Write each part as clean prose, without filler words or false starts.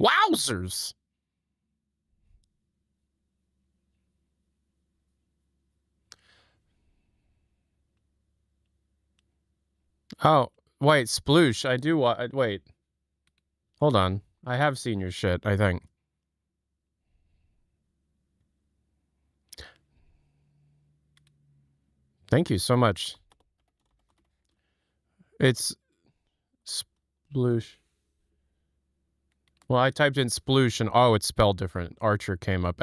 Wowzers. Oh, wait, Sploosh. I do wait. Hold on. I have seen your shit, I think. Thank you so much. It's Sploosh. Well, I typed in Sploosh and oh, it's spelled different. Archer came up.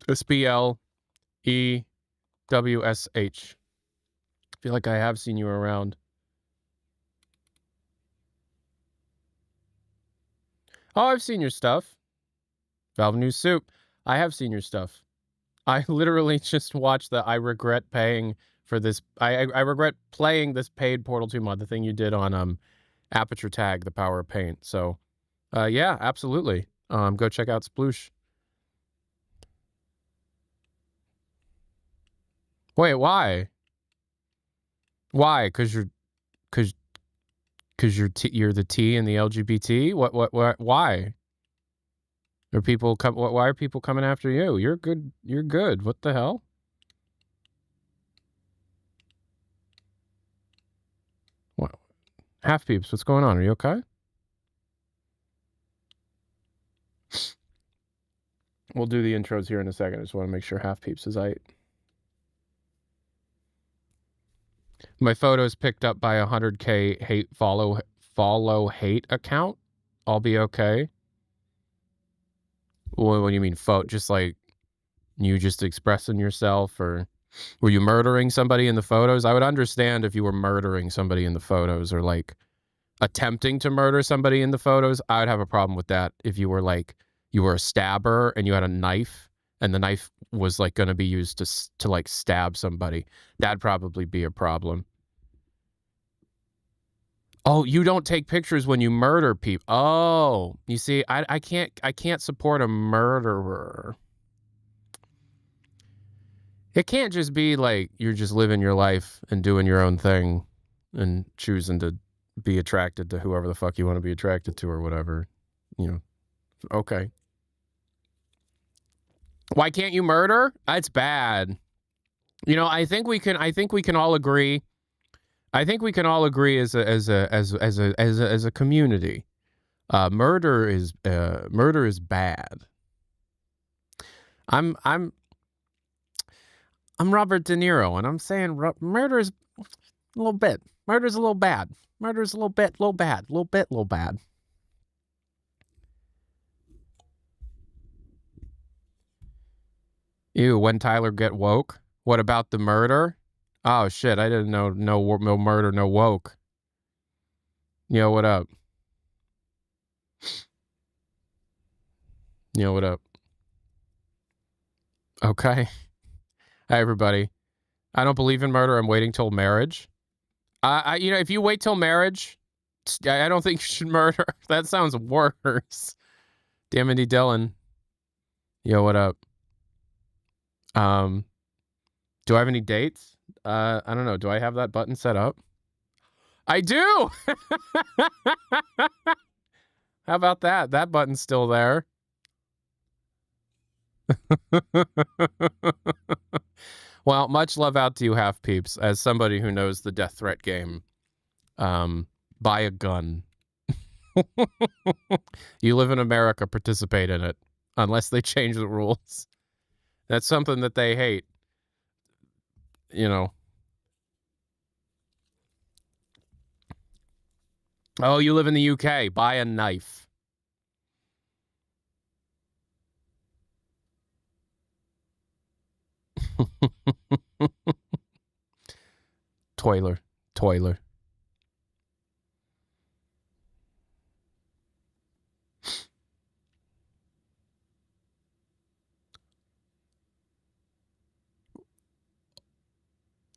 SPLEWSH. I feel like I have seen you around. Oh, I've seen your stuff. Valve News Soup. I have seen your stuff. I literally just watched the I regret paying for this. I regret playing this paid Portal 2 mod, the thing you did on Aperture Tag, The Power of Paint. So, yeah, absolutely. Go check out Sploosh. Wait, why? Why? Because you're the T in the LGBT? What? Why? Are people why are people coming after you? You're good. You're good. What the hell? What? Half Peeps, what's going on? Are you okay? We'll do the intros here in a second. I just want to make sure Half Peeps is right. My photo is picked up by 100K hate follow hate account. I'll be okay. What do you mean, just like you just expressing yourself, or were you murdering somebody in the photos? I would understand if you were murdering somebody in the photos, or like attempting to murder somebody in the photos. I would have a problem with that if you were like you were a stabber and you had a knife and the knife was like going to be used to like stab somebody. That'd probably be a problem. Oh, you don't take pictures when you murder people. Oh, you see, I can't support a murderer. It can't just be like you're just living your life and doing your own thing and choosing to be attracted to whoever the fuck you want to be attracted to or whatever. You know, okay. Why can't you murder? That's bad. You know, I think we can all agree. I think we can all agree as a community. Murder is bad. I'm Robert De Niro, and I'm saying murder is a little bit. Murder's a little bad. Murder's a little bad. Little bad. Ew, when Tyler get woke? What about the murder? Oh, shit, I didn't know no murder, no woke. Yo, what up? Yo, what up? Okay. Hi, everybody. I don't believe in murder. I'm waiting till marriage. You know, if you wait till marriage, I don't think you should murder. That sounds worse. Damn it, Dylan. Yo, what up? Do I have any dates? I don't know. Do I have that button set up? I do! How about that? That button's still there. Well, much love out to you, Half Peeps. As somebody who knows the death threat game, buy a gun. You live in America, participate in it. Unless they change the rules. That's something that they hate. You know. Oh, you live in the UK. Buy a knife. Toiler.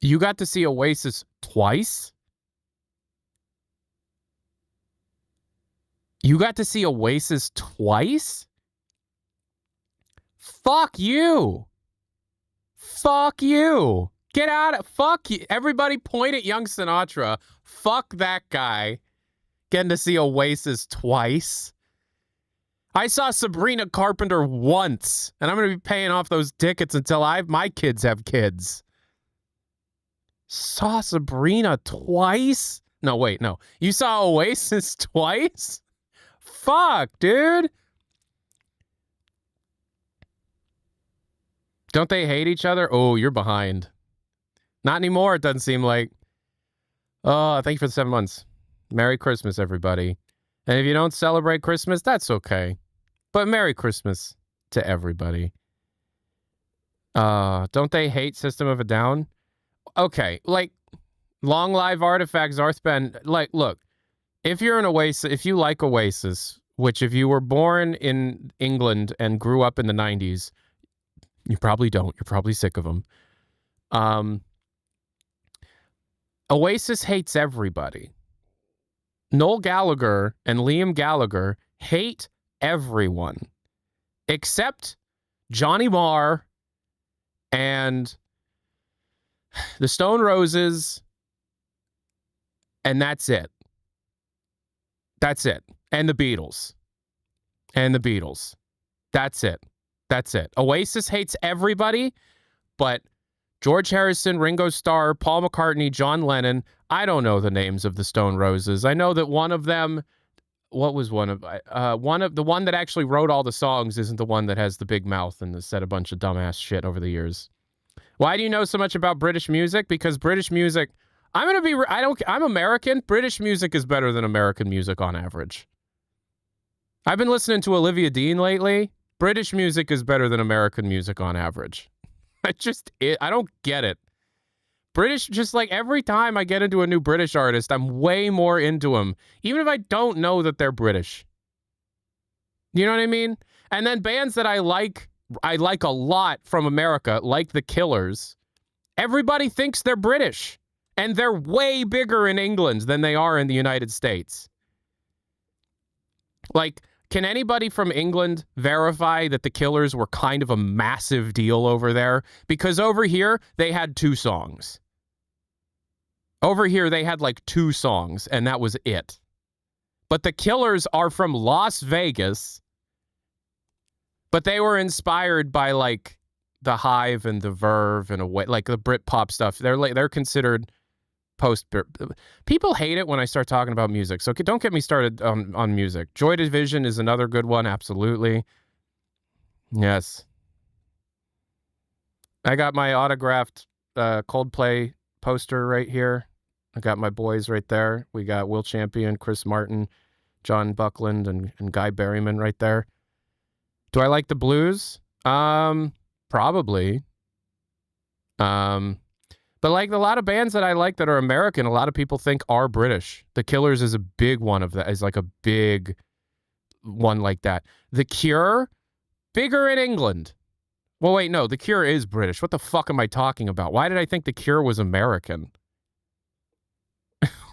You got to see Oasis twice? You got to see Oasis twice? Fuck you. Fuck you. Get out. Fuck you. Everybody point at young Sinatra. Fuck that guy. Getting to see Oasis twice. I saw Sabrina Carpenter once, and I'm going to be paying off those tickets until my kids have kids. Saw Sabrina twice? No, wait, no. You saw Oasis twice? Fuck, dude. Don't they hate each other? Oh, you're behind. Not anymore, it doesn't seem like. Oh, thank you for the 7 months. Merry Christmas, everybody. And if you don't celebrate Christmas, that's okay. But Merry Christmas to everybody. Don't they hate System of a Down? Okay, like, Long Live Artifact, Zarthben, like, look, if you're an Oasis, if you like Oasis, which if you were born in England and grew up in the 90s, you probably don't. You're probably sick of them. Oasis hates everybody. Noel Gallagher and Liam Gallagher hate everyone except Johnny Marr and the Stone Roses, and that's it. That's it. And the Beatles. And the Beatles. That's it. That's it. Oasis hates everybody, but George Harrison, Ringo Starr, Paul McCartney, John Lennon, I don't know the names of the Stone Roses. I know that one of them, what was one of the one that actually wrote all the songs isn't the one that has the big mouth and has said a bunch of dumbass shit over the years. Why do you know so much about British music? Because British music, I'm American. British music is better than American music on average. I've been listening to Olivia Dean lately. British music is better than American music on average. I don't get it. British, just like every time I get into a new British artist, I'm way more into them, even if I don't know that they're British. You know what I mean? And then bands that I like a lot from America, like The Killers, everybody thinks they're British, and they're way bigger in England than they are in the United States. Like, can anybody from England verify that The Killers were kind of a massive deal over there? Because over here, they had 2 songs. Over here, they had like 2 songs, and that was it. But The Killers are from Las Vegas, but they were inspired by like The Hive and The Verve and like the Britpop stuff. They're considered post. People hate it when I start talking about music, so don't get me started on music. Joy Division is another good one, absolutely. Yes. I got my autographed Coldplay poster right here. I got my boys right there. We got Will Champion, Chris Martin, John Buckland, and Guy Berryman right there. Do I like the blues? Probably. But like a lot of bands that I like that are American, a lot of people think are British. The Killers is a big one of that, is like a big one like that. The Cure, bigger in England. Well, wait, no, The Cure is British. What the fuck am I talking about? Why did I think The Cure was American?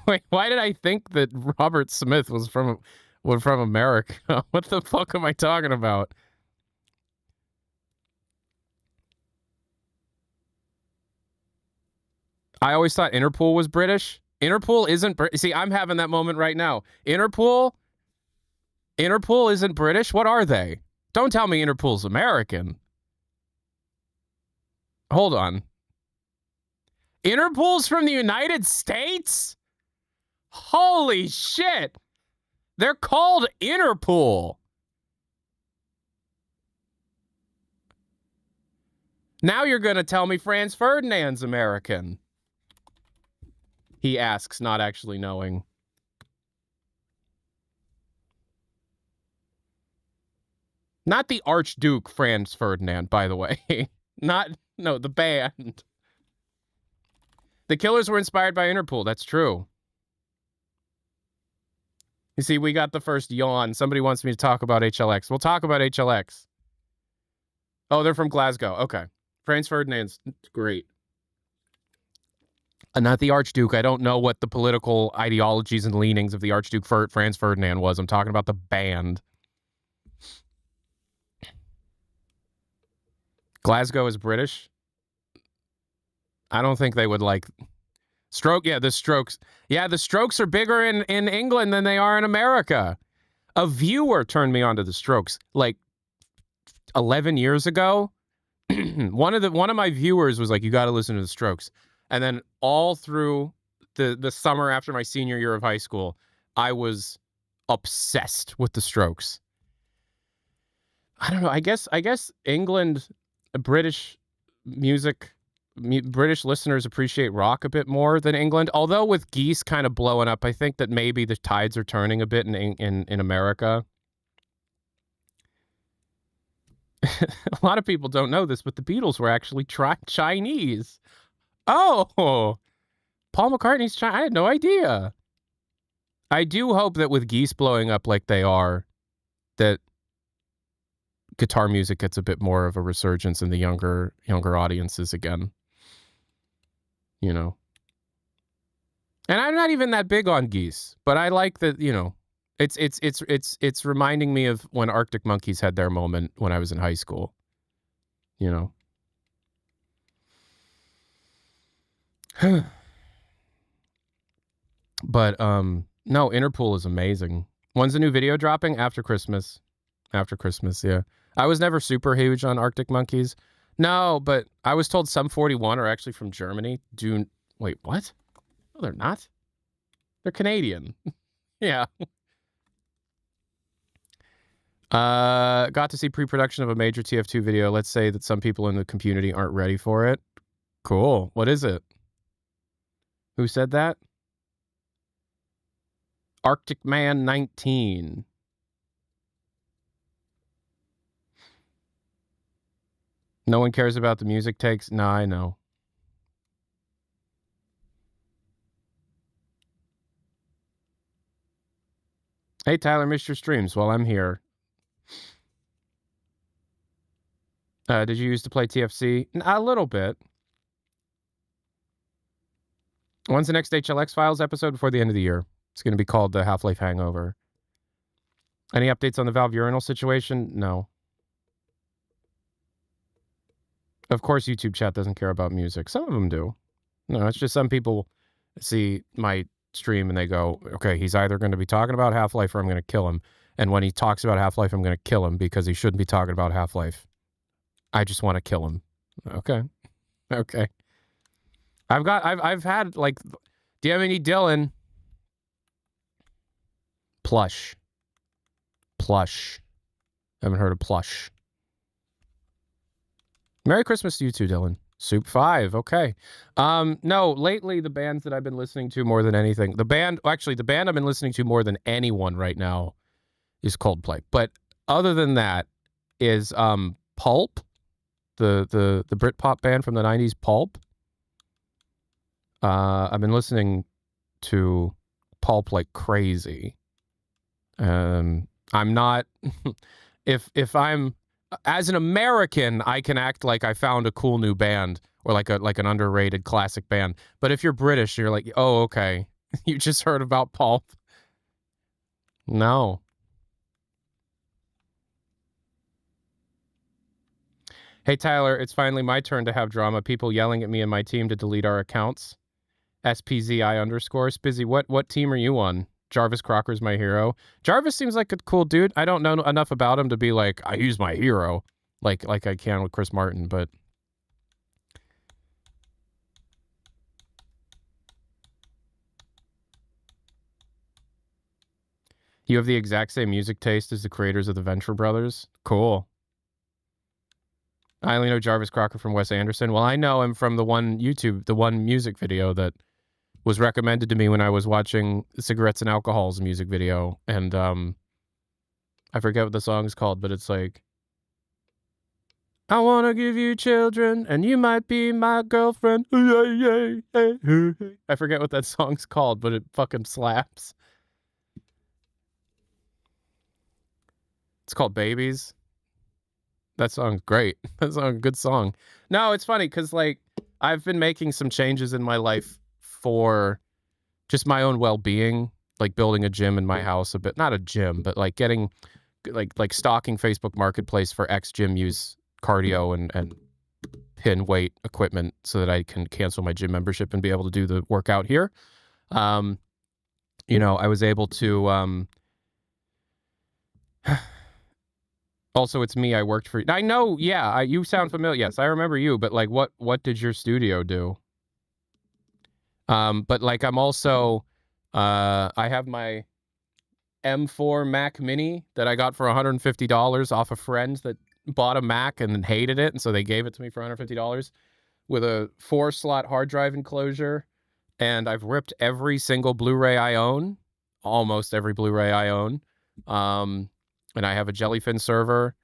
Wait, why did I think that Robert Smith was from America? What the fuck am I talking about? I always thought Interpol was British. Interpol isn't See, I'm having that moment right now. Interpol isn't British. What are they? Don't tell me Interpol's American. Hold on. Interpol's from the United States? Holy shit. They're called Interpol. Now you're going to tell me Franz Ferdinand's American. He asks, not actually knowing. Not the Archduke Franz Ferdinand, by the way. No, the band. The Killers were inspired by Interpol. That's true. You see, we got the first yawn. Somebody wants me to talk about HLX. We'll talk about HLX. Oh, they're from Glasgow. Okay. Franz Ferdinand's great. Not the Archduke. I don't know what the political ideologies and leanings of the Archduke Franz Ferdinand was. I'm talking about the band. Glasgow is British. I don't think they would like Stroke. Yeah, the Strokes. Yeah, the Strokes are bigger in England than they are in America. A viewer turned me on to the Strokes like 11 years ago. one of my viewers was like, "You got to listen to the Strokes," and then all through the summer after my senior year of high school, I was obsessed with the Strokes. I don't know. I guess England, British music, British listeners appreciate rock a bit more than England. Although with Geese kind of blowing up, I think that maybe the tides are turning a bit in America. A lot of people don't know this, but the Beatles were actually Chinese. Oh, Paul McCartney's Chinese. I had no idea. I do hope that with Geese blowing up like they are, that guitar music gets a bit more of a resurgence in the younger audiences again. You know. And I'm not even that big on Geese, but I like that, you know, it's reminding me of when Arctic Monkeys had their moment when I was in high school. You know. But no, Interpol is amazing. When's the new video dropping? After Christmas. After Christmas, yeah. I was never super huge on Arctic Monkeys. No, but I was told Sum 41 are actually from Germany. Wait, what? No, they're not. They're Canadian. Yeah. Got to see pre-production of a major TF2 video. Let's say that some people in the community aren't ready for it. Cool. What is it? Who said that? Arctic Man 19. No one cares about the music takes? Nah, I know. Hey, Tyler, missed your streams while I'm here. Did you used to play TFC? A little bit. When's the next HLX Files episode? Before the end of the year. It's going to be called the Half-Life Hangover. Any updates on the Valve urinal situation? No. Of course, YouTube chat doesn't care about music. Some of them do. No, it's just some people see my stream and they go, okay, he's either going to be talking about Half-Life or I'm going to kill him. And when he talks about Half-Life, I'm going to kill him because he shouldn't be talking about Half-Life. I just want to kill him. Okay. Okay. I've had, like, do you have any Dylan? Plush. Haven't heard of Plush. Merry Christmas to you too, Dylan. Soup 5, okay. No, lately the bands that I've been listening to more than anything, the band I've been listening to more than anyone right now is Coldplay. But other than that is Pulp, the Britpop band from the 90s, Pulp. I've been listening to Pulp like crazy. I'm not if I'm as an American, I can act like I found a cool new band or like an underrated classic band. But if you're British, you're like, oh, okay. You just heard about Pulp. No. Hey, Tyler, it's finally my turn to have drama. People yelling at me and my team to delete our accounts. SPZI_. Spizzy, what team are you on? Jarvis Crocker's my hero. Jarvis seems like a cool dude. I don't know enough about him to be like, I use my hero like I can with Chris Martin, but you have the exact same music taste as the creators of the Venture Brothers. Cool. I only know Jarvis Crocker from Wes Anderson. Well, I know him from the one music video that was recommended to me when I was watching Cigarettes and Alcohol's music video. And I forget what the song's called, but it's like, I want to give you children and you might be my girlfriend. I forget what that song's called, but it fucking slaps. It's called Babies. That song's great. That's a good song. No, it's funny because like I've been making some changes in my life for just my own well-being, like building a gym in my house a bit. Not a gym, but like getting like stocking Facebook Marketplace for gym use, cardio and pin weight equipment so that I can cancel my gym membership and be able to do the workout here. You know, I was able to, also, it's me. I worked for you. I know. Yeah. You sound familiar. Yes. I remember you, but like, what did your studio do? But like, I'm also, I have my M4 Mac Mini that I got for $150 off of friends that bought a Mac and hated it. And so they gave it to me for $150 with a 4-slot hard drive enclosure. And I've ripped every single Blu-ray I own, almost every Blu-ray I own. And I have a Jellyfin server,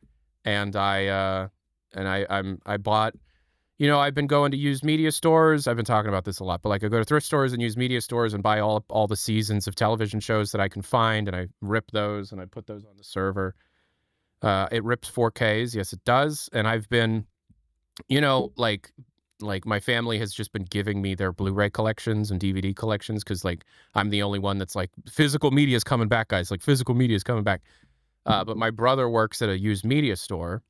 and I bought, you know, I've been going to used media stores. I've been talking about this a lot, but like I go to thrift stores and used media stores and buy all the seasons of television shows that I can find, and I rip those and I put those on the server. It rips 4Ks, yes, it does. And I've been, you know, like my family has just been giving me their Blu-ray collections and DVD collections because like I'm the only one that's like, physical media is coming back, guys. Like, physical media is coming back. But my brother works at a used media store,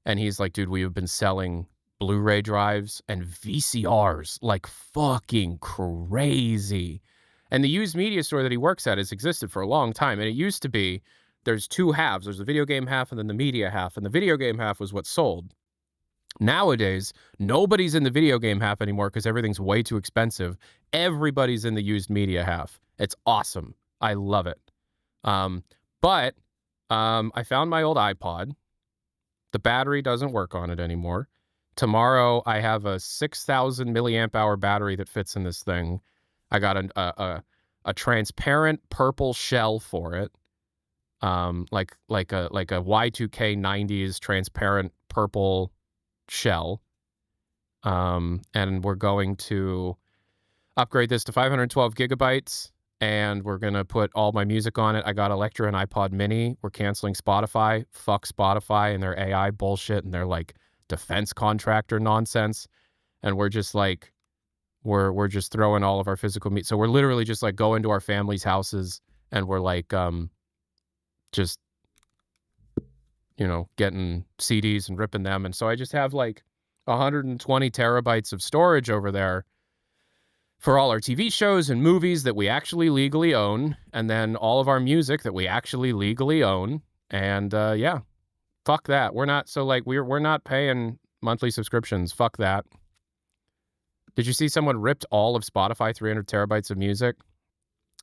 and he's like, dude, we have been selling Blu-ray drives and VCRs like fucking crazy. And the used media store that he works at has existed for a long time. And it used to be, there's two halves. There's the video game half and then the media half. And the video game half was what sold. Nowadays, nobody's in the video game half anymore because everything's way too expensive. Everybody's in the used media half. It's awesome. I love it. But I found my old iPod. The battery doesn't work on it anymore. Tomorrow, I have a 6,000 milliamp hour battery that fits in this thing. I got a transparent purple shell for it, like a Y2K 90s transparent purple shell. And we're going to upgrade this to 512 gigabytes. And we're going to put all my music on it. I got Electra and iPod Mini. We're canceling Spotify. Fuck Spotify and their AI bullshit and their like defense contractor nonsense. And we're just like, we're just throwing all of our physical meat. So we're literally just like going to our family's houses and we're like, just, you know, getting CDs and ripping them. And so I just have like 120 terabytes of storage over there for all our TV shows and movies that we actually legally own, and then all of our music that we actually legally own. And yeah, fuck that. We're not, so like we're not paying monthly subscriptions. Fuck that. Did you see someone ripped all of Spotify 300 terabytes of music?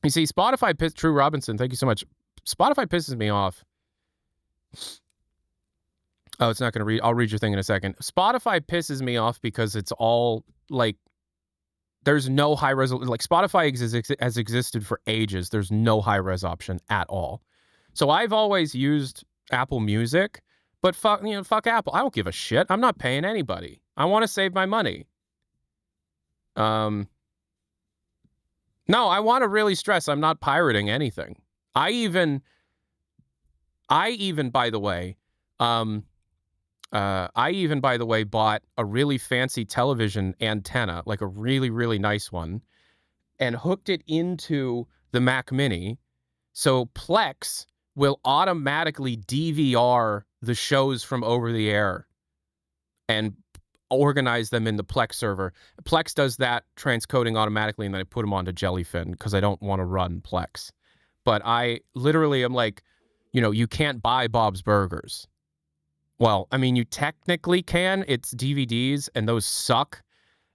You see, Spotify True Robinson, thank you so much. Spotify pisses me off. Oh, it's not going to read. I'll read your thing in a second. Spotify pisses me off because it's all like, there's no high res, like Spotify has existed for ages. There's no high res option at all. So I've always used Apple Music, but fuck Apple. I don't give a shit. I'm not paying anybody. I want to save my money. No, I want to really stress I'm not pirating anything. I even, by the way, bought a really fancy television antenna, like a really, really nice one, and hooked it into the Mac Mini. So Plex will automatically DVR the shows from over the air and organize them in the Plex server. Plex does that transcoding automatically, and then I put them onto Jellyfin because I don't want to run Plex. But I literally am like, you know, you can't buy Bob's Burgers. Well, I mean, you technically can. It's DVDs, and those suck.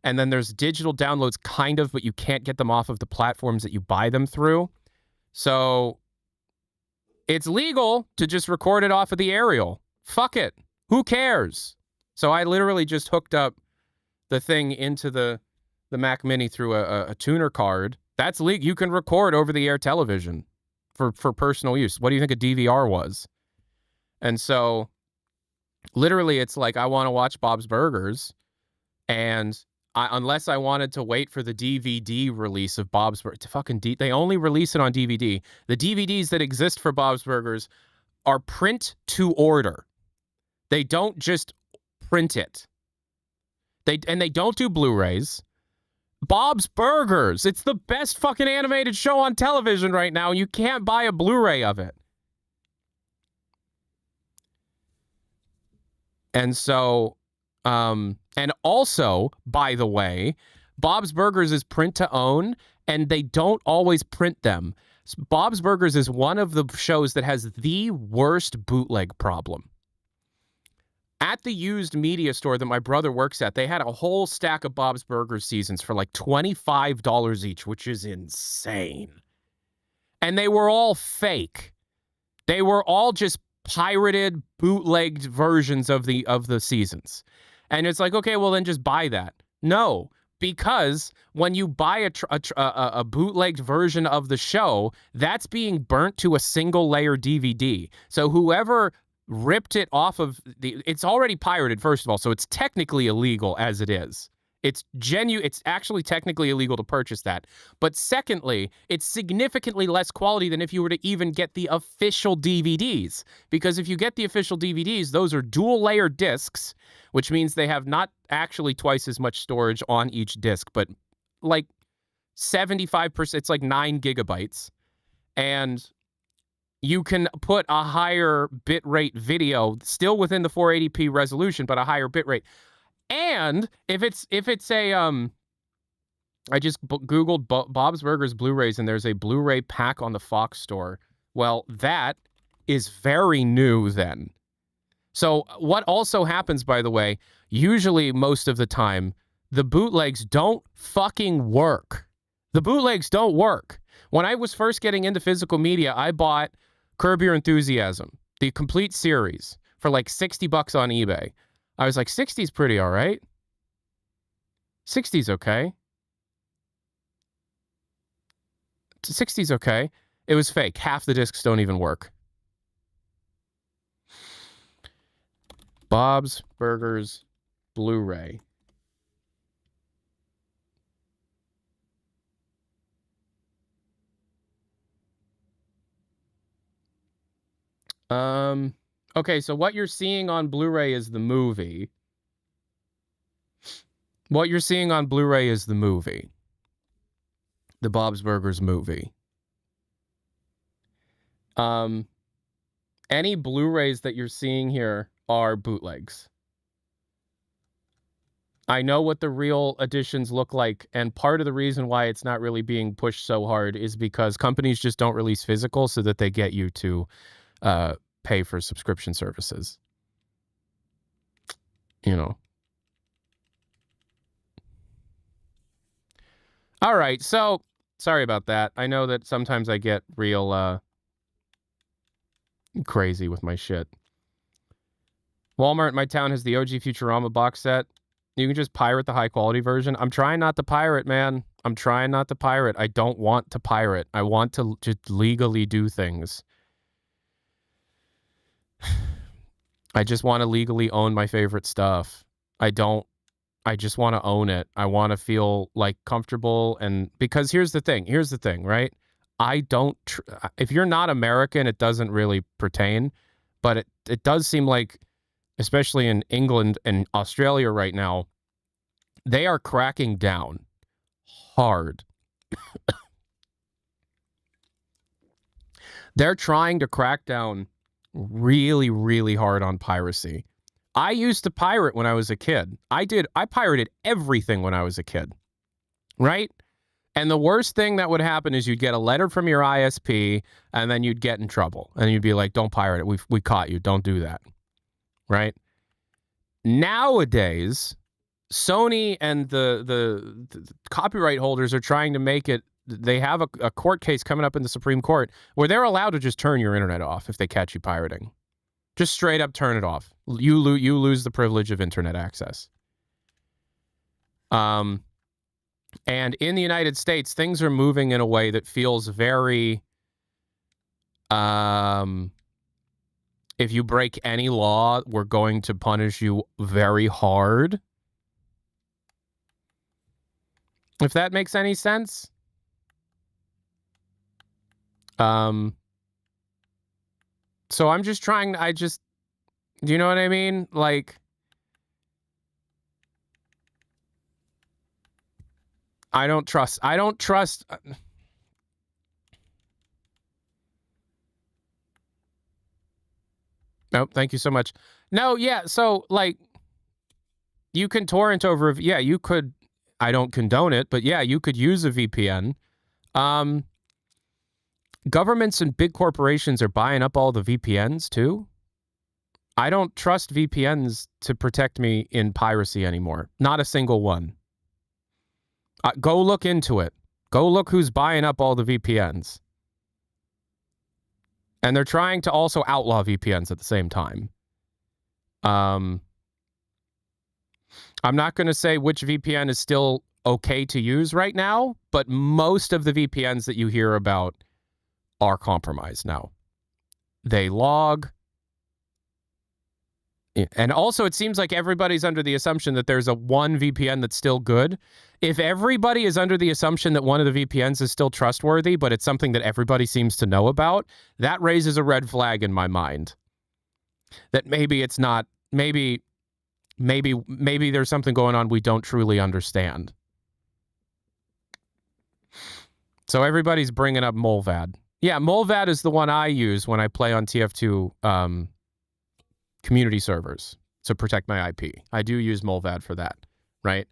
And then there's digital downloads, kind of, but you can't get them off of the platforms that you buy them through. So it's legal to just record it off of the aerial. Fuck it. Who cares? So I literally just hooked up the thing into the Mac Mini through a tuner card. That's legal. You can record over-the-air television for personal use. What do you think a DVR was? And so literally, it's like I want to watch Bob's Burgers, and unless I wanted to wait for the DVD release of Bob's Burgers, they only release it on DVD. The DVDs that exist for Bob's Burgers are print to order. They don't just print it. They don't do Blu-rays. Bob's Burgers, it's the best fucking animated show on television right now. You can't buy a Blu-ray of it. And so And also, by the way, Bob's Burgers is print to own, and they don't always print them. Bob's Burgers is one of the shows that has the worst bootleg problem. At the used media store that my brother works at, they had a whole stack of Bob's Burgers seasons for like $25 each, which is insane. And they were all fake. They were all just pirated, bootlegged versions of the seasons. And it's like, okay, well then just buy that. No, because when you buy a bootlegged version of the show, that's being burnt to a single layer DVD. So whoever ripped it off of it's already pirated, first of all, so it's technically illegal as it is. It's actually technically illegal to purchase that. But secondly, it's significantly less quality than if you were to even get the official DVDs. Because if you get the official DVDs, those are dual layer discs, which means they have not actually twice as much storage on each disc, but like 75%, it's like 9 gigabytes. And you can put a higher bitrate video, still within the 480p resolution, but a higher bitrate. And if it's a I just googled Bob's Burgers Blu-rays, and there's a Blu-ray pack on the Fox store. Well, that is very new then. So what also happens, by the way, usually most of the time, the bootlegs don't fucking work. The bootlegs don't work. When I was first getting into physical media, I bought Curb Your Enthusiasm, the complete series, for like $60 on eBay. I was like, 60's pretty all right. 60's okay. 60's okay. It was fake. Half the discs don't even work. Bob's Burgers Blu-ray. Okay, so what you're seeing on Blu-ray is the movie. What you're seeing on Blu-ray is the movie. The Bob's Burgers movie. Any Blu-rays that you're seeing here are bootlegs. I know what the real editions look like, and part of the reason why it's not really being pushed so hard is because companies just don't release physical so that they get you to pay for subscription services. You know. All right, so sorry about that. I know that sometimes I get real crazy with my shit. Walmart in my town has the OG Futurama box set. You can just pirate the high quality version. I'm trying not to pirate, man. I'm trying not to pirate. I don't want to pirate. I want to just legally do things. I just want to legally own my favorite stuff. I just want to own it. I want to feel like comfortable. And because here's the thing, right? If you're not American, it doesn't really pertain, but it does seem like, especially in England and Australia right now, they are cracking down hard. They're trying to crack down really, really hard on piracy. I used to pirate when I was a kid. I pirated everything when I was a kid, right? And the worst thing that would happen is you'd get a letter from your ISP, and then you'd get in trouble. And you'd be like, don't pirate it. We caught you. Don't do that, right? Nowadays, Sony and the copyright holders are trying to make it. They have a court case coming up in the Supreme Court where they're allowed to just turn your internet off if they catch you pirating. Just straight up turn it off. You lose the privilege of internet access. And in the United States, things are moving in a way that feels very, if you break any law, we're going to punish you very hard. If that makes any sense. So I'm just trying, do you know what I mean? Like, I don't trust. Nope, thank you so much. No, yeah, so, like, You can torrent over, yeah, you could, I don't condone it, but yeah, you could use a VPN. Governments and big corporations are buying up all the VPNs too. I don't trust VPNs to protect me in piracy anymore. Not a single one. Go look into it. Go look who's buying up all the VPNs. And they're trying to also outlaw VPNs at the same time. I'm not going to say which VPN is still okay to use right now, but most of the VPNs that you hear about are compromised now. They log. And also, it seems like everybody's under the assumption that there's a one VPN that's still good. If everybody is under the assumption that one of the VPNs is still trustworthy, but it's something that everybody seems to know about, that raises a red flag in my mind. That maybe it's not, maybe there's something going on we don't truly understand. So everybody's bringing up Molvad. Yeah, Molvad is the one I use when I play on TF2 community servers to protect my IP. I do use Molvad for that, right?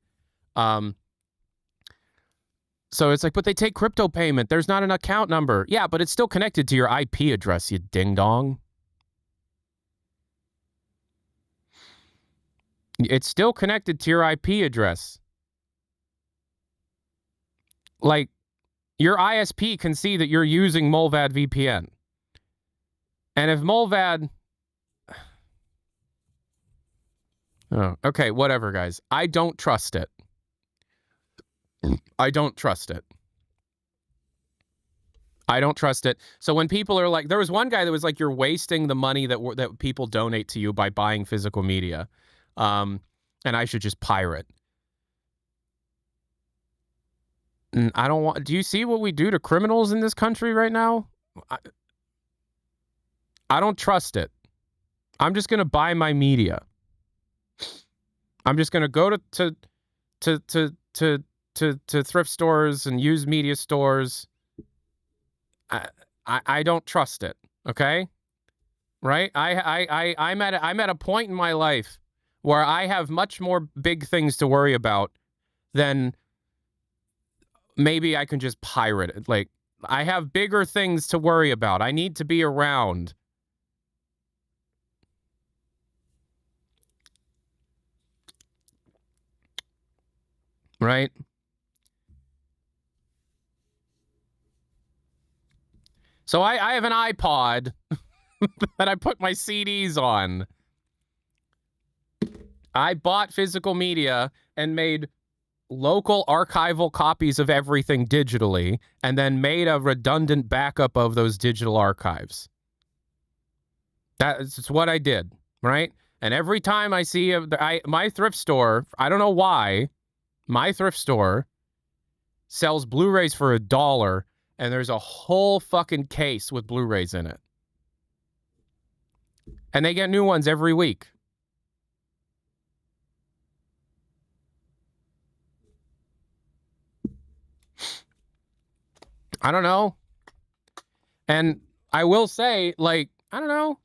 So it's like, but they take crypto payment. There's not an account number. Yeah, but it's still connected to your IP address, you ding-dong. It's still connected to your IP address. Like, your ISP can see that you're using Molvad VPN. And if Molvad... Oh, okay, whatever, guys. I don't trust it. I don't trust it. I don't trust it. So when people are like... There was one guy that was like, you're wasting the money that people donate to you by buying physical media. And I should just pirate. I don't want... Do you see what we do to criminals in this country right now? I don't trust it. I'm just going to buy my media. I'm just going to go to thrift stores and used media stores. I don't trust it. Okay, right? I'm at a point in my life where I have much more big things to worry about than maybe I can just pirate it. Like, I have bigger things to worry about. I need to be around. Right? So I have an iPod that I put my CDs on. I bought physical media and made local archival copies of everything digitally, and then made a redundant backup of those digital archives. That's what I did, right? And every time I see my thrift store, I don't know why, my thrift store sells Blu-rays for $1, and there's a whole fucking case with Blu-rays in it. And they get new ones every week. I don't know. And I will say, like, I don't know.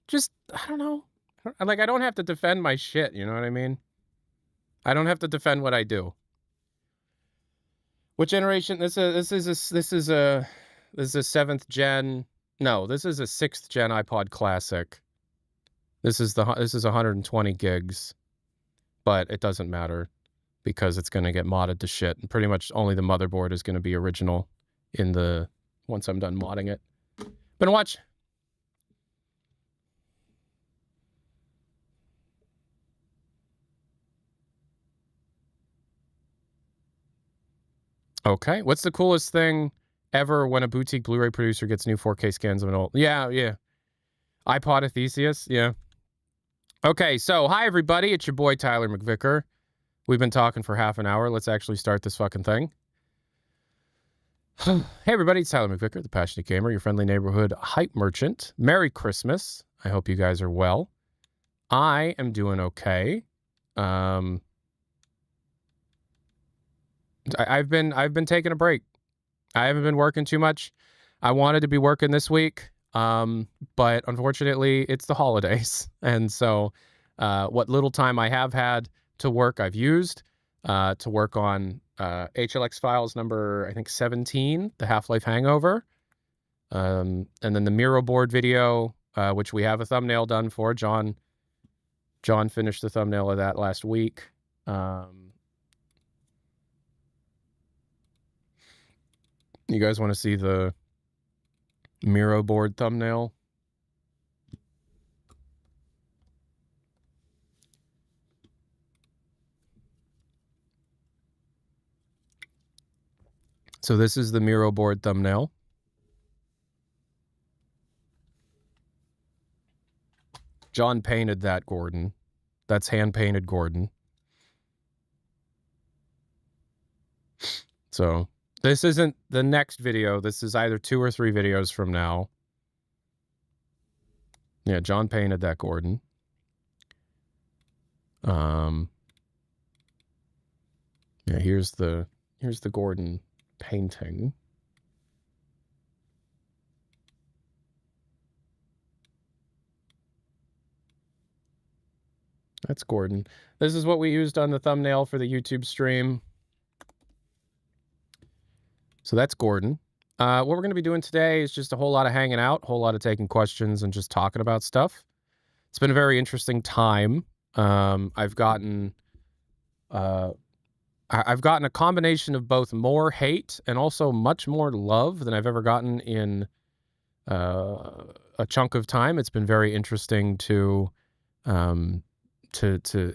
Like, I don't have to defend my shit, you know what I mean? I don't have to defend what I do. What generation? This is a 7th gen. No, this is a 6th gen iPod Classic. This is 120 gigs, but it doesn't matter because it's going to get modded to shit. And pretty much only the motherboard is going to be original once I'm done modding it. Been watch. Okay, what's the coolest thing ever when a boutique Blu-ray producer gets new 4K scans of an old... Yeah. iPod Theseus, yeah. Okay, so hi everybody, it's your boy Tyler McVicker. We've been talking for half an hour. Let's actually start this fucking thing. Hey everybody, it's Tyler McVicker, the Passionate Gamer, your friendly neighborhood hype merchant. Merry Christmas. I hope you guys are well. I am doing okay. I've been taking a break. I haven't been working too much. I wanted to be working this week, but unfortunately it's the holidays. And so what little time I have had to work I've used to work on HLX files number, I think, 17, the Half-Life Hangover. And then the Miro board video, which we have a thumbnail done for. John finished the thumbnail of that last week. You guys want to see the Miro board thumbnail? So this is the Miro board thumbnail. John painted that, Gordon. That's hand-painted Gordon. So this isn't the next video. This is either 2 or 3 videos from now. Yeah, John painted that Gordon. Yeah, here's the Gordon painting. That's Gordon. This is what we used on the thumbnail for the YouTube stream. So that's Gordon. What we're going to be doing today is just a whole lot of hanging out, a whole lot of taking questions and just talking about stuff. It's been a very interesting time. I've gotten a combination of both more hate and also much more love than I've ever gotten in a chunk of time. It's been very interesting to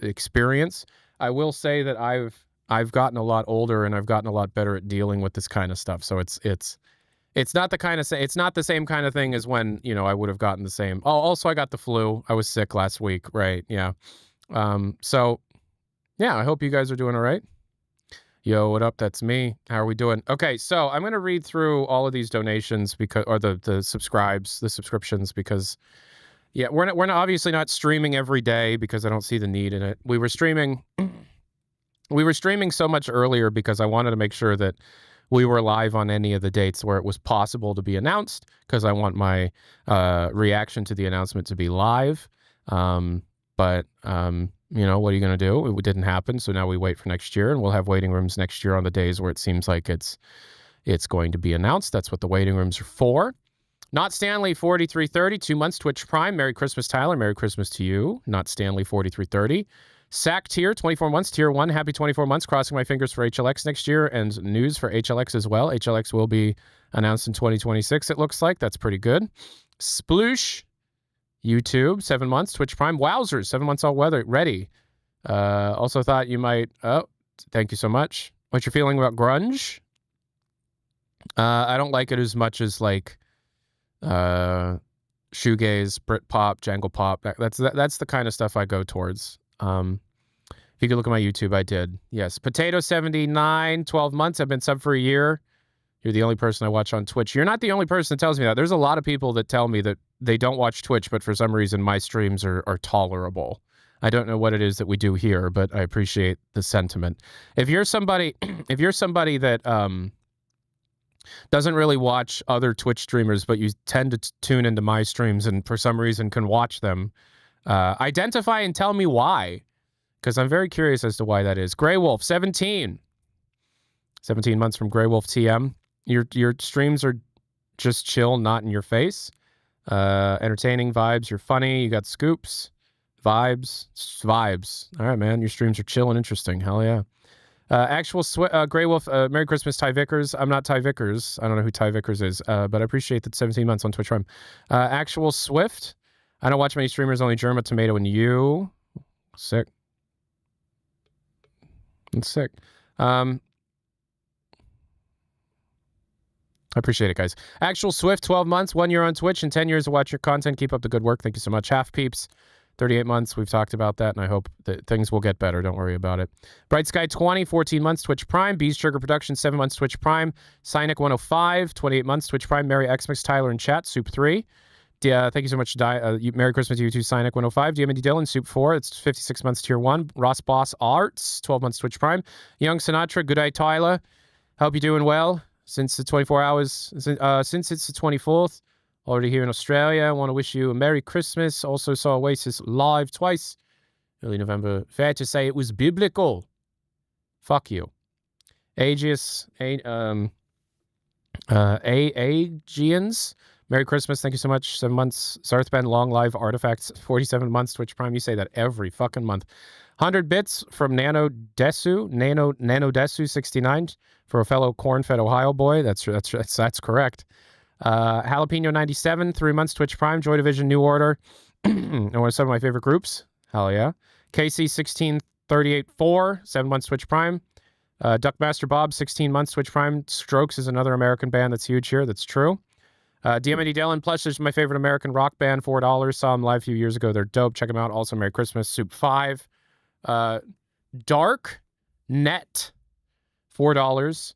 experience. I will say that I've gotten a lot older and I've gotten a lot better at dealing with this kind of stuff. So it's not the same kind of thing as when, you know, I would have gotten the same. Oh, also I got the flu. I was sick last week. Right. Yeah. So yeah, I hope you guys are doing all right. Yo, what up? That's me. How are we doing? Okay. So I'm going to read through all of these donations or the subscriptions, because yeah, we're not obviously not streaming every day because I don't see the need in it. We were streaming so much earlier because I wanted to make sure that we were live on any of the dates where it was possible to be announced, because I want my reaction to the announcement to be live. But you know, what are you going to do? It didn't happen, so now we wait for next year, and we'll have waiting rooms next year on the days where it seems like it's going to be announced. That's what the waiting rooms are for. Not Stanley 4330, 2 months Twitch Prime. Merry Christmas, Tyler. Merry Christmas to you. Not Stanley 4330. Sack Tier 24 months. Tier 1, happy 24 months. Crossing my fingers for HLX next year, and news for HLX as well. HLX will be announced in 2026, it looks like. That's pretty good. Sploosh, YouTube, 7 months. Twitch Prime. Wowzers, 7 months all weather. Ready. Also thought you might... Oh, thank you so much. What's your feeling about grunge? I don't like it as much as, like, shoegaze, Britpop, jangle pop. That's the kind of stuff I go towards. If you could look at my YouTube, I did. Yes. Potato 79, 12 months. I've been sub for a year. You're the only person I watch on Twitch. You're not the only person that tells me that. There's a lot of people that tell me that they don't watch Twitch, but for some reason my streams are tolerable. I don't know what it is that we do here, but I appreciate the sentiment. If you're somebody that doesn't really watch other Twitch streamers, but you tend to tune into my streams and for some reason can watch them, identify and tell me why, because I'm very curious as to why that is. Grey Wolf 17 months from Grey Wolf TM. Your streams are just chill, not in your face. Entertaining vibes. You're funny. You got scoops, vibes. All right, man. Your streams are chill and interesting. Hell yeah. Grey Wolf, Merry Christmas, Ty Vickers. I'm not Ty Vickers. I don't know who Ty Vickers is, but I appreciate that 17 months on Twitch Prime. Actual Swift. I don't watch many streamers, only Germa, Tomato, and you. Sick. It's sick. I appreciate it, guys. Actual Swift, 12 months, 1 year on Twitch, and 10 years to watch your content. Keep up the good work. Thank you so much. Half Peeps, 38 months. We've talked about that, and I hope that things will get better. Don't worry about it. Bright Sky 20, 14 months, Twitch Prime. Bees Sugar Production, 7 months, Twitch Prime. Cynic 105, 28 months, Twitch Prime. Merry Xmas, Tyler in chat, Soup 3. Thank you so much. Merry Christmas to you too, Cynic 105. DMD Dylan, Soup 4. It's 56 months, Tier 1. Ross Boss Arts, 12 months, Twitch Prime. Young Sinatra, good eye, Tyler. Hope you're doing well. Since the 24 hours, since it's the 24th, already here in Australia. I want to wish you a Merry Christmas. Also saw Oasis live twice Early November. Fair to say it was biblical. Fuck you. Aegeus, Aegeans. Merry Christmas. Thank you so much. 7 months. Sarthben, Long Live Artifacts. 47 months. Twitch Prime. You say that every fucking month. 100 bits from Nano Desu 69 for a fellow corn-fed Ohio boy. That's correct. Jalapeno 97, 3 months. Twitch Prime. Joy Division, New Order. And one of some of my favorite groups. Hell yeah. KC 1638-4, 7 months. Twitch Prime. Duckmaster Bob, 16 months. Twitch Prime. Strokes is another American band that's huge here. That's true. DMD Dylan Plush is my favorite American rock band. $4. Saw them live a few years ago. They're dope. Check them out. Also, Merry Christmas. Soup 5. Dark Net, $4.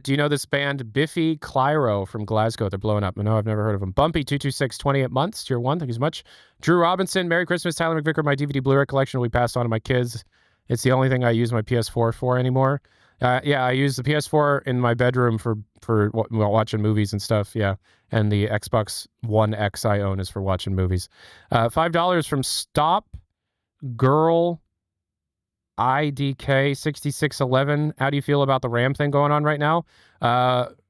Do you know this band Biffy Clyro from Glasgow? They're blowing up. No, I've never heard of them. Bumpy 226, 28 months. Tier 1. Thank you so much. Drew Robinson, Merry Christmas. Tyler McVicker, my DVD Blu-ray collection will be passed on to my kids. It's the only thing I use my PS4 for anymore. Yeah, I use the PS4 in my bedroom for watching movies and stuff. Yeah, and the Xbox One X I own is for watching movies. $5 from Stop Girl IDK 6611. How do you feel about the RAM thing going on right now?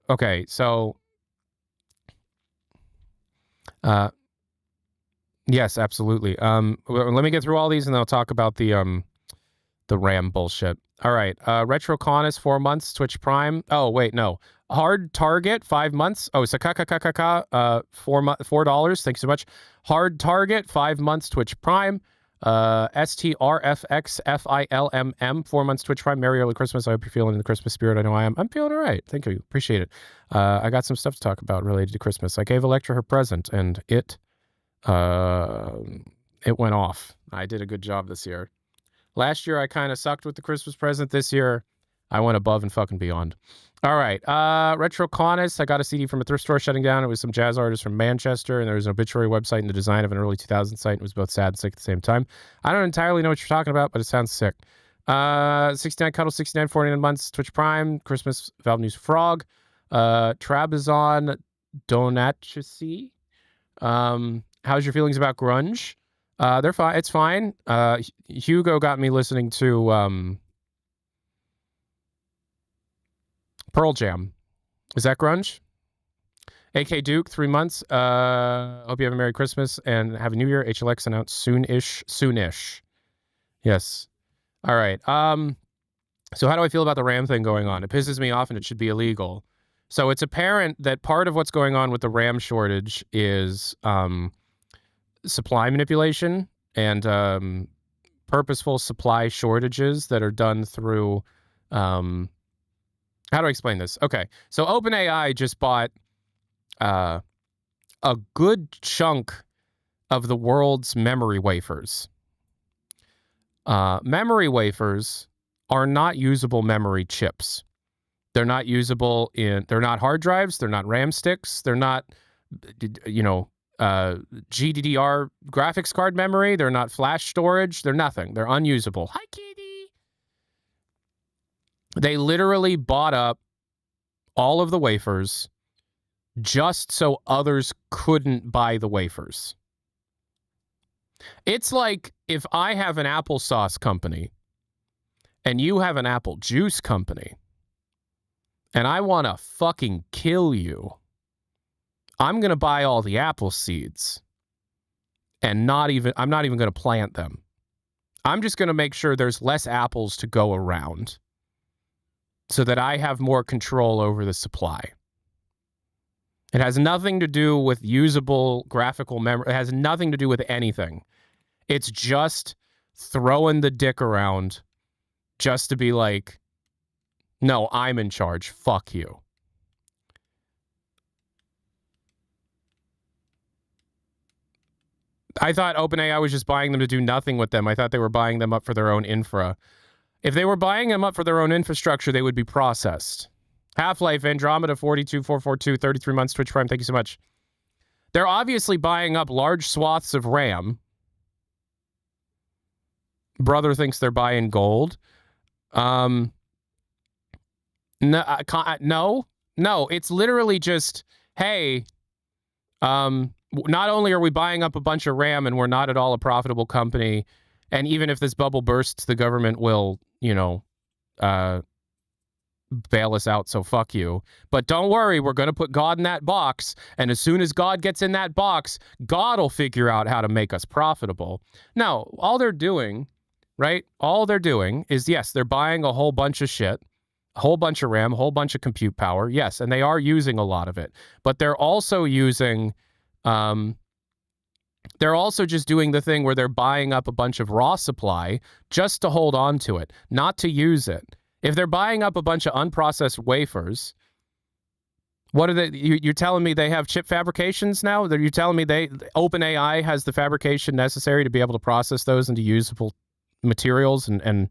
Okay, so yes, absolutely. Let me get through all these and then I'll talk about the RAM bullshit. All right. Retrocon is 4 months. Twitch Prime. Oh, wait, no. Hard Target, 5 months. Oh, Sakakakakaka, $4. Thanks so much. Hard Target, 5 months. Twitch Prime. STRFXFILMM, 4 months. Twitch Prime. Merry early Christmas. I hope you're feeling in the Christmas spirit. I know I am. I'm feeling all right. Thank you. Appreciate it. I got some stuff to talk about related to Christmas. I gave Electra her present, and it went off. I did a good job this year. Last year, I kind of sucked with the Christmas present. This year, I went above and fucking beyond. All right. Retroconis. I got a CD from a thrift store shutting down. It was some jazz artist from Manchester, and there was an obituary website and the design of an early 2000s site. It was both sad and sick at the same time. I don't entirely know what you're talking about, but it sounds sick. 69 Cuddle, 69, 49 months. Twitch Prime. Christmas Valve News Frog. Trabzon Donatchisi. How's your feelings about grunge? They're fine. It's fine. Hugo got me listening to Pearl Jam. Is that grunge? AK Duke, 3 months. Hope you have a Merry Christmas and have a New Year. HLX announced soonish. Yes. All right. So how do I feel about the RAM thing going on? It pisses me off and it should be illegal. So it's apparent that part of what's going on with the RAM shortage is supply manipulation and purposeful supply shortages that are done through how do I explain this? Okay, so OpenAI just bought a good chunk of the world's memory wafers. Memory wafers are not usable memory chips. They're not usable they're not hard drives, they're not RAM sticks, they're not, GDDR graphics card memory. They're not flash storage. They're nothing. They're unusable. Hi, kitty. They literally bought up all of the wafers just so others couldn't buy the wafers. It's like if I have an applesauce company and you have an apple juice company and I want to fucking kill you. I'm going to buy all the apple seeds and I'm not even going to plant them. I'm just going to make sure there's less apples to go around so that I have more control over the supply. It has nothing to do with usable graphical memory. It has nothing to do with anything. It's just throwing the dick around just to be like, no, I'm in charge. Fuck you. I thought OpenAI was just buying them to do nothing with them. I thought they were buying them up for their own infra. If they were buying them up for their own infrastructure, they would be processed. Half-Life, Andromeda 42442, 33 months, Twitch Prime, thank you so much. They're obviously buying up large swaths of RAM. Brother thinks they're buying gold. No, it's literally just, hey, not only are we buying up a bunch of RAM and we're not at all a profitable company, And even if this bubble bursts, the government will, bail us out, so fuck you. But don't worry, we're going to put God in that box, and as soon as God gets in that box, God will figure out how to make us profitable. Now, all they're doing, right? All they're doing is, yes, they're buying a whole bunch of shit, a whole bunch of RAM, a whole bunch of compute power. Yes, and they are using a lot of it. But they're also using, they're also just doing the thing where they're buying up a bunch of raw supply just to hold on to it, not to use it. If they're buying up a bunch of unprocessed wafers, what are they? You're telling me they have chip fabrications now? You're telling me OpenAI has the fabrication necessary to be able to process those into usable materials? And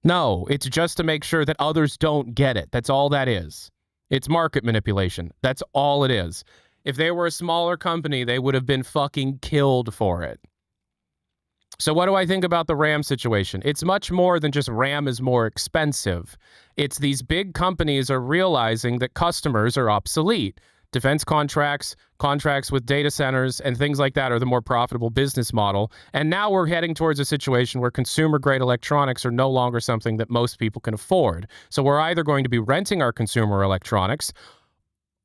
no, it's just to make sure that others don't get it. That's all that is. It's market manipulation. That's all it is. If they were a smaller company, they would have been fucking killed for it. So what do I think about the RAM situation? It's much more than just RAM is more expensive. It's these big companies are realizing that customers are obsolete. Defense contracts, contracts with data centers, and things like that are the more profitable business model. And now we're heading towards a situation where consumer-grade electronics are no longer something that most people can afford. So we're either going to be renting our consumer electronics,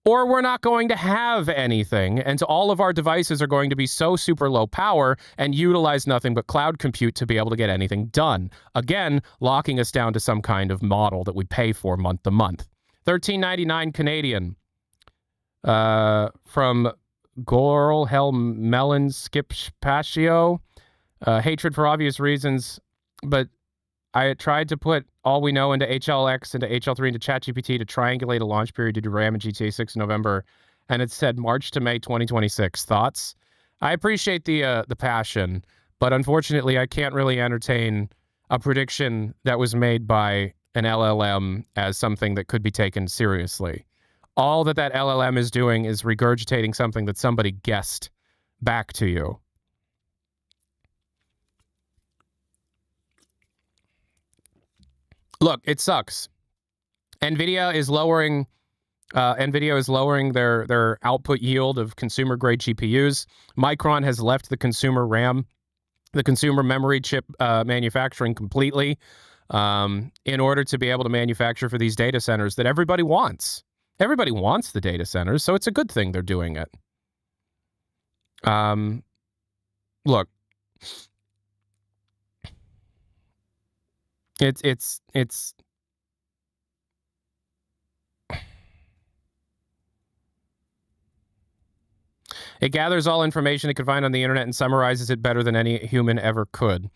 or we're not going to have anything, and all of our devices are going to be so super low power and utilize nothing but cloud compute to be able to get anything done. Again, locking us down to some kind of model that we pay for month to month. $13.99 Canadian from Goral Hell Melon Skip Spatio. Hatred for obvious reasons, but I tried to put all we know into HLX, into HL3, into ChatGPT to triangulate a launch period to do RAM and GTA 6 in November, and it said March to May 2026. Thoughts? I appreciate the passion, but unfortunately, I can't really entertain a prediction that was made by an LLM as something that could be taken seriously. All that LLM is doing is regurgitating something that somebody guessed back to you. Look, it sucks. NVIDIA is lowering their output yield of consumer-grade GPUs. Micron has left the consumer RAM, the consumer memory chip manufacturing completely in order to be able to manufacture for these data centers that everybody wants. Everybody wants the data centers, so it's a good thing they're doing it. Look. It's it gathers all information it can find on the internet and summarizes it better than any human ever could.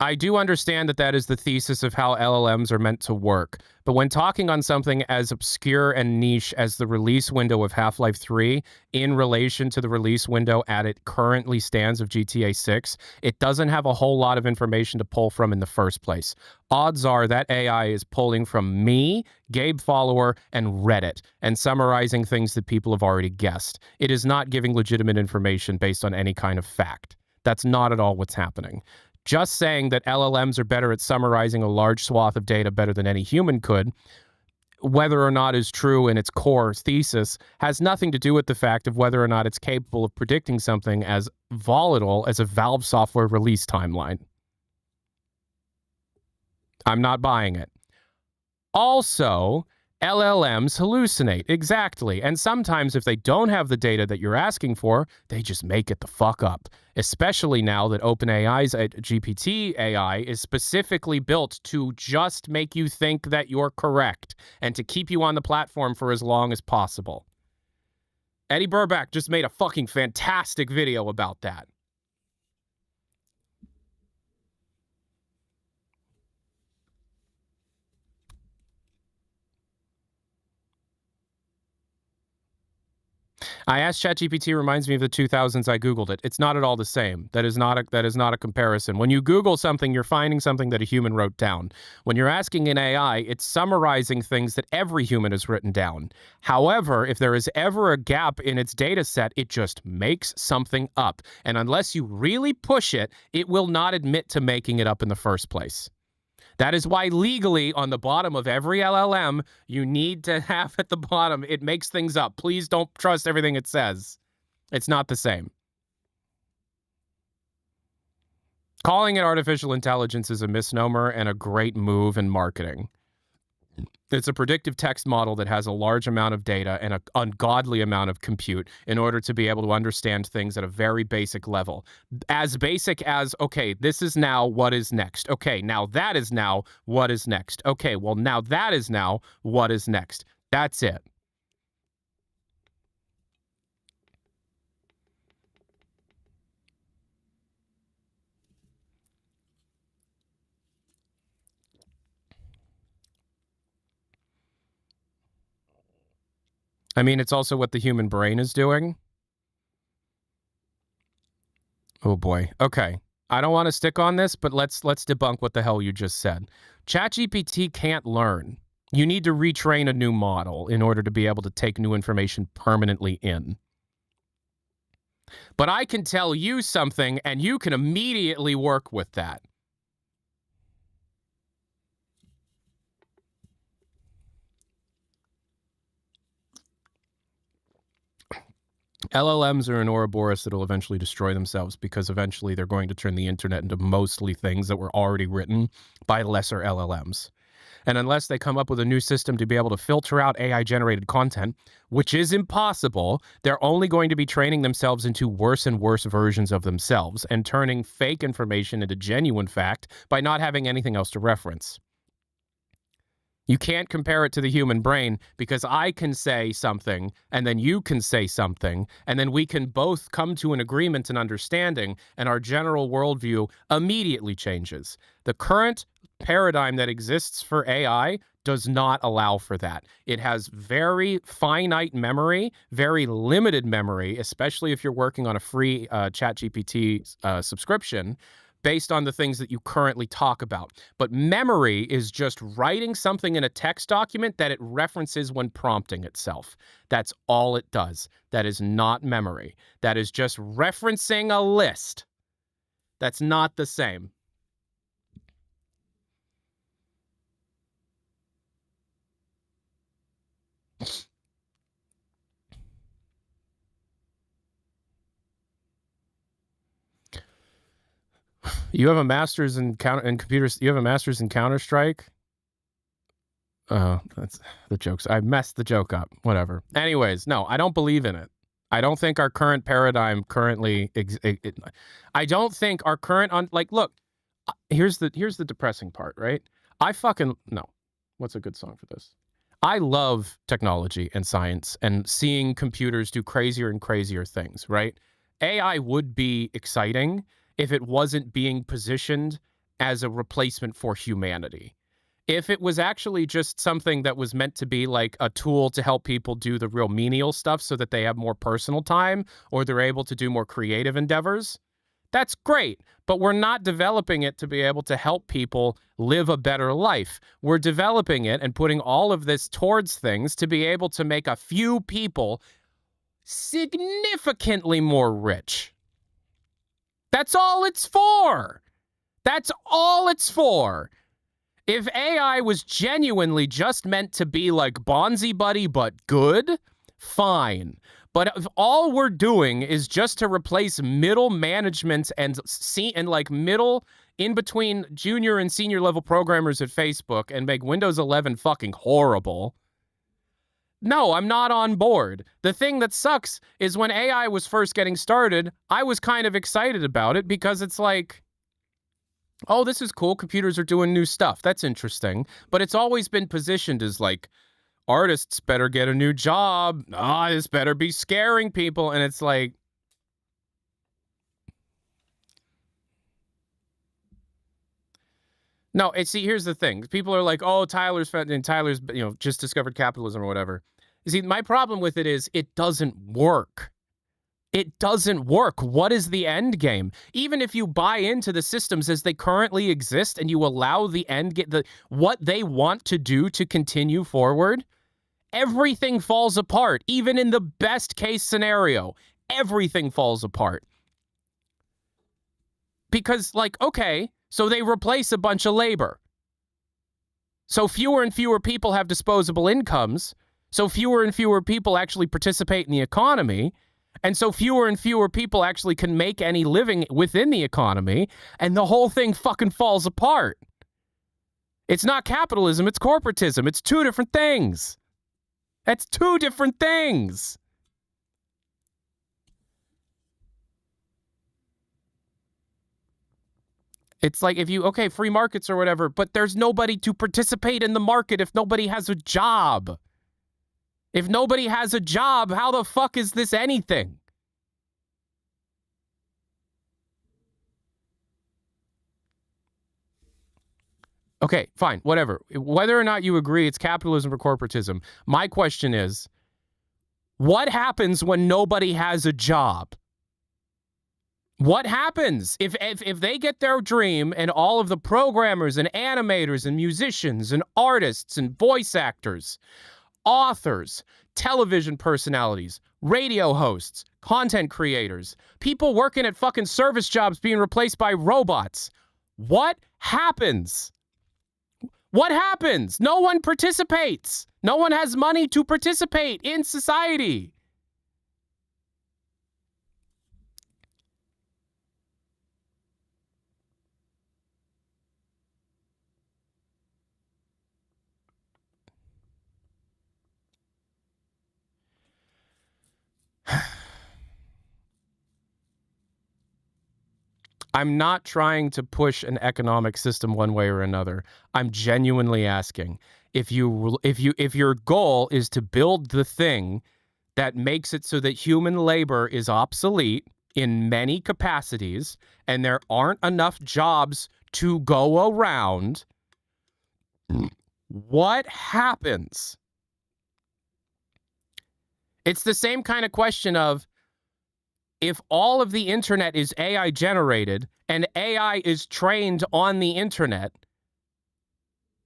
I do understand that is the thesis of how LLMs are meant to work. But when talking on something as obscure and niche as the release window of Half-Life 3 in relation to the release window as it currently stands of GTA 6, it doesn't have a whole lot of information to pull from in the first place. Odds are that AI is pulling from me, Gabe Follower, and Reddit, and summarizing things that people have already guessed. It is not giving legitimate information based on any kind of fact. That's not at all what's happening. Just saying that LLMs are better at summarizing a large swath of data better than any human could, whether or not is true in its core thesis, has nothing to do with the fact of whether or not it's capable of predicting something as volatile as a Valve software release timeline. I'm not buying it. Also, LLMs hallucinate, exactly. And sometimes if they don't have the data that you're asking for, they just make it the fuck up. Especially now that OpenAI's GPT AI is specifically built to just make you think that you're correct and to keep you on the platform for as long as possible. Eddie Burback just made a fucking fantastic video about that. I asked ChatGPT, reminds me of the 2000s. I Googled it. It's not at all the same. That is not a comparison. When you Google something, you're finding something that a human wrote down. When you're asking an AI, it's summarizing things that every human has written down. However, if there is ever a gap in its data set, it just makes something up. And unless you really push it, it will not admit to making it up in the first place. That is why legally on the bottom of every LLM, you need to have at the bottom, it makes things up. Please don't trust everything it says. It's not the same. Calling it artificial intelligence is a misnomer and a great move in marketing. It's a predictive text model that has a large amount of data and an ungodly amount of compute in order to be able to understand things at a very basic level. As basic as, okay, this is now what is next. Okay, now that is now what is next. Okay, well, now that is now what is next. That's it. I mean, it's also what the human brain is doing. Oh boy. Okay. I don't want to stick on this, but let's debunk what the hell you just said. ChatGPT can't learn. You need to retrain a new model in order to be able to take new information permanently in. But I can tell you something, and you can immediately work with that. LLMs are an Ouroboros that will eventually destroy themselves because eventually they're going to turn the internet into mostly things that were already written by lesser LLMs. And unless they come up with a new system to be able to filter out AI-generated content, which is impossible, they're only going to be training themselves into worse and worse versions of themselves and turning fake information into genuine fact by not having anything else to reference. You can't compare it to the human brain because I can say something and then you can say something and then we can both come to an agreement and understanding and our general worldview immediately changes. The current paradigm that exists for AI does not allow for that. It has very finite memory, very limited memory, especially if you're working on a free ChatGPT subscription, based on the things that you currently talk about. But memory is just writing something in a text document that it references when prompting itself. That's all it does. That is not memory. That is just referencing a list. That's not the same. You have a master's in computers. You have a master's in Counter-Strike. Oh, that's the jokes. I messed the joke up. Whatever. Anyways, no, I don't believe in it. I don't think our current paradigm currently. I don't think our current look. Here's the depressing part, right? No. What's a good song for this? I love technology and science and seeing computers do crazier and crazier things, right? AI would be exciting if it wasn't being positioned as a replacement for humanity. If it was actually just something that was meant to be like a tool to help people do the real menial stuff so that they have more personal time or they're able to do more creative endeavors, that's great. But we're not developing it to be able to help people live a better life. We're developing it and putting all of this towards things to be able to make a few people significantly more rich. That's all it's for. That's all it's for. If AI was genuinely just meant to be like Bonzi Buddy but good, fine. But if all we're doing is just to replace middle management and like middle in between junior and senior level programmers at Facebook and make Windows 11 fucking horrible, no, I'm not on board. The thing that sucks is when AI was first getting started, I was kind of excited about it because it's like, oh, this is cool. Computers are doing new stuff. That's interesting. But it's always been positioned as like, artists better get a new job. This better be scaring people. And it's like, no, see, here's the thing. People are like, oh, Tyler's just discovered capitalism or whatever. You see, my problem with it is it doesn't work. It doesn't work. What is the end game? Even if you buy into the systems as they currently exist and you allow the what they want to do to continue forward, everything falls apart. Even in the best case scenario, everything falls apart. Because, like, okay, so they replace a bunch of labor. So fewer and fewer people have disposable incomes. So fewer and fewer people actually participate in the economy. And so fewer and fewer people actually can make any living within the economy, and the whole thing fucking falls apart. It's not capitalism, it's corporatism. It's two different things. That's two different things. It's like if you, okay, free markets or whatever, but there's nobody to participate in the market if nobody has a job. If nobody has a job, how the fuck is this anything? Okay, fine, whatever. Whether or not you agree it's capitalism or corporatism, my question is, what happens when nobody has a job? What happens if they get their dream and all of the programmers and animators and musicians and artists and voice actors, authors, television personalities, radio hosts, content creators, people working at fucking service jobs being replaced by robots? What happens? What happens? No one participates. No one has money to participate in society. I'm not trying to push an economic system one way or another. I'm genuinely asking if your goal is to build the thing that makes it so that human labor is obsolete in many capacities and there aren't enough jobs to go around, what happens? It's the same kind of question of, if all of the internet is AI generated and AI is trained on the internet,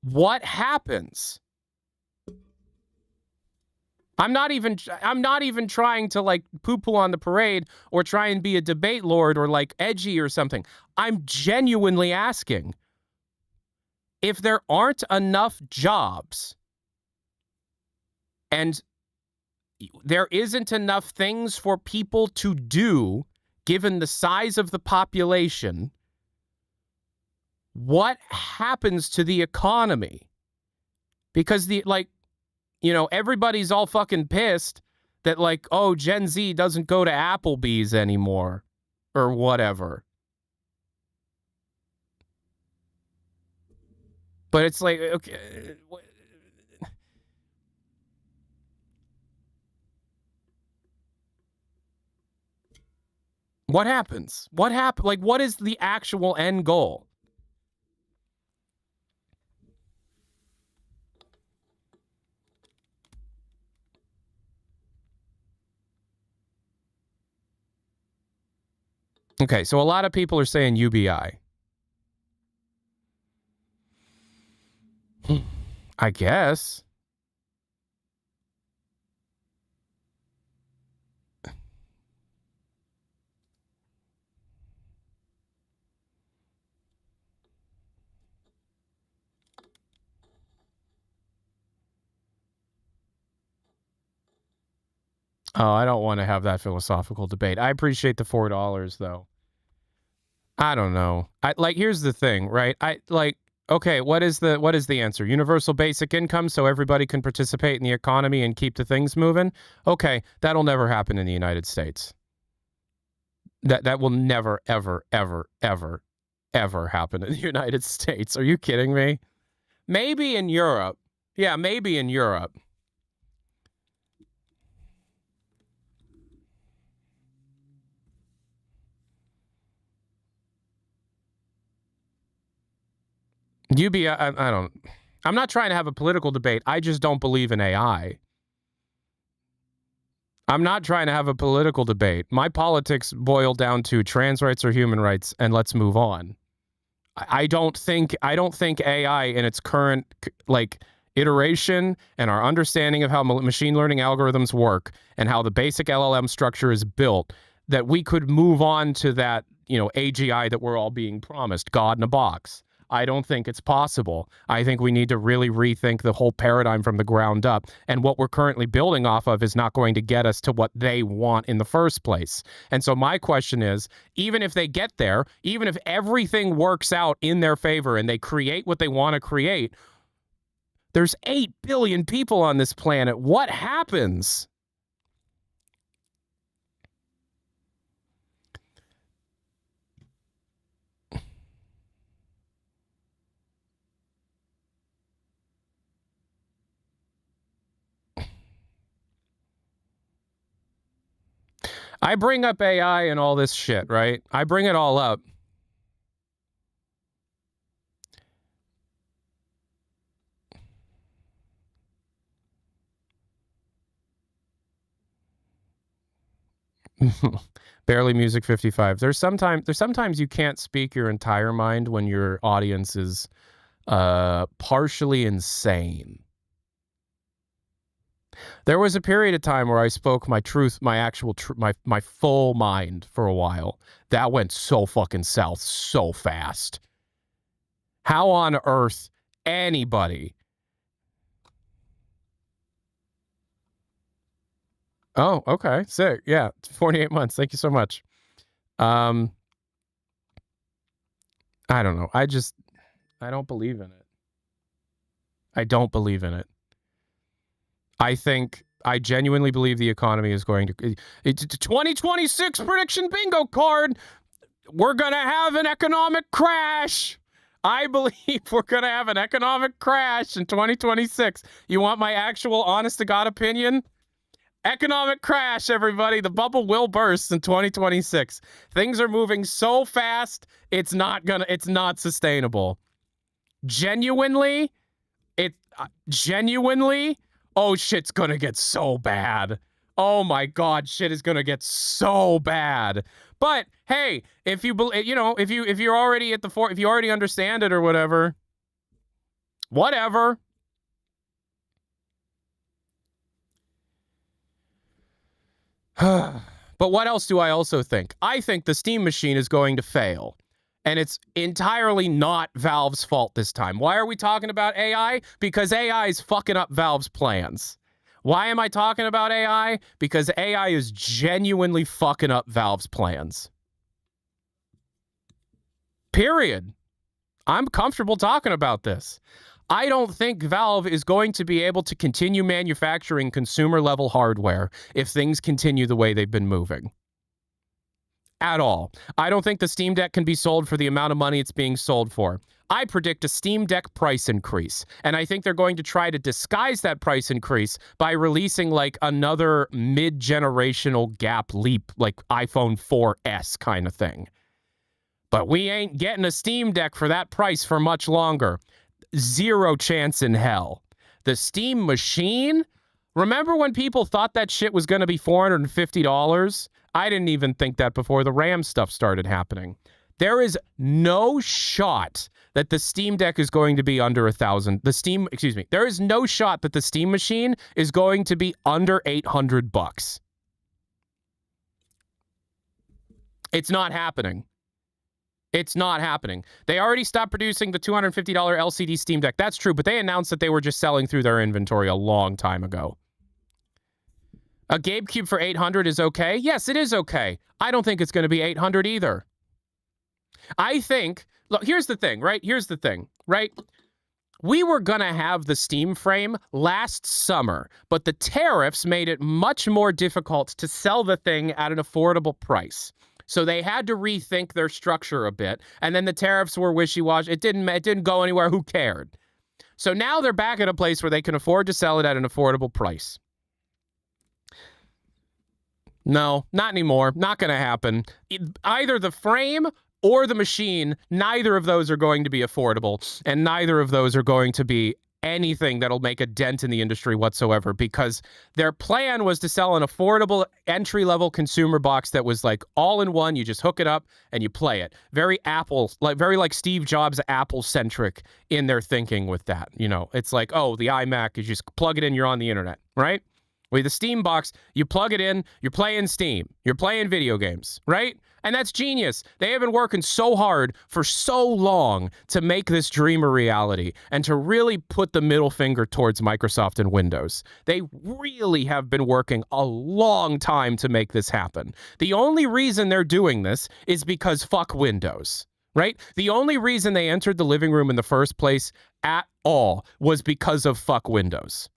what happens? I'm not even trying to like poo-poo on the parade or try and be a debate lord or like edgy or something. I'm genuinely asking, if there aren't enough jobs and there isn't enough things for people to do, given the size of the population, what happens to the economy? Because everybody's all fucking pissed that like, oh, Gen Z doesn't go to Applebee's anymore or whatever. But it's like, okay, what happens? What happens? Like, what is the actual end goal? Okay, so a lot of people are saying UBI. I guess. Oh, I don't want to have that philosophical debate. I appreciate the $4 though. I don't know. Here's the thing, right? Okay, what is the answer? Universal basic income so everybody can participate in the economy and keep the things moving? Okay, that'll never happen in the United States. That will never, ever, ever, ever, ever happen in the United States. Are you kidding me? Maybe in Europe. Yeah, maybe in Europe. I'm not trying to have a political debate. I just don't believe in AI. I'm not trying to have a political debate. My politics boil down to trans rights or human rights, and let's move on. I don't think AI in its current iteration and our understanding of how machine learning algorithms work and how the basic LLM structure is built, that we could move on to that, AGI that we're all being promised, God in a box. I don't think it's possible. I think we need to really rethink the whole paradigm from the ground up. And what we're currently building off of is not going to get us to what they want in the first place. And so my question is, even if they get there, even if everything works out in their favor and they create what they want to create, there's 8 billion people on this planet. What happens? I bring up AI and all this shit, right? I bring it all up. Barely Music 55. There's sometimes you can't speak your entire mind when your audience is partially insane. There was a period of time where I spoke my truth, my actual my full mind for a while. That went so fucking south so fast. How on earth anybody? Oh, okay. Sick. Yeah. 48 months. Thank you so much. I don't know. I don't believe in it. I don't believe in it. I genuinely believe the economy is going to... It's 2026 prediction bingo card. We're going to have an economic crash. I believe we're going to have an economic crash in 2026. You want my actual honest-to-God opinion? Economic crash, everybody. The bubble will burst in 2026. Things are moving so fast, it's not sustainable. Genuinely, oh, shit's gonna get so bad. Oh my God, shit is gonna get so bad. But hey, if you already at the if you already understand it or whatever. But what else do I also think? I think the steam machine is going to fail. And it's entirely not Valve's fault this time. Why are we talking about AI? Because AI is fucking up Valve's plans. Why am I talking about AI? Because AI is genuinely fucking up Valve's plans. Period. I'm comfortable talking about this. I don't think Valve is going to be able to continue manufacturing consumer-level hardware if things continue the way they've been moving. At all. I don't think the Steam Deck can be sold for the amount of money it's being sold for. I predict a Steam Deck price increase, and I think they're going to try to disguise that price increase by releasing like another mid-generational gap leap, like iPhone 4S kind of thing. But we ain't getting a Steam Deck for that price for much longer. Zero chance in hell. The Steam machine? Remember when people thought that shit was going to be $450? I didn't even think that before the RAM stuff started happening. There is no shot that the Steam Deck is going to be under 1,000. There is no shot that the Steam machine is going to be under $800. It's not happening. It's not happening. They already stopped producing the $250 LCD Steam Deck. That's true, but they announced that they were just selling through their inventory a long time ago. A GameCube for $800 is okay? Yes, it is okay. I don't think it's going to be $800 either. I think, look, here's the thing, right? We were going to have the Steam frame last summer, but the tariffs made it much more difficult to sell the thing at an affordable price. So they had to rethink their structure a bit, and then the tariffs were wishy-washy. It didn't go anywhere. Who cared? So now they're back at a place where they can afford to sell it at an affordable price. No, not anymore. Not going to happen. Either the frame or the machine, neither of those are going to be affordable, and neither of those are going to be anything that'll make a dent in the industry whatsoever, because their plan was to sell an affordable entry-level consumer box that was like all-in-one. You just hook it up and you play it. Very Apple, very Steve Jobs Apple-centric in their thinking with that. You know, it's like, oh, the iMac, you just plug it in, you're on the internet, right? With the Steam box, you plug it in, you're playing Steam, you're playing video games, right? And that's genius. They have been working so hard for so long to make this dream a reality and to really put the middle finger towards Microsoft and Windows. They really have been working a long time to make this happen. The only reason they're doing this is because fuck Windows, right? The only reason they entered the living room in the first place at all was because of fuck Windows.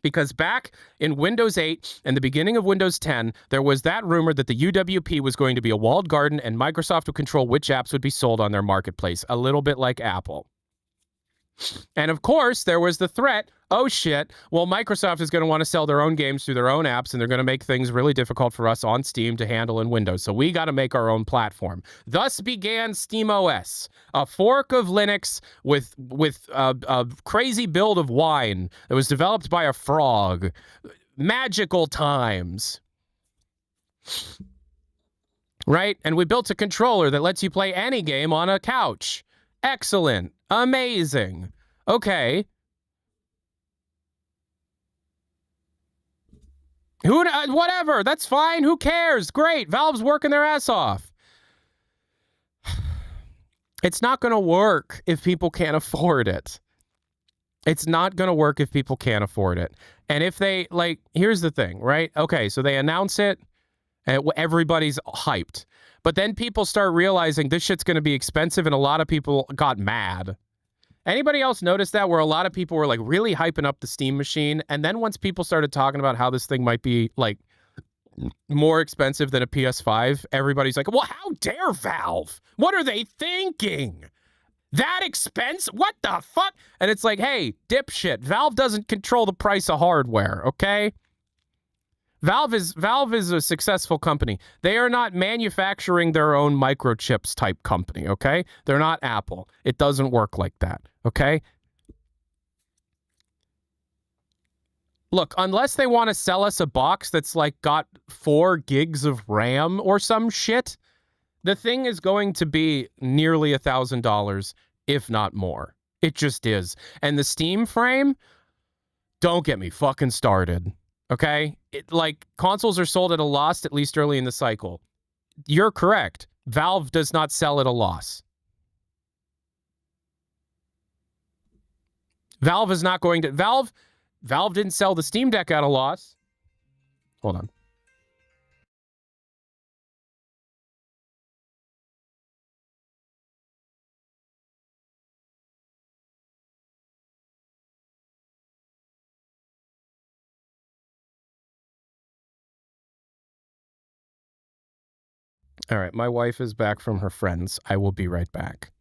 Because back in Windows 8 and the beginning of Windows 10, there was that rumor that the UWP was going to be a walled garden and Microsoft would control which apps would be sold on their marketplace, a little bit like Apple. And of course, there was the threat, oh shit, well, Microsoft is going to want to sell their own games through their own apps, and they're going to make things really difficult for us on Steam to handle in Windows. So we got to make our own platform. Thus began SteamOS, a fork of Linux with a crazy build of wine that was developed by a frog. Magical times. Right? And we built a controller that lets you play any game on a couch. Excellent. Amazing. Okay. Whatever. That's fine. Who cares? Great. Valve's working their ass off. It's not going to work if people can't afford it. It's not going to work if people can't afford it. And if they, like, here's the thing, right? Okay, so they announce it, and everybody's hyped. But then people start realizing this shit's going to be expensive, and a lot of people got mad. Anybody else notice that, where a lot of people were like really hyping up the Steam machine, and then once people started talking about how this thing might be like more expensive than a PS5, everybody's like, well, how dare Valve? What are they thinking? That expensive? What the fuck? And it's like, hey, dipshit, Valve doesn't control the price of hardware, okay? Valve is a successful company. They are not manufacturing their own microchips type company, okay? They're not Apple. It doesn't work like that, okay? Look, unless they want to sell us a box that's like got 4 gigs of RAM or some shit, the thing is going to be nearly $1,000, if not more. It just is. And the Steam frame, don't get me fucking started. Okay? Like, consoles are sold at a loss, at least early in the cycle. You're correct. Valve does not sell at a loss. Valve is not going to... Valve didn't sell the Steam Deck at a loss. Hold on. All right, my wife is back from her friends. I will be right back.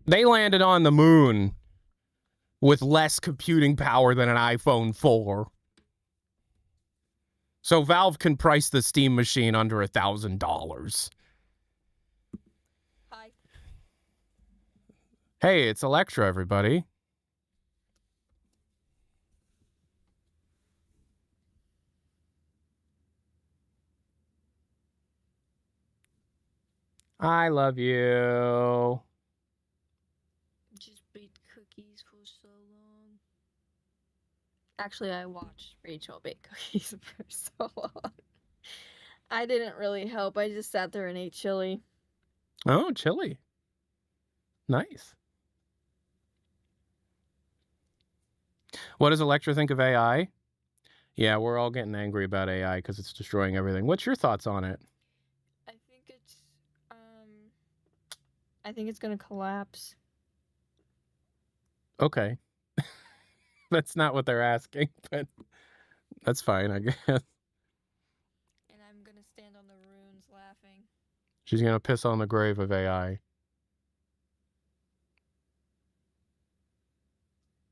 They landed on the moon with less computing power than an iPhone 4. So Valve can price the Steam machine under $1,000. Hi. Hey, it's Electra, everybody. I love you. Just baked cookies for so long. Actually, I watched Rachel bake cookies for so long. I didn't really help. I just sat there and ate chili. Oh, chili. Nice. What does Electra think of AI? Yeah, we're all getting angry about AI because it's destroying everything. What's your thoughts on it? I think it's gonna collapse. Okay. That's not what they're asking, but that's fine, I guess. And I'm gonna stand on the ruins laughing. She's gonna piss on the grave of AI.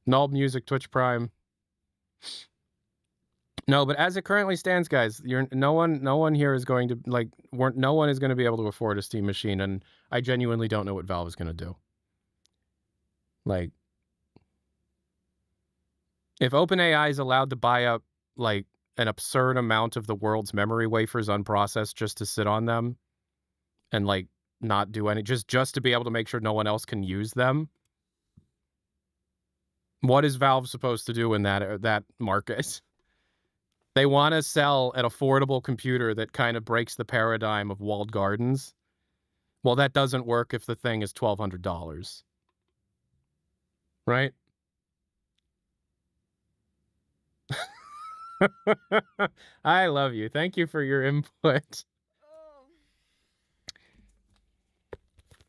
Nulb Music, Twitch Prime. No, but as it currently stands, guys, no one here is going to no one is going to be able to afford a Steam machine, and I genuinely don't know what Valve is going to do. Like, if OpenAI is allowed to buy up like an absurd amount of the world's memory wafers unprocessed just to sit on them, and like not do any, just to be able to make sure no one else can use them, what is Valve supposed to do in that market? They want to sell an affordable computer that kind of breaks the paradigm of walled gardens. Well, that doesn't work if the thing is $1,200. Right? I love you. Thank you for your input. Oh.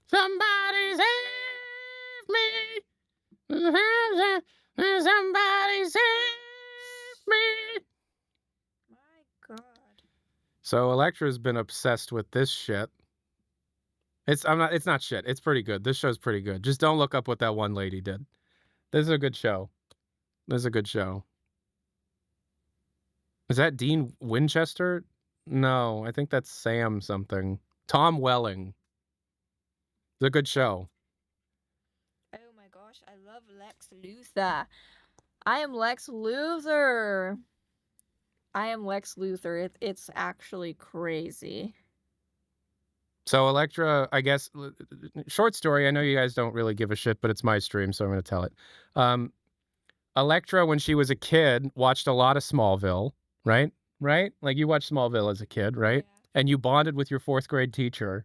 Somebody save me. Somebody save me. My God. So Electra's been obsessed with this shit. It's not shit. It's pretty good. This show's pretty good. Just don't look up what that one lady did. This is a good show. This is a good show. Is that Dean Winchester? No, I think that's Sam something. Tom Welling. It's a good show. Oh my gosh, I love Lex Luthor. I am Lex Luthor. I am Lex Luthor. It's actually crazy. So Electra, I guess, short story. I know you guys don't really give a shit, but it's my stream, so I'm going to tell it. Electra, when she was a kid, watched a lot of Smallville, right? Right? Like you watched Smallville as a kid, right? Yeah. And you bonded with your 4th grade teacher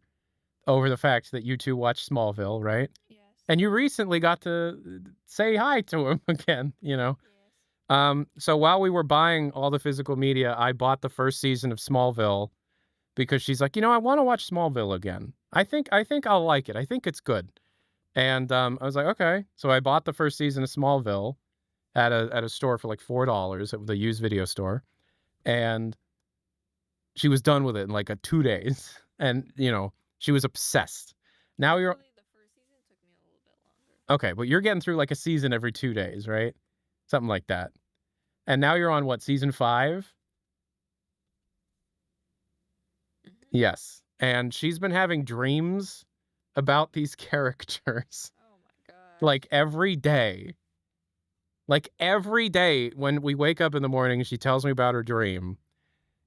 over the fact that you two watched Smallville, right? Yes. And you recently got to say hi to him again, you know? Yes. So while we were buying all the physical media, I bought the first season of Smallville because she's like, I want to watch Smallville again. I think I'll like it. I think it's good. And I was like, okay. So I bought the first season of Smallville at a store for like $4 at the used video store, and she was done with it in like 2 days, and she was obsessed. Now the first season took me a little bit longer. Okay, but you're getting through like a season every 2 days, right? Something like that. And now you're on what, season 5? Mm-hmm. Yes. And she's been having dreams about these characters. Oh my God. Like every day. Like every day when we wake up in the morning, she tells me about her dream.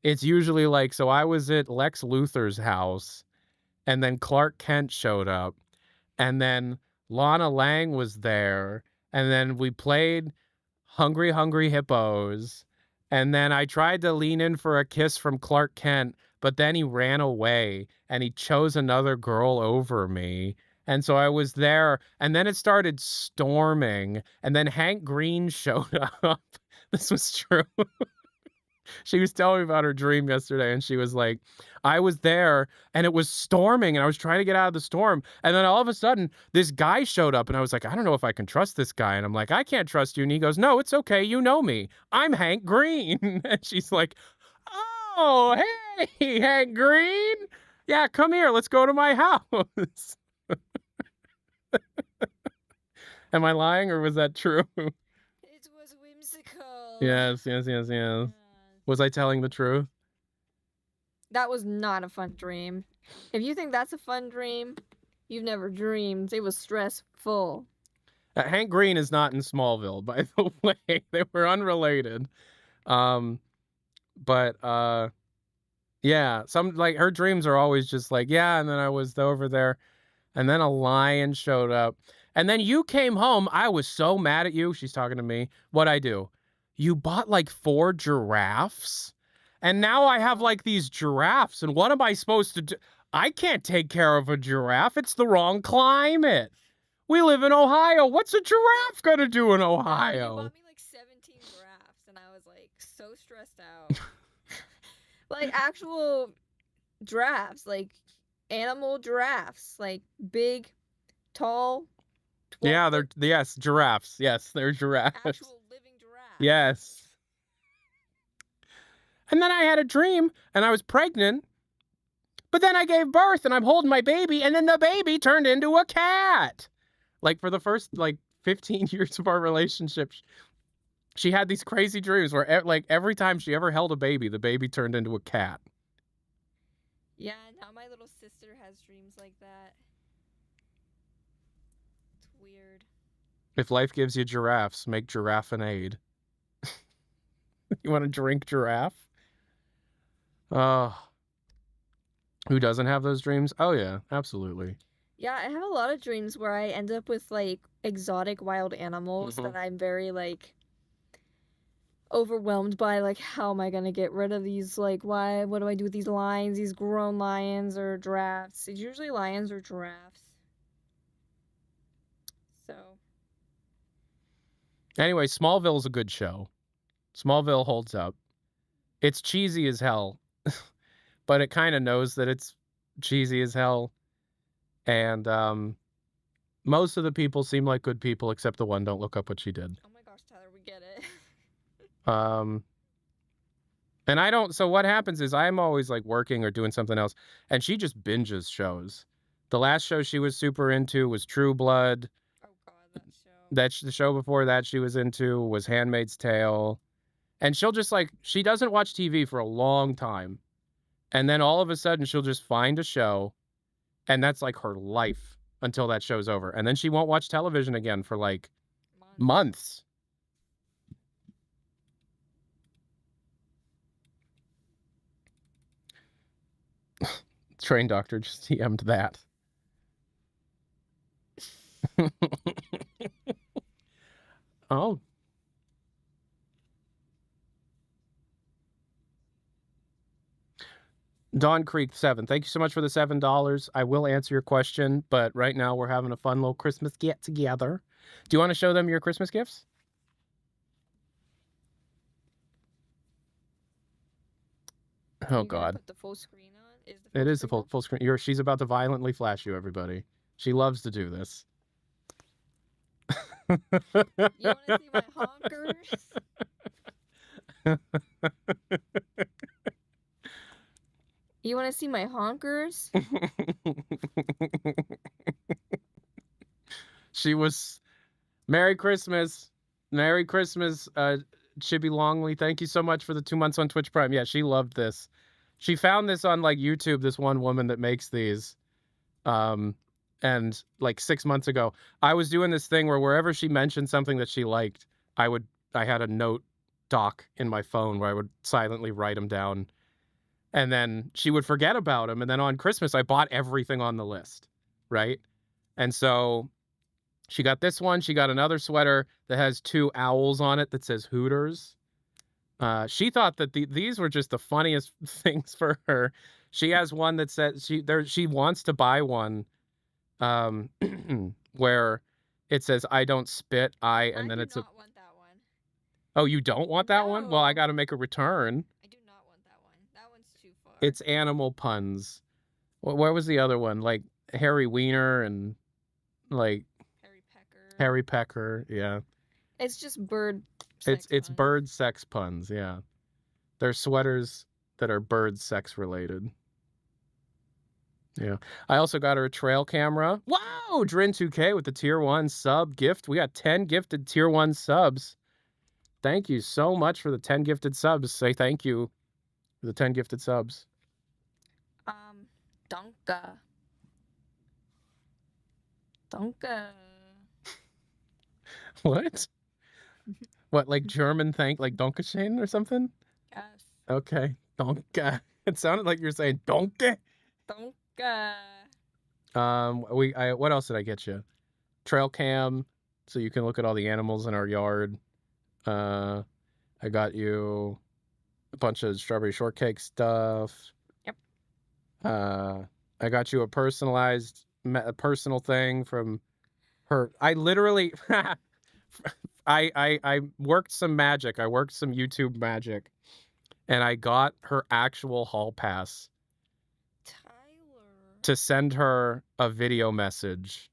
It's usually like, so I was at Lex Luthor's house, and then Clark Kent showed up, and then Lana Lang was there, and then we played Hungry Hungry Hippos, and then I tried to lean in for a kiss from Clark Kent, but then he ran away, and he chose another girl over me. And so I was there, and then it started storming, and then Hank Green showed up. This was true. She was telling me about her dream yesterday, and she was like, I was there, and it was storming, and I was trying to get out of the storm, and then all of a sudden, this guy showed up, and I was like, I don't know if I can trust this guy, and I'm like, I can't trust you, and he goes, no, it's okay, you know me. I'm Hank Green. And she's like, oh, hey, Hank Green. Yeah, come here, let's go to my house. Am I lying or was that true? It was whimsical. Yes. Yeah. Was I telling the truth? That was not a fun dream. If you think that's a fun dream, you've never dreamed. It was stressful. Hank Green is not in Smallville, by the way. They were unrelated. But yeah, some like her dreams are always just like, yeah, and then I was over there, and then a lion showed up, and then you came home. I was so mad at you. She's talking to me. What'd I do? You bought like 4 giraffes, and now I have like these giraffes, and what am I supposed to do? I can't take care of a giraffe. It's the wrong climate. We live in Ohio. What's a giraffe gonna do in You Ohio? bought me like 17 giraffes, and I was like so stressed out. Like actual giraffes, like animal giraffes, like big, tall. Yeah, they're yes, giraffes. Yes, they're giraffes. Actual living giraffes. Yes. And then I had a dream, and I was pregnant. But then I gave birth, and I'm holding my baby, and then the baby turned into a cat. Like for the first like 15 years of our relationship, she had these crazy dreams where like every time she ever held a baby, the baby turned into a cat. Yeah, now my little sister has dreams like that. It's weird. If life gives you giraffes, make giraffeade. You want to drink giraffe? Who doesn't have those dreams? Oh yeah, absolutely. Yeah, I have a lot of dreams where I end up with like exotic wild animals that I'm very like overwhelmed by, like how am I gonna get rid of these, like what do I do with these lions, these grown lions or giraffes? It's usually lions or giraffes. So anyway, Smallville's a good show. Smallville holds up. It's cheesy as hell, but it kind of knows that it's cheesy as hell. And most of the people seem like good people, except the one. Don't look up what she did. oh my gosh, Tyler, we get it. And I don't. So what happens is I'm always like working or doing something else, and she just binges shows. The last show she was super into was True Blood. Oh god, that show. The show before that she was into was Handmaid's Tale. And she'll just like, she doesn't watch TV for a long time. And then all of a sudden she'll just find a show, and that's like her life until that show's over. And then she won't watch television again for like months. Train doctor just DM'd that. Oh. Dawn Creek 7. Thank you so much for the $7. I will answer your question, but right now we're having a fun little Christmas get together. Do you want to show them your Christmas gifts? Oh god. Put the full screen on? It is the full screen. She's about to violently flash you, everybody. She loves to do this. You want to see my honkers? You want to see my honkers? She was... Merry Christmas. Merry Christmas, Chibi Longley. Thank you so much for the 2 months on Twitch Prime. Yeah, she loved this. She found this on like YouTube, this one woman that makes these. And like 6 months ago, I was doing this thing where wherever she mentioned something that she liked, I had a note doc in my phone where I would silently write them down. And then she would forget about them. And then on Christmas, I bought everything on the list, right? And so she got this one. She got another sweater that has 2 owls on it that says Hooters. She thought that these were just the funniest things for her. She has one that says she wants to buy one where it says I don't spit, and then it's I do not want that one. Oh, you don't want that one? Well, I got to make a return. I do not want that one. That one's too far. It's animal puns. Where was the other one? Like Harry Wiener and like Harry Pecker, yeah. It's just bird sex It's bird sex puns, yeah. They're sweaters that are bird sex related. Yeah. I also got her a trail camera. Wow! Drin2K with the tier 1 sub gift. We got 10 gifted tier 1 subs. Thank you so much for the 10 gifted subs. Say thank you for the 10 gifted subs. Donka. Donka. What? What, like German thank, like Dankeschön or something? Yes. Okay. Danke. It sounded like you're saying Danke. Donka. What else did I get you? Trail cam, so you can look at all the animals in our yard. I got you a bunch of strawberry shortcake stuff. Yep. I got you a personalized, a personal thing from her. I literally, I worked some magic. I worked some YouTube magic, and I got her actual hall pass Tyler. to send her a video message,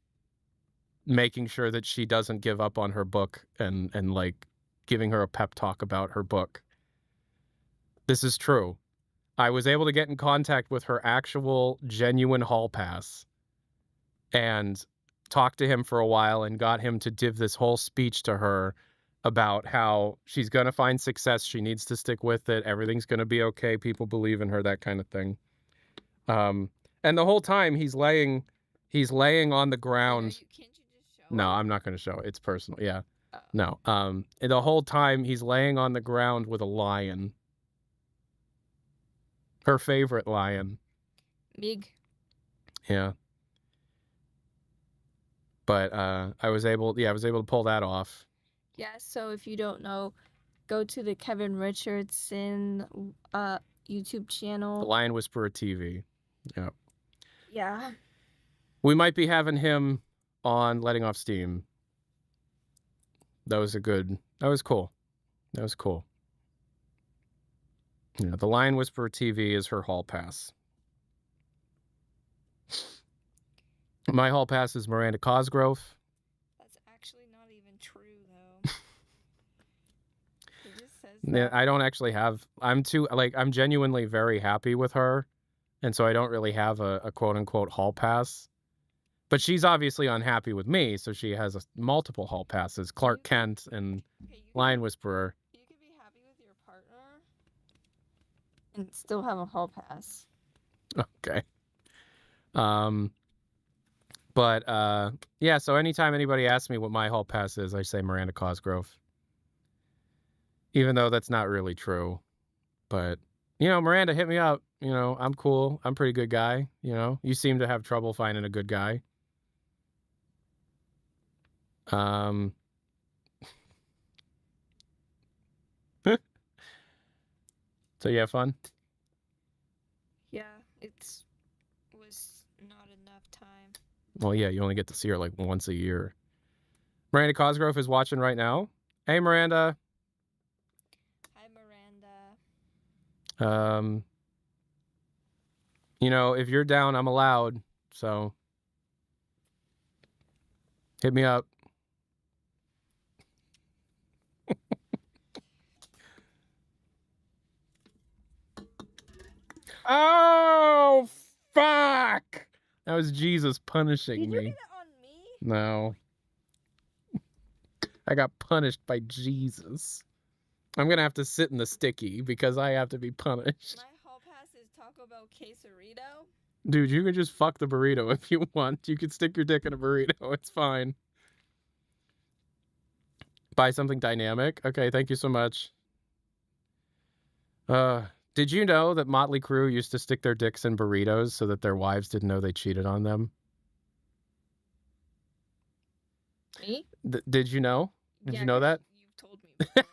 making sure that she doesn't give up on her book and like giving her a pep talk about her book. This is true. I was able to get in contact with her actual genuine hall pass and talk to him for a while and got him to give this whole speech to her about how she's going to find success. She needs to stick with it. Everything's going to be okay. People believe in her, that kind of thing. And the whole time he's laying on the ground. Can't you just show No, it? I'm not going to show it. It's personal. Yeah. Oh. No. And the whole time he's laying on the ground with a lion. Her favorite lion. Big. Yeah. But I was able to pull that off. Yeah, so if you don't know, go to the Kevin Richardson YouTube channel. The Lion Whisperer TV. Yeah. Yeah. We might be having him on Letting Off Steam. That was cool. That was cool. Yeah, the Lion Whisperer TV is her hall pass. My hall pass is Miranda Cosgrove. That's actually not even true, though. It just says that. I don't actually have. I'm genuinely very happy with her, and so I don't really have a quote unquote hall pass. But she's obviously unhappy with me, so she has multiple hall passes: Clark Kent and Lion Whisperer. You could be happy with your partner and still have a hall pass. Okay. But yeah, so anytime anybody asks me what my hall pass is, I say Miranda Cosgrove. Even though that's not really true. But, Miranda, hit me up. I'm cool. I'm a pretty good guy. You seem to have trouble finding a good guy. So you have fun? Yeah, it was not enough time. Well, yeah, you only get to see her like once a year. Miranda Cosgrove is watching right now. Hey, Miranda. Hi, Miranda. If you're down, I'm allowed. So hit me up. Oh, fuck! That was Jesus punishing me. Did you get it on me? No. I got punished by Jesus. I'm going to have to sit in the sticky because I have to be punished. My hall pass is Taco Bell quesarito. Dude, you can just fuck the burrito if you want. You can stick your dick in a burrito. It's fine. Buy something dynamic? Okay, thank you so much. Did you know that Motley Crue used to stick their dicks in burritos so that their wives didn't know they cheated on them? Me? Did you know? Did you know that? You've told me before.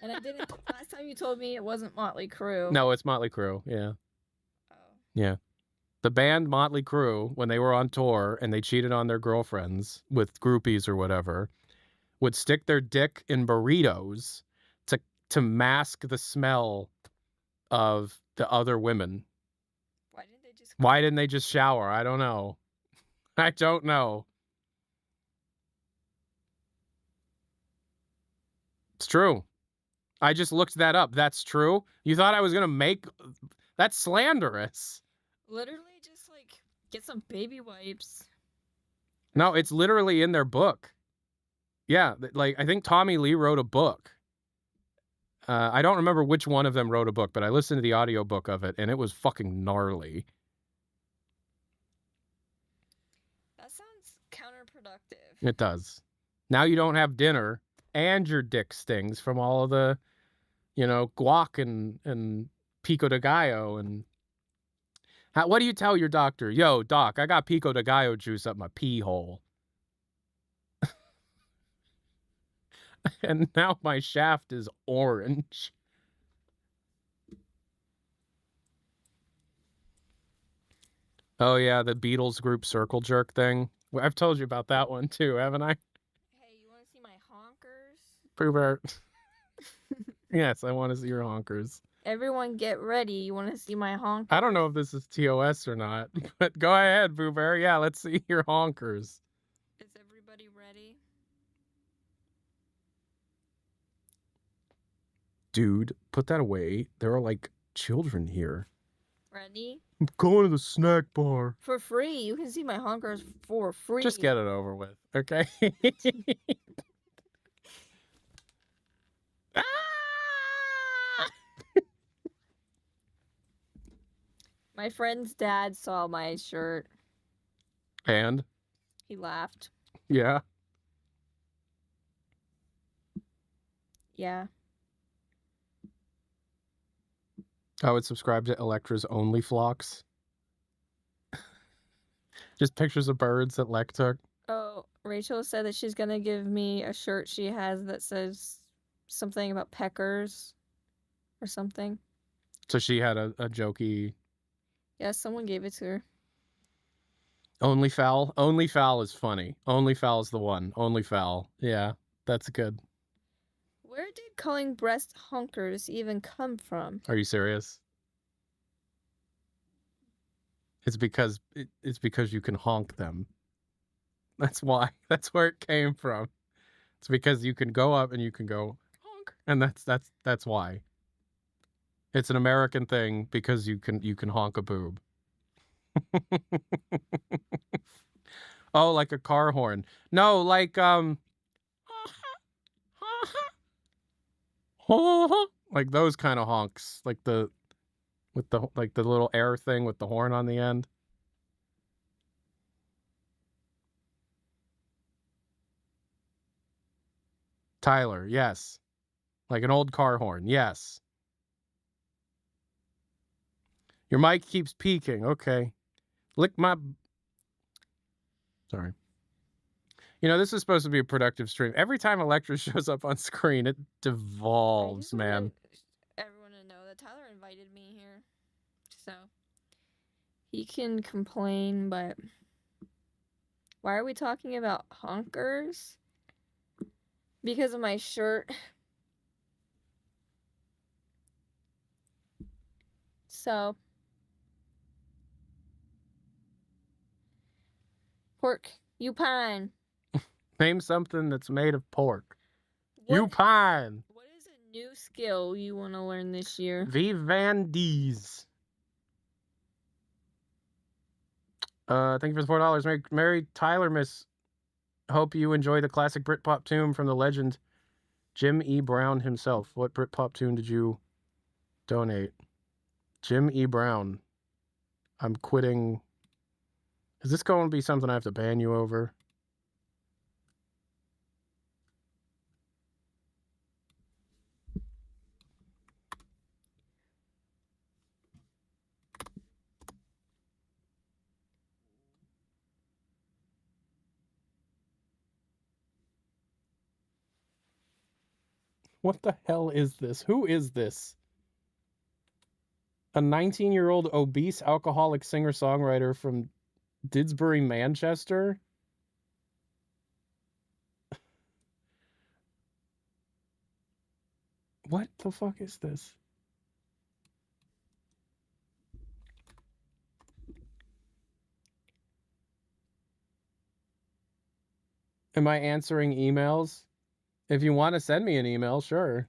And I didn't. Last time you told me it wasn't Motley Crue. No, it's Motley Crue. Yeah. Oh. Yeah. The band Motley Crue, when they were on tour and they cheated on their girlfriends with groupies or whatever, would stick their dick in burritos to mask the smell of the other women. Why didn't they just shower? I don't know. I don't know. It's true. I just looked that up. That's true. You thought I was going to make... That's slanderous. Literally just Get some baby wipes. No, it's literally in their book. Yeah, like I think Tommy Lee wrote a book. I don't remember which one of them wrote a book, but I listened to the audiobook of it, and it was fucking gnarly. That sounds counterproductive. It does. Now you don't have dinner, and your dick stings from all of the, guac and pico de gallo. And what do you tell your doctor? Yo, doc, I got pico de gallo juice up my pee hole. And now my shaft is orange. Oh, yeah, the Beatles group circle jerk thing. I've told you about that one, too, haven't I? Hey, you want to see my honkers? Pooh Bear. Yes, I want to see your honkers. Everyone get ready. You want to see my honkers? I don't know if this is TOS or not, but go ahead, Pooh Bear. Yeah, let's see your honkers. Is everybody ready? Dude, put that away. There are, like, children here. Ready? I'm going to the snack bar. For free. You can see my honkers for free. Just get it over with, okay? Ah! My friend's dad saw my shirt. And? He laughed. Yeah. Yeah. I would subscribe to Electra's OnlyFlocks. Just pictures of birds that Lek took. Oh, Rachel said that she's gonna give me a shirt she has that says something about peckers or something. So she had a jokey... Yeah, someone gave it to her. OnlyFowl? OnlyFowl is funny. OnlyFowl is the one. OnlyFowl. Yeah, that's good. Where did calling breast honkers even come from? Are you serious? It's because you can honk them. That's why. That's where it came from. It's because you can go up and you can go honk, and that's why. It's an American thing because you can honk a boob. Oh, like a car horn. No, like like those kind of honks, like with the little air thing with the horn on the end. Tyler, yes. Like an old car horn, yes. Your mic keeps peaking. Okay. Lick my... Sorry. This is supposed to be a productive stream. Every time Electra shows up on screen, it devolves, man. Everyone to know that Tyler invited me here. So, he can complain, but... Why are we talking about honkers? Because of my shirt. So... Pork. You pine. Name something that's made of pork. What, you pine. What is a new skill you want to learn this year? Vivandies. Thank you for the $4. Mary Tyler, Miss. Hope you enjoy the classic Britpop tune from the legend Jim E. Brown himself. What Britpop tune did you donate? Jim E. Brown. I'm quitting. Is this going to be something I have to ban you over? What the hell is this? Who is this? A 19-year-old obese alcoholic singer-songwriter from Didsbury, Manchester? What the fuck is this? Am I answering emails? If you want to send me an email, sure.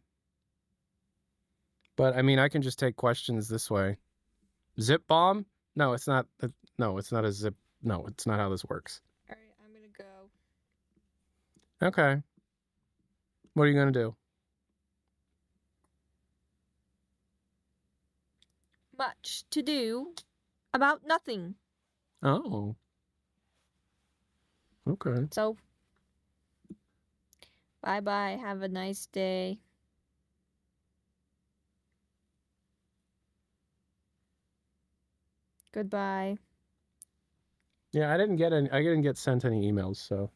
But, I mean, I can just take questions this way. Zip bomb? No, it's not. No, it's not a zip. No, it's not how this works. All right, I'm gonna go. Okay. What are you gonna do? Much to do about nothing. Oh. Okay. So, bye bye. Have a nice day. Goodbye. Yeah, I didn't get sent any emails, so.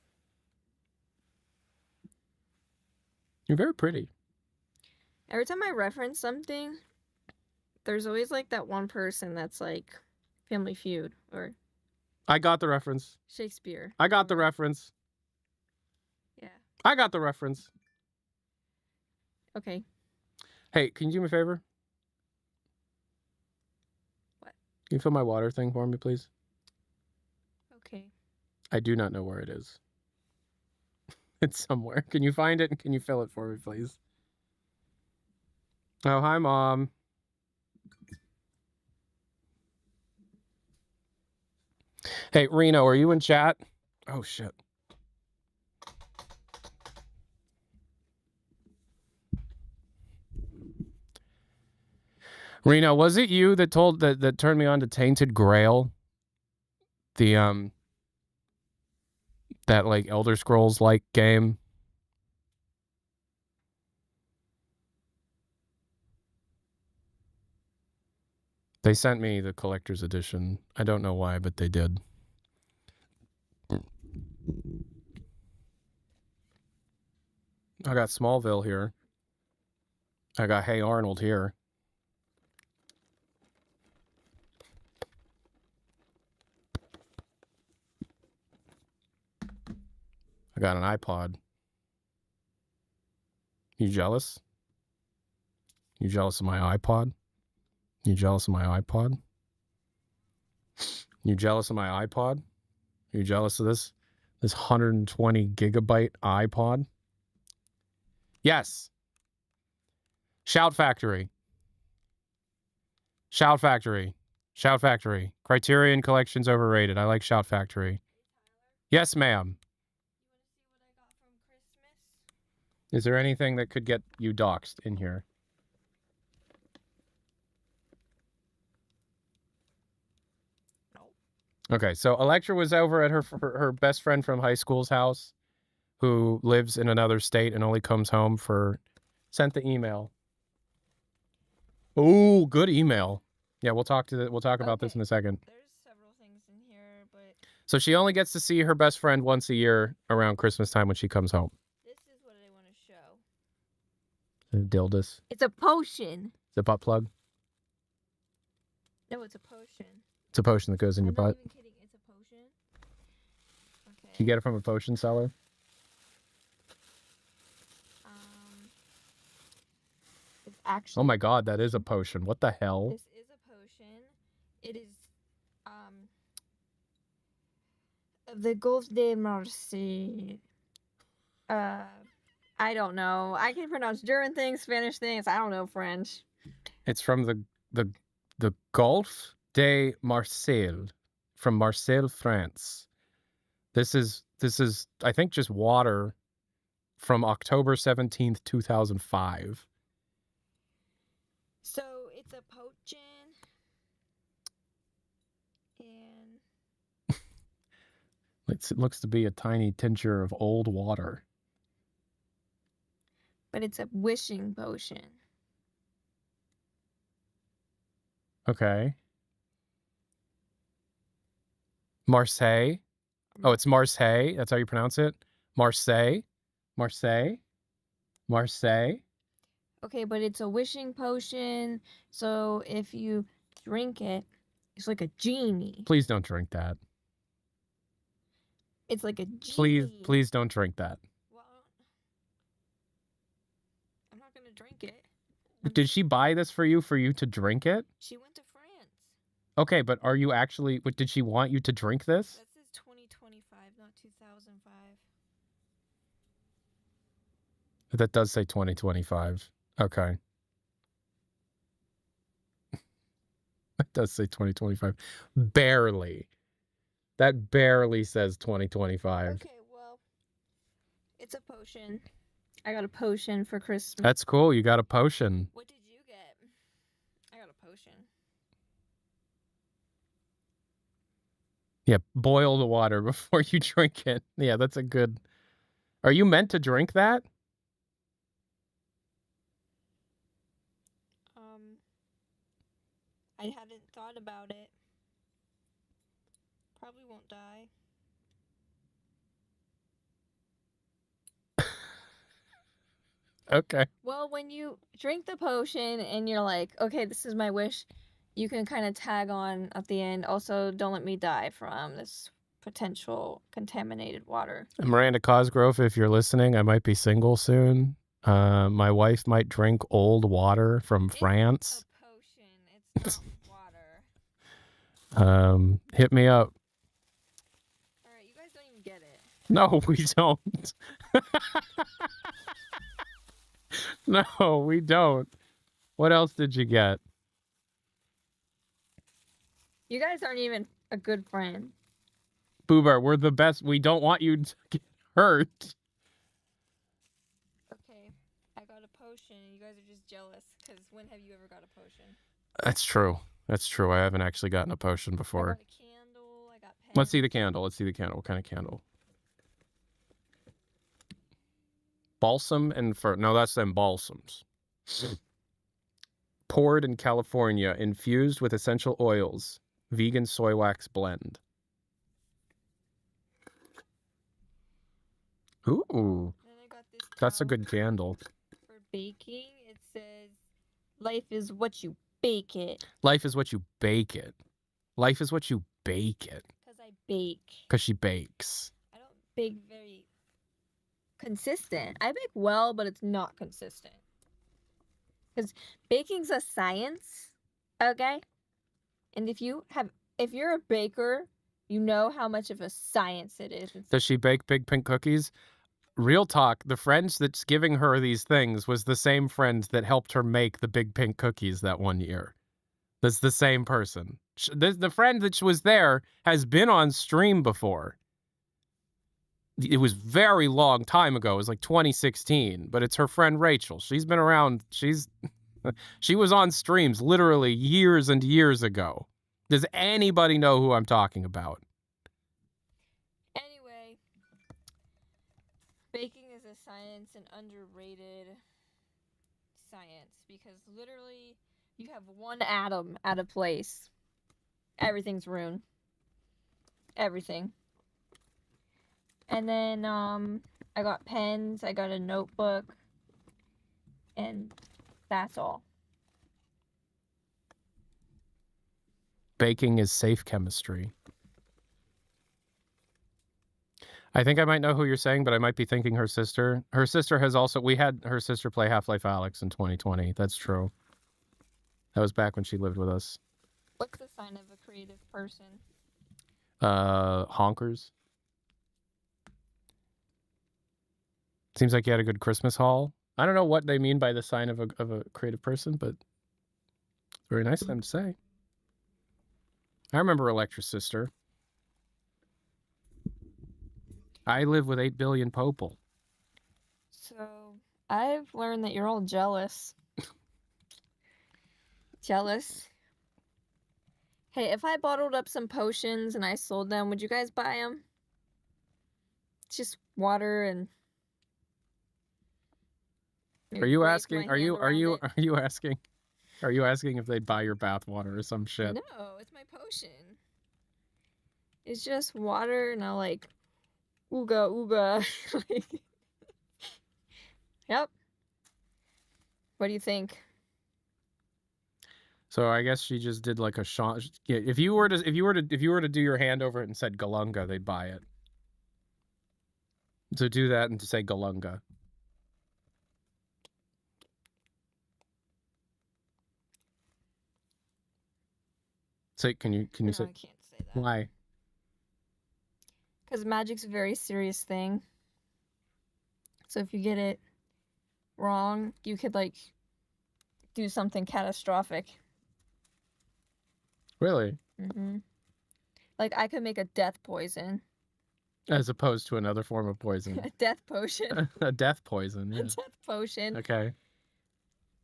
You're very pretty. Every time I reference something, there's always like that one person that's like Family Feud or I got the reference. Shakespeare. I got the reference. Yeah. I got the reference. Okay. Hey, can you do me a favor? What? Can you fill my water thing for me, please? Okay. I do not know where it is. It's somewhere. Can you find it and can you fill it for me, please? Oh, hi, Mom. Hey, Reno, are you in chat? Oh, shit. Reno, was it you that that turned me on to Tainted Grail? The that like Elder Scrolls like game? They sent me the collector's edition. I don't know why, but they did. I got Smallville here. I got Hey Arnold here. I got an iPod. You jealous? You jealous of my iPod? You jealous of my iPod? You jealous of my iPod? You jealous of this 120 gigabyte iPod? Yes. Shout Factory. Shout Factory. Shout Factory. Criterion Collection's overrated. I like Shout Factory. Yes, ma'am. Is there anything that could get you doxxed in here? No. Okay, so Electra was over at her best friend from high school's house, who lives in another state and only comes home for. Sent the email. Oh, good email. Yeah, we'll talk about this in a second. There's several things in here, but So she only gets to see her best friend once a year around Christmas time when she comes home. this is what I want to show. A Dildus. It's a potion. It's a butt plug. No, it's a potion. It's a potion that goes in your butt. I'm not even kidding. It's a potion. Okay. You get it from a potion seller? It's actually. Oh my god, that is a potion. What the hell? This is a potion. It is the Golf de Marseille. I don't know. I can pronounce German things, Spanish things. I don't know French. It's from the Golfe de Marseille, from Marseille, France. This is I think just water from October 17th, 2005. So it's a potion, and It looks to be a tiny tincture of old water. but it's a wishing potion. Okay. Marseille. Oh, it's Marseille. That's how you pronounce it? Marseille. Marseille. Marseille. Okay, but it's a wishing potion, so if you drink it, it's like a genie. Please don't drink that. It's like a genie. Please don't drink that. Well, I'm not gonna drink it. Did she buy this for you to drink it? She went to France. Okay, but are you actually... Did she want you to drink this? That says 2025, not 2005. That does say 2025. Okay. It does say 2025. Barely. That barely says 2025. Okay, well, it's a potion. I got a potion for Christmas. That's cool. You got a potion. What did you get? I got a potion. Yeah, boil the water before you drink it. Yeah, that's a good... Are you meant to drink that? I haven't thought about it. Probably won't die. Okay. Well, when you drink the potion and you're like, okay, this is my wish, you can kind of tag on at the end. Also, don't let me die from this potential contaminated water. Miranda Cosgrove, if you're listening, I might be single soon. My wife might drink old water from France. It's a potion. It's not water. Hit me up. All right, you guys don't even get it. No, we don't. No, we don't. What else did you get? You guys aren't even a good friend. Boober, we're the best. We don't want you to get hurt. Okay, I got a potion. You guys are just jealous because when have you ever got a potion? That's true. That's true. I haven't actually gotten a potion before. I got a candle. I got pens. Let's see the candle. Let's see the candle. What kind of candle? Balsam and fir. No, that's them balsams. Poured in California, infused with essential oils. Vegan soy wax blend. Ooh. Then I got this That's a towel good candle. for baking. It says, "Life is what you bake it." Life is what you bake it. Life is what you bake it. Because I bake. Because she bakes. I don't bake very consistent. I bake well, but it's not consistent. Because baking's a science, okay? And if you're a baker, you know how much of a science it is. Does she bake big pink cookies? Real talk, the friend that's giving her these things was the same friend that helped her make the big pink cookies that one year. That's the same person. The friend that was there has been on stream before. It was very long time ago. It was like 2016, but it's her friend Rachel. She's been around. She was on streams literally years and years ago. Does anybody know who I'm talking about? Anyway, baking is a science, an underrated science, because literally you have one atom out of place. Everything's ruined. Everything. And then I got pens, I got a notebook, and that's all. Baking is safe chemistry. I think I might know who you're saying, but I might be thinking her sister. Her sister has also... We had her sister play Half-Life Alyx in 2020. That's true. That was back when she lived with us. What's the sign of a creative person? Honkers. Seems like you had a good Christmas haul. I don't know what they mean by the sign of a creative person, but it's very nice of them to say. I remember Electra's sister. I live with 8 billion popel. So, I've learned that you're all jealous. Jealous? Hey, if I bottled up some potions and I sold them, would you guys buy them? It's just water and... Are you asking? Are you asking if they'd buy your bath water or some shit? No, it's my potion. It's just water, and I'll like, ooga ooga. Yep. What do you think? So I guess she just did like a shot. Yeah, if you were to do your hand over it and said Galunga, they'd buy it. So do that and to say Galunga. Say, can you No, say? I can't say that. Why? Because magic's a very serious thing. So if you get it wrong, you could like do something catastrophic. Really? Mm-hmm. Like, I could make a death poison. As opposed to another form of poison. A death potion. A death poison, A yeah. death potion. Okay.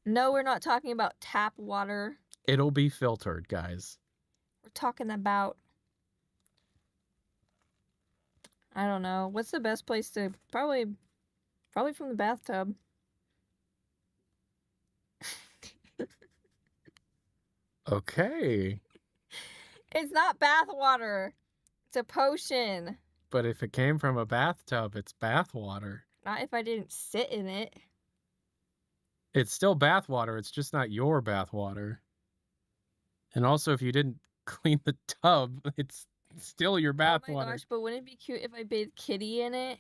No, we're not talking about tap water. It'll be filtered, guys. We're talking about, I don't know. What's the best place to, probably from the bathtub. Okay. It's not bath water. It's a potion. But if it came from a bathtub, it's bath water. Not if I didn't sit in it. It's still bath water. It's just not your bath water. And also, if you didn't clean the tub, it's still your bath Oh my water. gosh, but wouldn't it be cute if I bathed Kitty in it?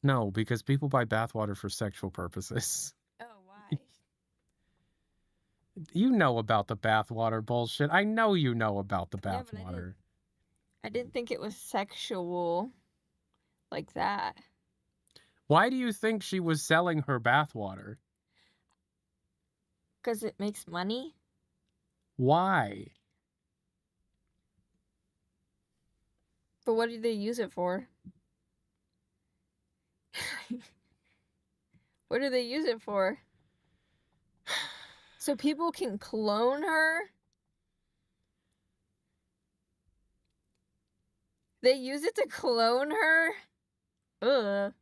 No, because people buy bath water for sexual purposes. Oh, why? You know about the bath water bullshit. I know you know about the Yeah, bath but water. I didn't think it was sexual like that. Why do you think she was selling her bath water? Because it makes money? Why? But what do they use it for? What do they use it for? So people can clone her? They use it to clone her? Ugh.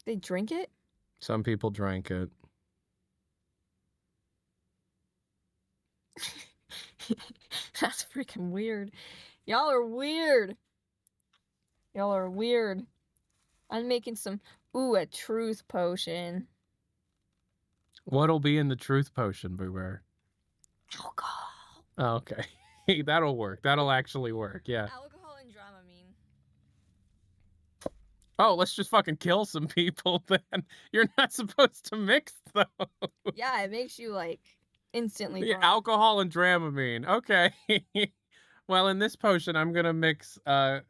They drink it? Some people drank it. That's freaking weird. Y'all are weird. Y'all are weird. I'm making some, a truth potion. What'll be in the truth potion, Beware? Alcohol. Oh, okay. That'll work. That'll actually work, yeah. Alcohol and Dramamine. Oh, let's just fucking kill some people then. You're not supposed to mix those. Yeah, it makes you, like, instantly Yeah, drunk. alcohol and Dramamine. Okay. Well, in this potion, I'm gonna mix, I'm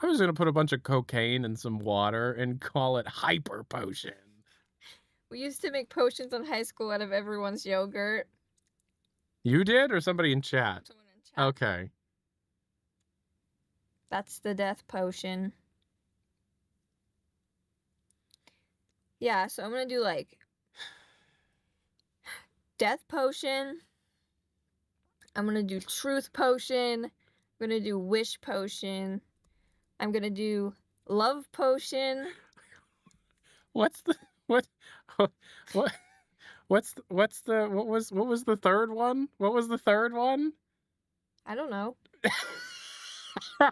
just gonna put a bunch of cocaine in some water and call it Hyper Potion. We used to make potions in high school out of everyone's yogurt. You did, or somebody in chat? Someone in chat. Okay. That's the death potion. Yeah, so I'm gonna do, like, death potion. I'm gonna do truth potion. I'm gonna do wish potion. I'm gonna do love potion. What's the what was the third one? What was the third one? I don't know. You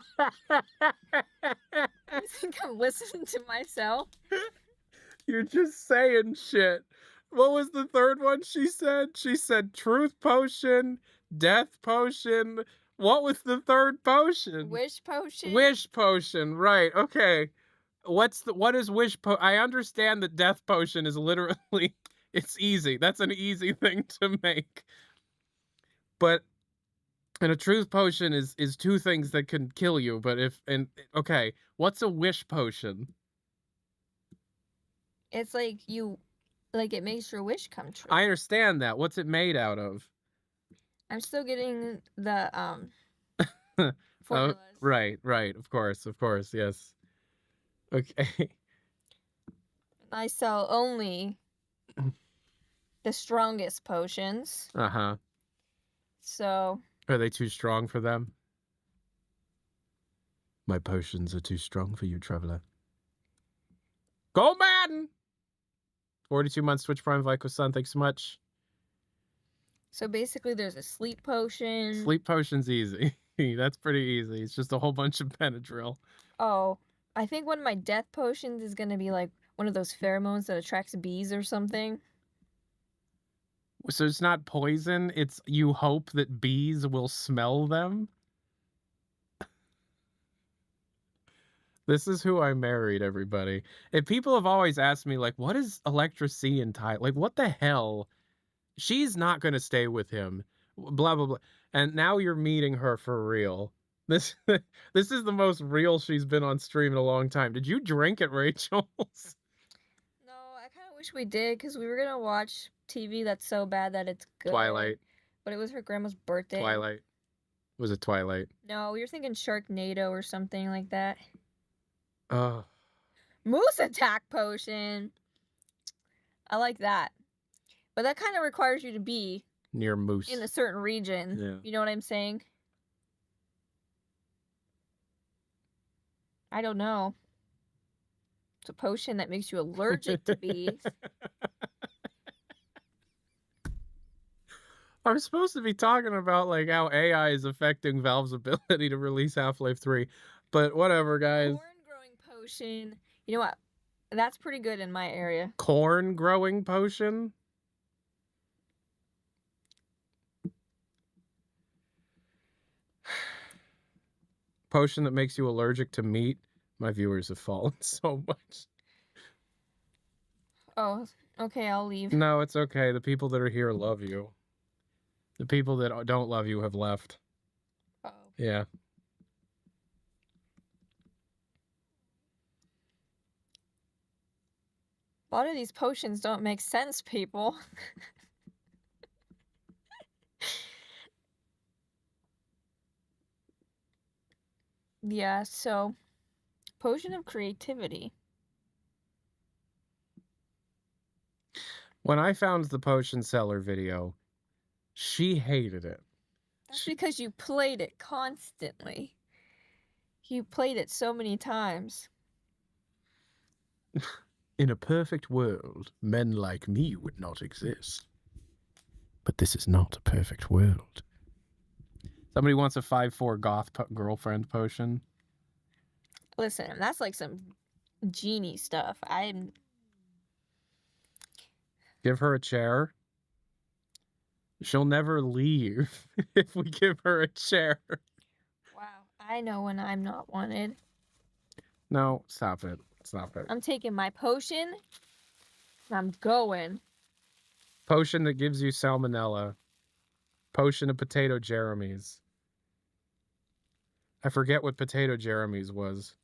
think I'm listening to myself? You're just saying shit. What was the third one she said? She said truth potion, death potion. What was the third potion? Wish potion. Wish potion, right. Okay. What is wish po? I understand that death potion is literally, it's easy. That's an easy thing to make. But and a truth potion is two things that can kill you, but okay, what's a wish potion? It's like it makes your wish come true. I understand that. What's it made out of? I'm still getting the formulas. Oh, right. Of course, yes. Okay. I sell only the strongest potions. Uh-huh. So. Are they too strong for them? My potions are too strong for you, traveler. Go Madden! 42 months Twitch Prime Vico Sun, thanks so much. So basically there's a sleep potion. Sleep potion's easy. That's pretty easy. It's just a whole bunch of Benadryl. Oh, I think one of my death potions is going to be like one of those pheromones that attracts bees or something. So it's not poison, it's you hope that bees will smell them? This is who I married, everybody. If people have always asked me, like, what is Electra C in Thai? Like, what the hell? She's not going to stay with him. Blah, blah, blah. And now you're meeting her for real. This this is the most real she's been on stream in a long time. Did you drink at Rachel's? No, I kind of wish we did because we were gonna watch TV that's so bad that it's good. Twilight. But it was her grandma's birthday. Twilight. Was it Twilight? No, we were thinking Sharknado or something like that. Oh. Moose attack potion. I like that. But that kind of requires you to be Near moose. in a certain region. Yeah. You know what I'm saying? I don't know. It's a potion that makes you allergic to bees. I'm supposed to be talking about like how AI is affecting Valve's ability to release Half-Life 3. But whatever, guys. Corn growing potion. You know what? That's pretty good in my area. Corn growing potion? Potion that makes you allergic to meat. My viewers have fallen so much. Oh, okay, I'll leave. No, it's okay. The people that are here love you. The people that don't love you have left. Oh. Yeah. A lot of these potions don't make sense, people. Yeah, so potion of creativity. When I found the potion seller video, she hated it. That's because you played it constantly. You played it so many times. In a perfect world, men like me would not exist. But this is not a perfect world. Somebody wants a 5'4" goth girlfriend potion. Listen, that's like some genie stuff. Give her a chair. She'll never leave if we give her a chair. Wow, I know when I'm not wanted. No, stop it. Stop it. I'm taking my potion and I'm going. Potion that gives you salmonella. Potion of potato Jeremy's. I forget what potato Jeremy's was.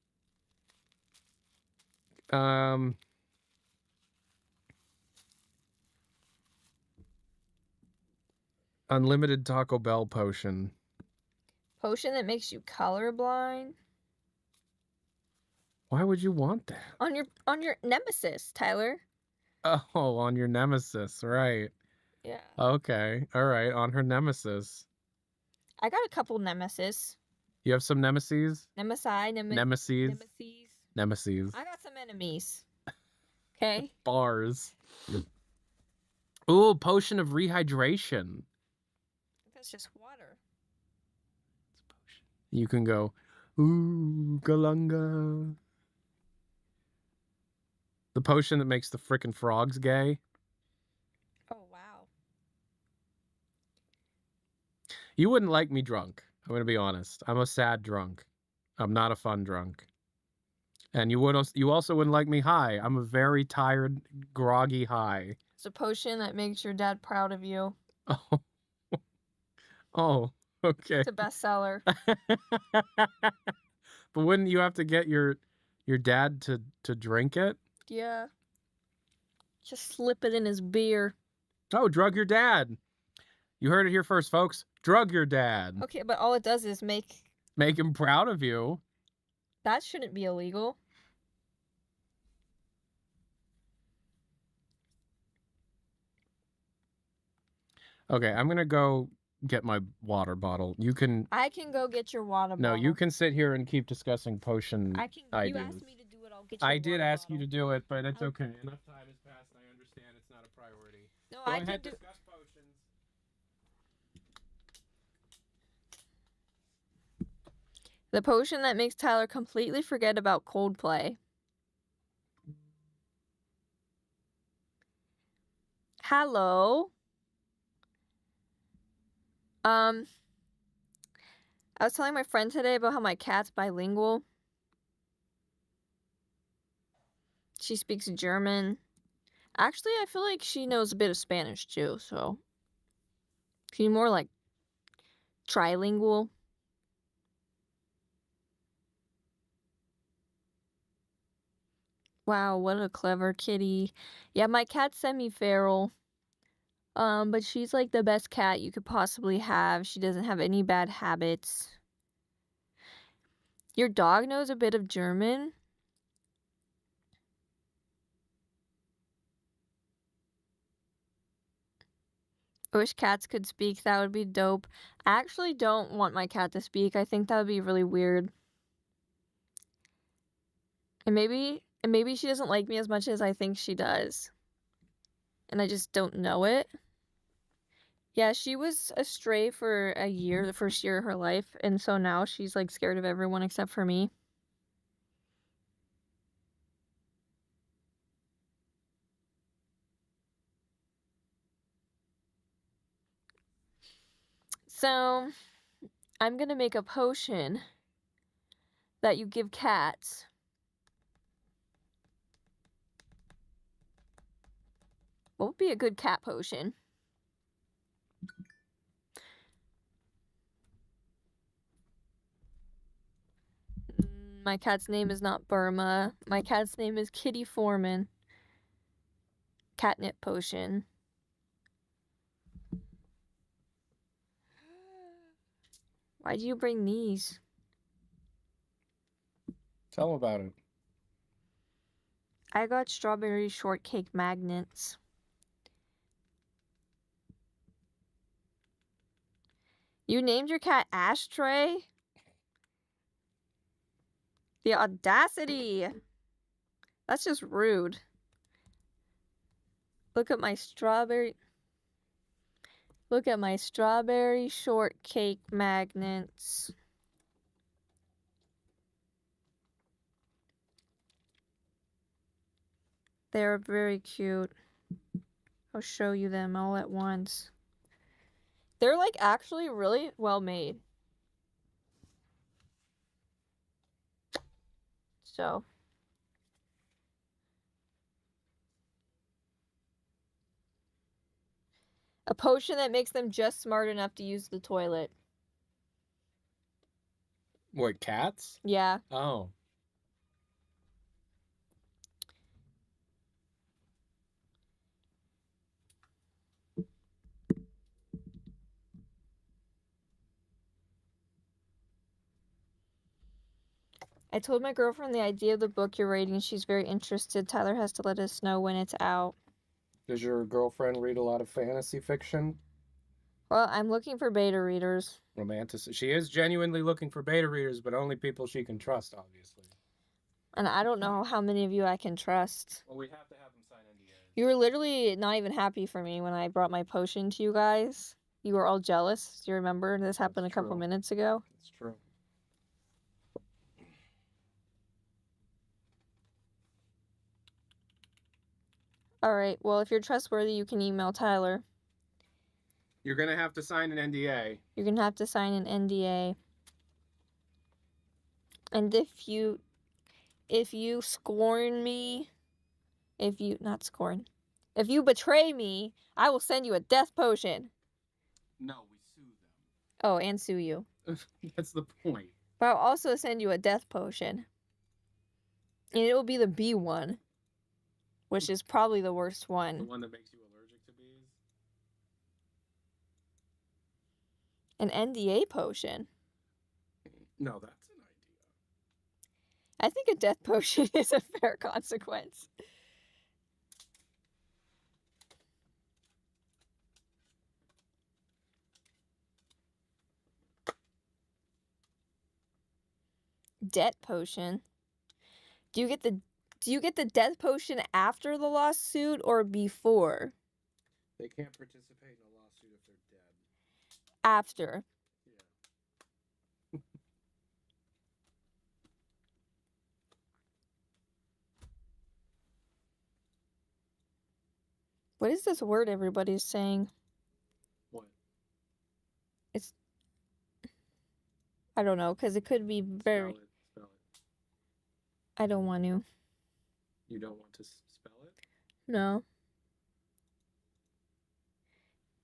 Unlimited Taco Bell potion. Potion that makes you colorblind. Why would you want that? On your nemesis, Tyler. Oh, on your nemesis, right. Yeah. Okay, all right, on her nemesis. I got a couple nemesis. You have some nemesis? Nemesis. Nemesis. Nemesis. I got some enemies. Okay? Bars. Ooh, potion of rehydration. That's just water. It's a potion. You can go, ooh, galunga. The potion that makes the frickin' frogs gay. Oh, wow. You wouldn't like me drunk. I'm going to be honest. I'm a sad drunk. I'm not a fun drunk. And you also wouldn't like me high. I'm a very tired, groggy high. It's a potion that makes your dad proud of you. Oh. Oh, okay. It's a bestseller. But wouldn't you have to get your dad to drink it? Yeah. Just slip it in his beer. Oh, drug your dad. You heard it here first, folks. Drug your dad. Okay, but all it does is make him proud of you. That shouldn't be illegal. Okay, I'm gonna go get my water bottle. You can. I can go get your water bottle. No, you can sit here and keep discussing potion. I can. You asked me to do it. I'll get you. I did ask you to do it, but it's okay. Enough time has passed. I understand it's not a priority. No, Go I ahead, can do. discuss potions. The potion that makes Tyler completely forget about Coldplay. Hello. I was telling my friend today about how my cat's bilingual. She speaks German. Actually, I feel like she knows a bit of Spanish too, so she's more like trilingual. Wow, what a clever kitty. Yeah, my cat's semi-feral. But she's like the best cat you could possibly have. She doesn't have any bad habits. Your dog knows a bit of German? I wish cats could speak. That would be dope. I actually don't want my cat to speak. I think that would be really weird. And maybe she doesn't like me as much as I think she does. And I just don't know it. Yeah, she was a stray for a year, the first year of her life, and so now she's like scared of everyone except for me. So, I'm gonna make a potion that you give cats. What would be a good cat potion? My cat's name is not Burma. My cat's name is Kitty Foreman. Catnip potion. Why do you bring these? Tell them about it. I got strawberry shortcake magnets. You named your cat Ashtray? The audacity! That's just rude. Look at my strawberry shortcake magnets. They're very cute. I'll show you them all at once. They're like actually really well made. So. A potion that makes them just smart enough to use the toilet. What, cats? Yeah. Oh. I told my girlfriend the idea of the book you're writing. She's very interested. Tyler has to let us know when it's out. Does your girlfriend read a lot of fantasy fiction? Well, I'm looking for beta readers. Romantic. She is genuinely looking for beta readers, but only people she can trust, obviously. And I don't know how many of you I can trust. Well, we have to have them sign NDAs. You were literally not even happy for me when I brought my potion to you guys. You were all jealous. Do you remember? This happened a couple minutes ago. That's true. Alright, well, if you're trustworthy, you can email Tyler. You're going to have to sign an NDA. You're going to have to sign an NDA. And if you scorn me, if you betray me, I will send you a death potion. No, we sue them. Oh, and sue you. That's the point. But I'll also send you a death potion. And it will be the bee one, which is probably the worst one. The one that makes you allergic to bees? An NDA potion. No, that's an idea. I think a death potion is a fair consequence. Death potion? Do you get the death potion after the lawsuit or before? They can't participate in a lawsuit if they're dead. After. Yeah. What is this word everybody's saying? What? I don't know, because it could be very... Spell it. I don't want to. You don't want to spell it? No.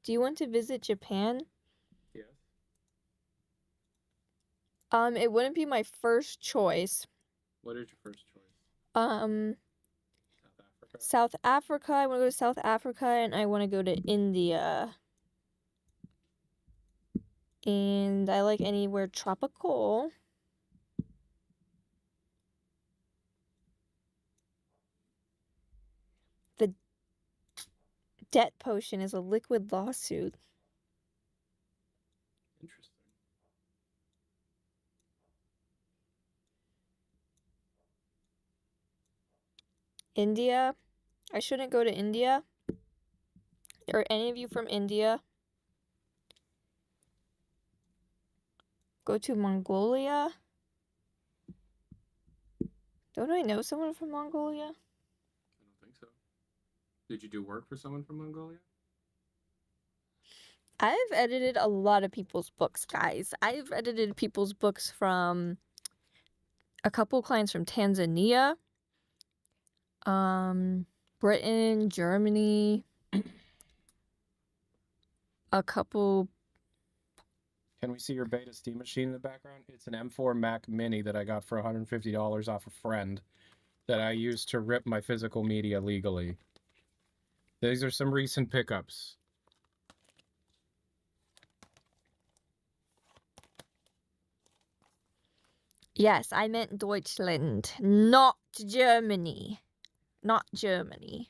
Do you want to visit Japan? Yes. It wouldn't be my first choice. What is your first choice? South Africa. I want to go to South Africa, and I want to go to India. And I like anywhere tropical. The debt potion is a liquid lawsuit. Interesting. India. I shouldn't go to India. Are any of you from India? Go to Mongolia. Don't I know someone from Mongolia? I don't think so. Did you do work for someone from Mongolia? I've edited a lot of people's books, guys. I've edited people's books from a couple clients from Tanzania, Britain, Germany, a couple. Can we see your beta steam machine in the background? It's an M4 Mac Mini that I got for $150 off a friend that I used to rip my physical media legally. These are some recent pickups. Yes, I meant Deutschland, not Germany. Not Germany.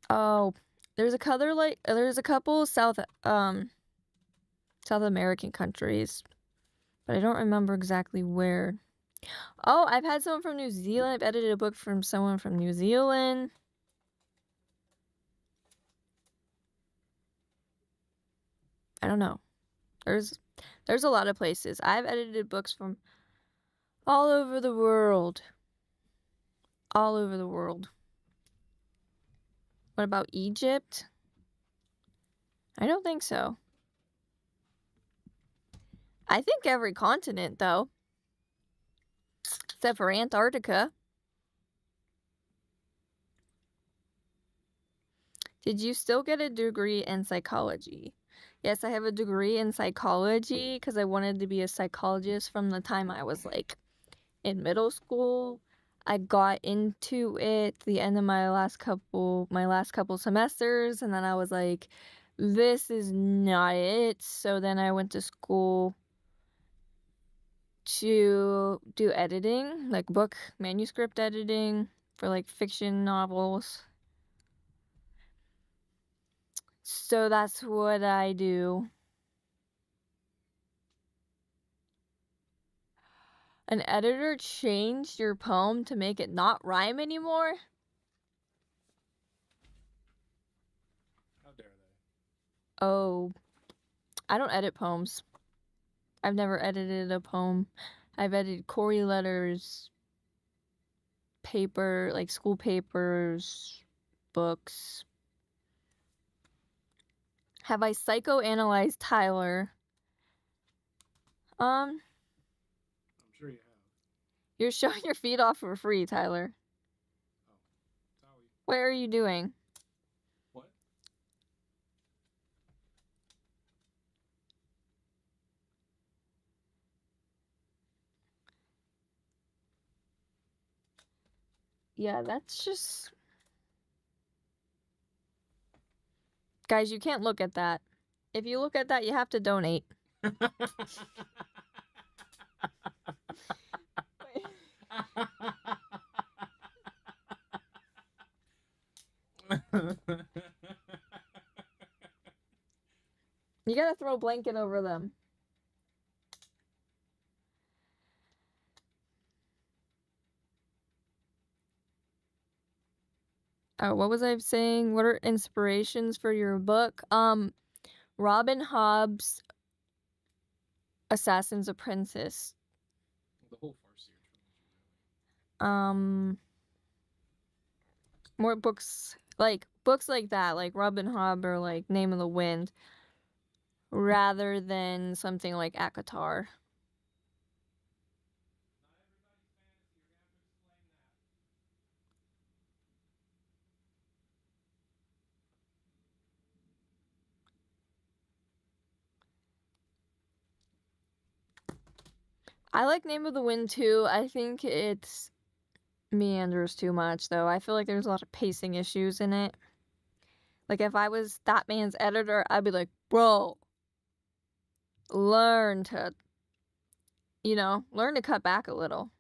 Oh, there's a couple South American countries, but I don't remember exactly where. Oh, I've had someone from New Zealand. I've edited a book from someone from New Zealand. I don't know. There's a lot of places. I've edited books from all over the world. All over the world. What about Egypt? I don't think so. I think every continent, though. Except for Antarctica. Did you still get a degree in psychology? Yes, I have a degree in psychology because I wanted to be a psychologist from the time I was like in middle school. I got into it the end of my last couple semesters, and then I was like, this is not it. So then I went to school to do editing, like book manuscript editing for like fiction novels. So that's what I do. An editor changed your poem to make it not rhyme anymore? How dare they? Oh, I don't edit poems. I've never edited a poem. I've edited Corey letters, paper, like school papers, books. Have I psychoanalyzed Tyler? I'm sure you have. You're showing your feet off for free, Tyler. Oh, sorry. What are you doing? What? Yeah, that's just... Guys, you can't look at that. If you look at that, you have to donate. You gotta throw a blanket over them. Oh, what was I saying? What are inspirations for your book? Robin Hobb's Assassin's Apprentice. The whole Farseer trilogy, really. More books like that, like Robin Hobb or like Name of the Wind, rather than something like ACOTAR. I like Name of the Wind too. I think it's meanders too much, though. I feel like there's a lot of pacing issues in it. Like, if I was that man's editor, I'd be like, bro, learn to, learn to cut back a little.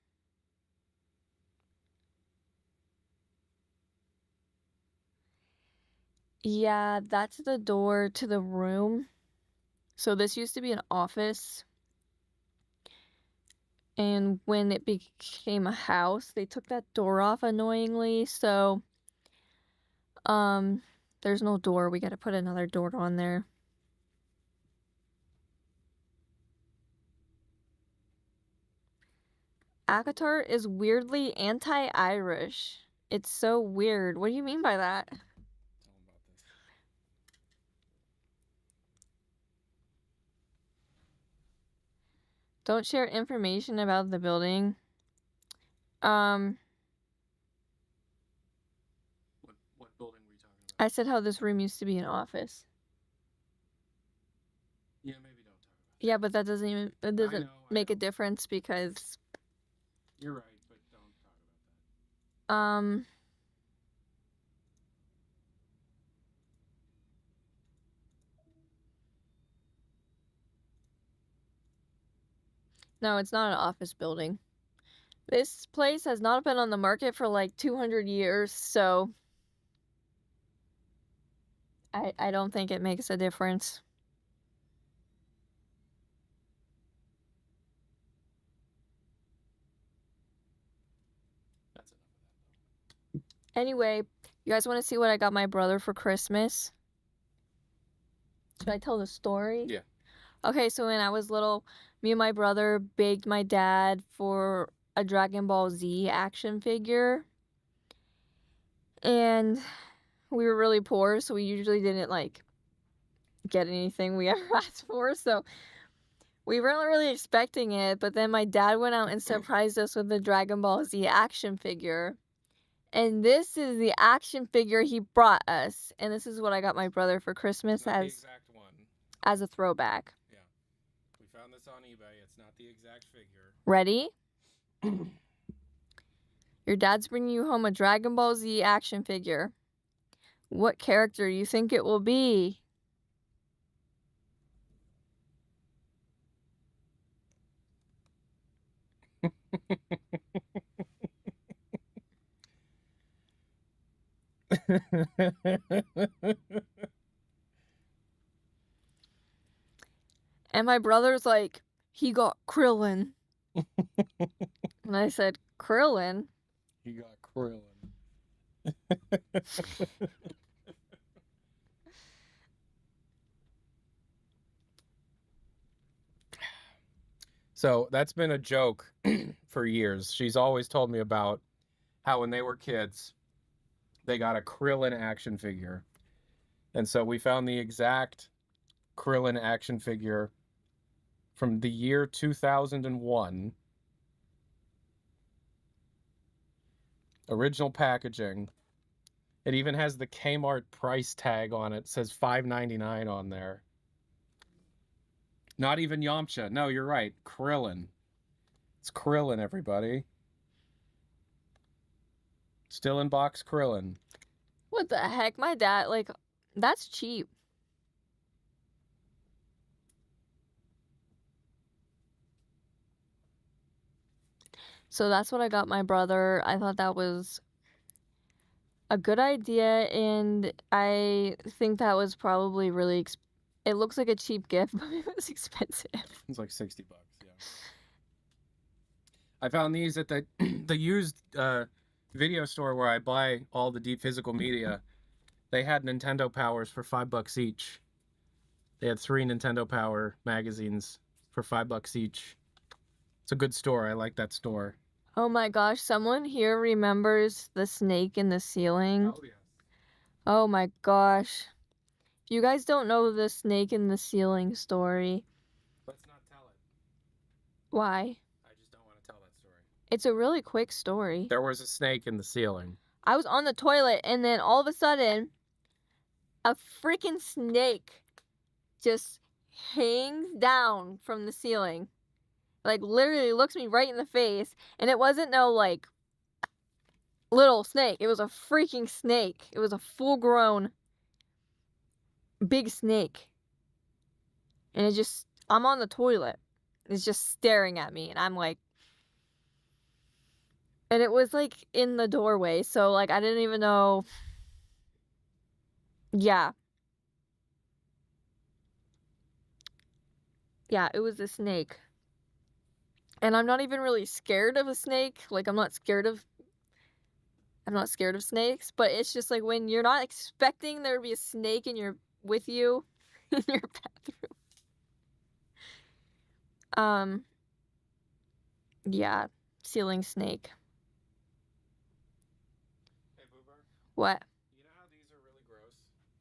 Yeah, that's the door to the room. So this used to be an office. And when it became a house, they took that door off annoyingly. So, there's no door. We got to put another door on there. Akatar is weirdly anti-Irish. It's so weird. What do you mean by that? Don't share information about the building. What building were you talking about? I said how this room used to be an office. Yeah, maybe don't talk about Yeah, but that doesn't make a difference because You're right, but don't talk about that. No, it's not an office building. This place has not been on the market for like 200 years, so I don't think it makes a difference. That's enough of that, though. Anyway, you guys want to see what I got my brother for Christmas? Should I tell the story? Yeah. Okay, so when I was little, me and my brother begged my dad for a Dragon Ball Z action figure. And we were really poor, so we usually didn't get anything we ever asked for. So we weren't really expecting it, but then my dad went out and surprised us with the Dragon Ball Z action figure. And this is the action figure he brought us. And this is what I got my brother for Christmas Not the exact one. as a throwback. Yeah. We found this on eBay. It's not the exact figure. Ready? Your dad's bringing you home a Dragon Ball Z action figure. What character do you think it will be? And my brother's like, he got Krillin. And I said, Krillin? He got Krillin. So that's been a joke for years. She's always told me about how when they were kids, they got a Krillin action figure. And so we found the exact Krillin action figure from the year 2001. Original packaging. It even has the Kmart price tag on it. It says $5.99 on there. Not even Yamcha. No, you're right. Krillin. It's Krillin, everybody. Still in box Krillin. What the heck? My dad, that's cheap. So that's what I got my brother. I thought that was a good idea, and I think that was probably really it looks like a cheap gift, but it was expensive. It's like $60, yeah. I found these at the used video store where I buy all the deep physical media. They had Nintendo Powers for $5 each. They had 3 Nintendo Power magazines for $5 each. It's a good store. I like that store. Oh my gosh, someone here remembers the snake in the ceiling. Oh, yes. Oh my gosh. If you guys don't know the snake in the ceiling story. Let's not tell it. Why? I just don't want to tell that story. It's a really quick story. There was a snake in the ceiling. I was on the toilet, and then all of a sudden, a freaking snake just hangs down from the ceiling. Literally looks me right in the face. And it wasn't no, little snake. It was a freaking snake. It was a full-grown big snake. And it just, I'm on the toilet. It's just staring at me, and I'm like, and it was like in the doorway, so like I didn't even know. Yeah. Yeah, it was a snake. And I'm not even really scared of a snake. Like I'm not scared of snakes, but it's just like when you're not expecting there to be a snake with you in your bathroom. Yeah, ceiling snake. Hey, Boober. What? You know how these are really gross,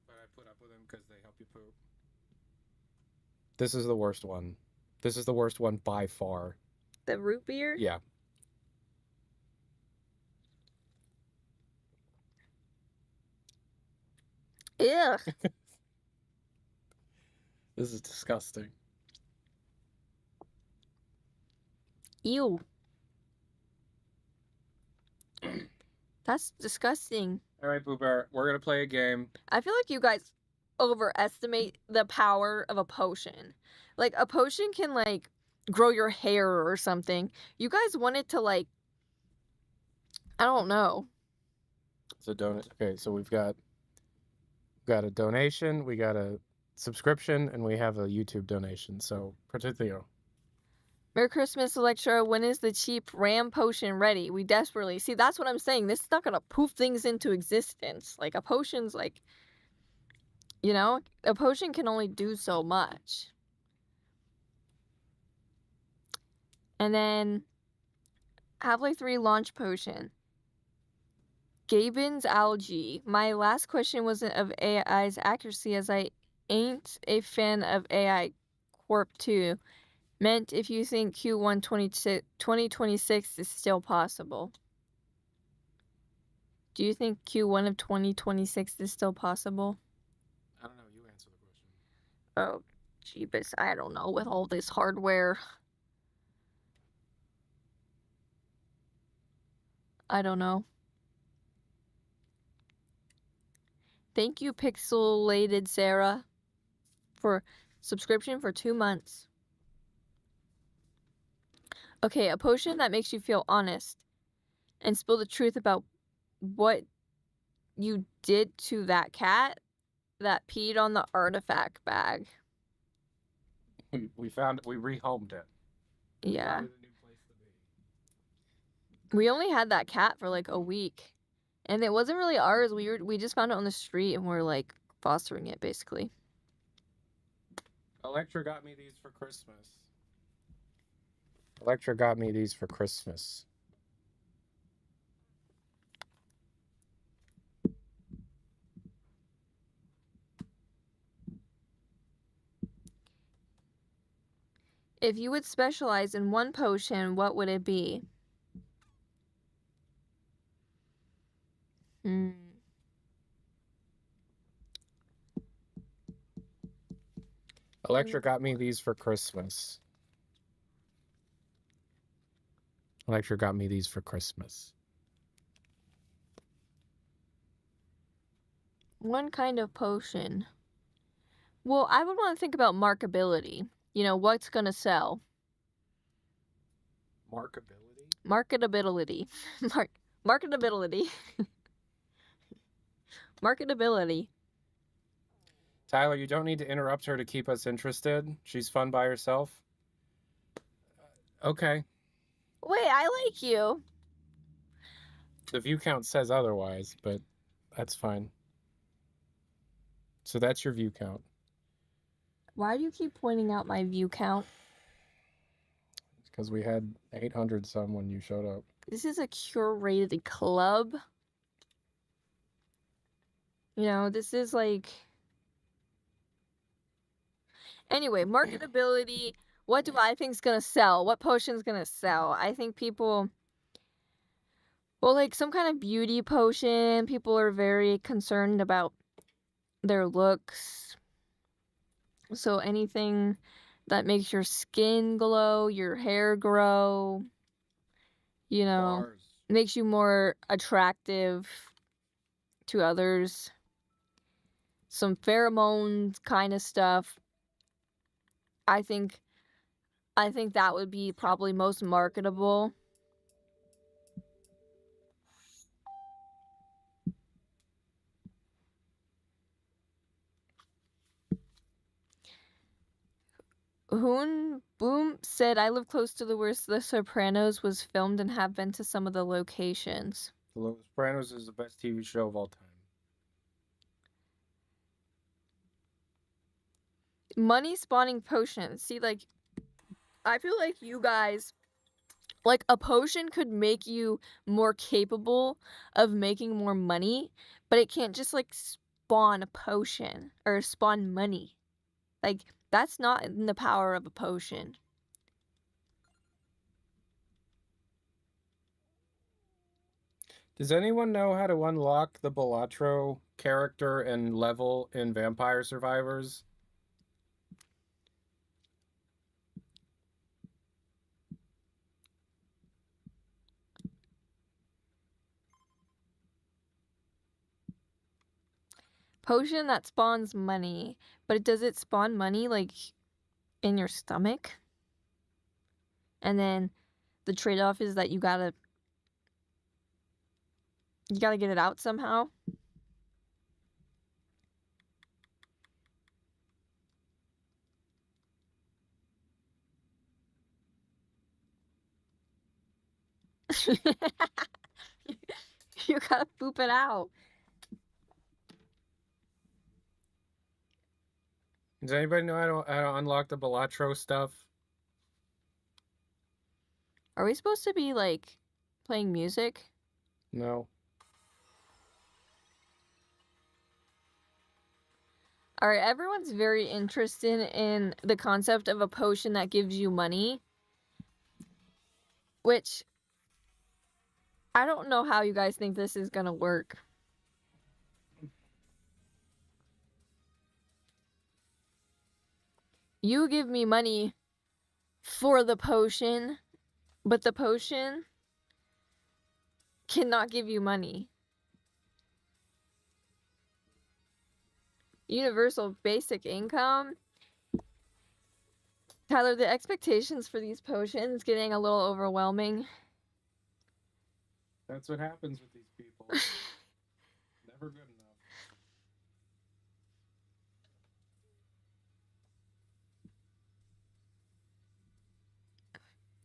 but I put up with them because they help you poop? This is the worst one. This is the worst one by far. The root beer? Yeah. Ugh. This is disgusting. Ew. That's disgusting. All right, Boo Bear, we're going to play a game. I feel like you guys overestimate the power of a potion. Like, a potion can, like, grow your hair or something. You guys want it to, like, I don't know. It's a donut. Okay, so we've got a donation, we got a subscription, and we have a YouTube donation. So, Partithio. Merry Christmas, Electra. When is the cheap ram potion ready? We desperately... See, that's what I'm saying. This is not gonna poof things into existence. Like, a potion's, like... You know? A potion can only do so much. And then... Half-Life 3 launch potion. Gaben's algae. My last question wasn't of AI's accuracy, as I ain't a fan of AI Corp 2. Meant if you think Q1 2026 is still possible. Do you think Q1 of 2026 is still possible? I don't know. You answer the question. Oh, jeebus. I don't know with all this hardware. I don't know. Thank you, Pixelated Sarah, for subscription for 2 months. Okay, a potion that makes you feel honest and spill the truth about what you did to that cat that peed on the artifact bag. We rehomed it. Yeah. Found it a new place to be. We only had that cat for like a week. And it wasn't really ours. We just found it on the street and we're like fostering it basically. Electra got me these for Christmas. Electra got me these for Christmas. If you would specialize in one potion, what would it be? Electra got me these for Christmas. Electra got me these for Christmas. One kind of potion. Well, I would want to think about markability. You know, what's going to sell? Markability? Marketability. Marketability. Marketability. Tyler, you don't need to interrupt her to keep us interested. She's fun by herself. Okay. Wait, I like you. The view count says otherwise, but that's fine. So that's your view count. Why do you keep pointing out my view count? Because we had 800 some when you showed up. This is a curated club. You know, this is like... Anyway, marketability. What do I think is going to sell? What potion's going to sell? I think people... Well, like some kind of beauty potion. People are very concerned about their looks. So anything that makes your skin glow, your hair grow, you know. Bars. makes you more attractive to others. Some pheromones kind of stuff. I think that would be probably most marketable. Hoon Boom said, I live close to where The Sopranos was filmed and have been to some of the locations. The Sopranos is the best TV show of all time. Money spawning potions. See, like, I feel like you guys, like, a potion could make you more capable of making more money, but it can't just, like, spawn a potion or spawn money. Like, that's not in the power of a potion. Does anyone know how to unlock the Balatro character and level in Vampire Survivors? Potion that spawns money, but does it spawn money, like, in your stomach? And then the trade-off is that you gotta get it out somehow. You gotta poop it out. Does anybody know how to unlock the Balatro stuff? Are we supposed to be, like, playing music? No. Alright, everyone's very interested in the concept of a potion that gives you money. Which, I don't know how you guys think this is gonna work. You give me money for the potion, but the potion cannot give you money. Universal basic income. Tyler, the expectations for these potions getting a little overwhelming. That's what happens with these people. Never good enough.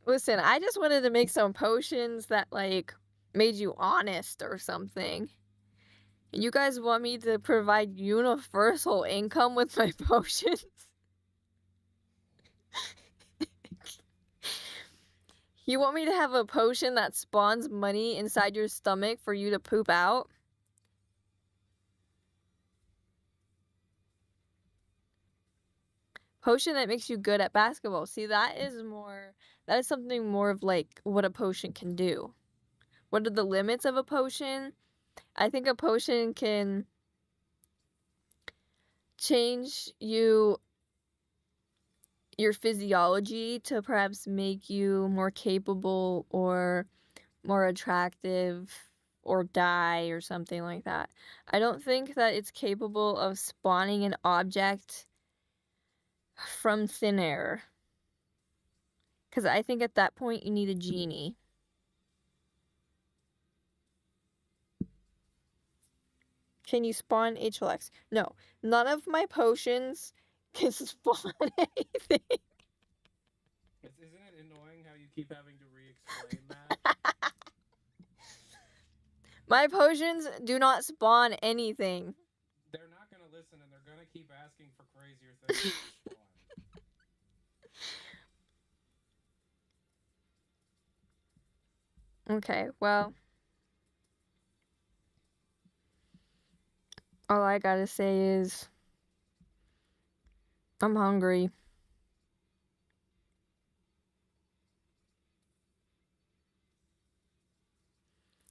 Listen, I just wanted to make some potions that, like, made you honest or something. And you guys want me to provide universal income with my potions? You want me to have a potion that spawns money inside your stomach for you to poop out? Potion that makes you good at basketball. See, that is something more of, like, what a potion can do. What are the limits of a potion? I think a potion can change your physiology to perhaps make you more capable or more attractive or die or something like that. I don't think that it's capable of spawning an object from thin air. Because I think at that point you need a genie. Can you spawn HLX? No. None of my potions can spawn anything. Isn't it annoying how you keep having to re-explain that? My potions do not spawn anything. They're not going to listen, and they're going to keep asking for crazier things to spawn. Okay, well, all I gotta say is I'm hungry.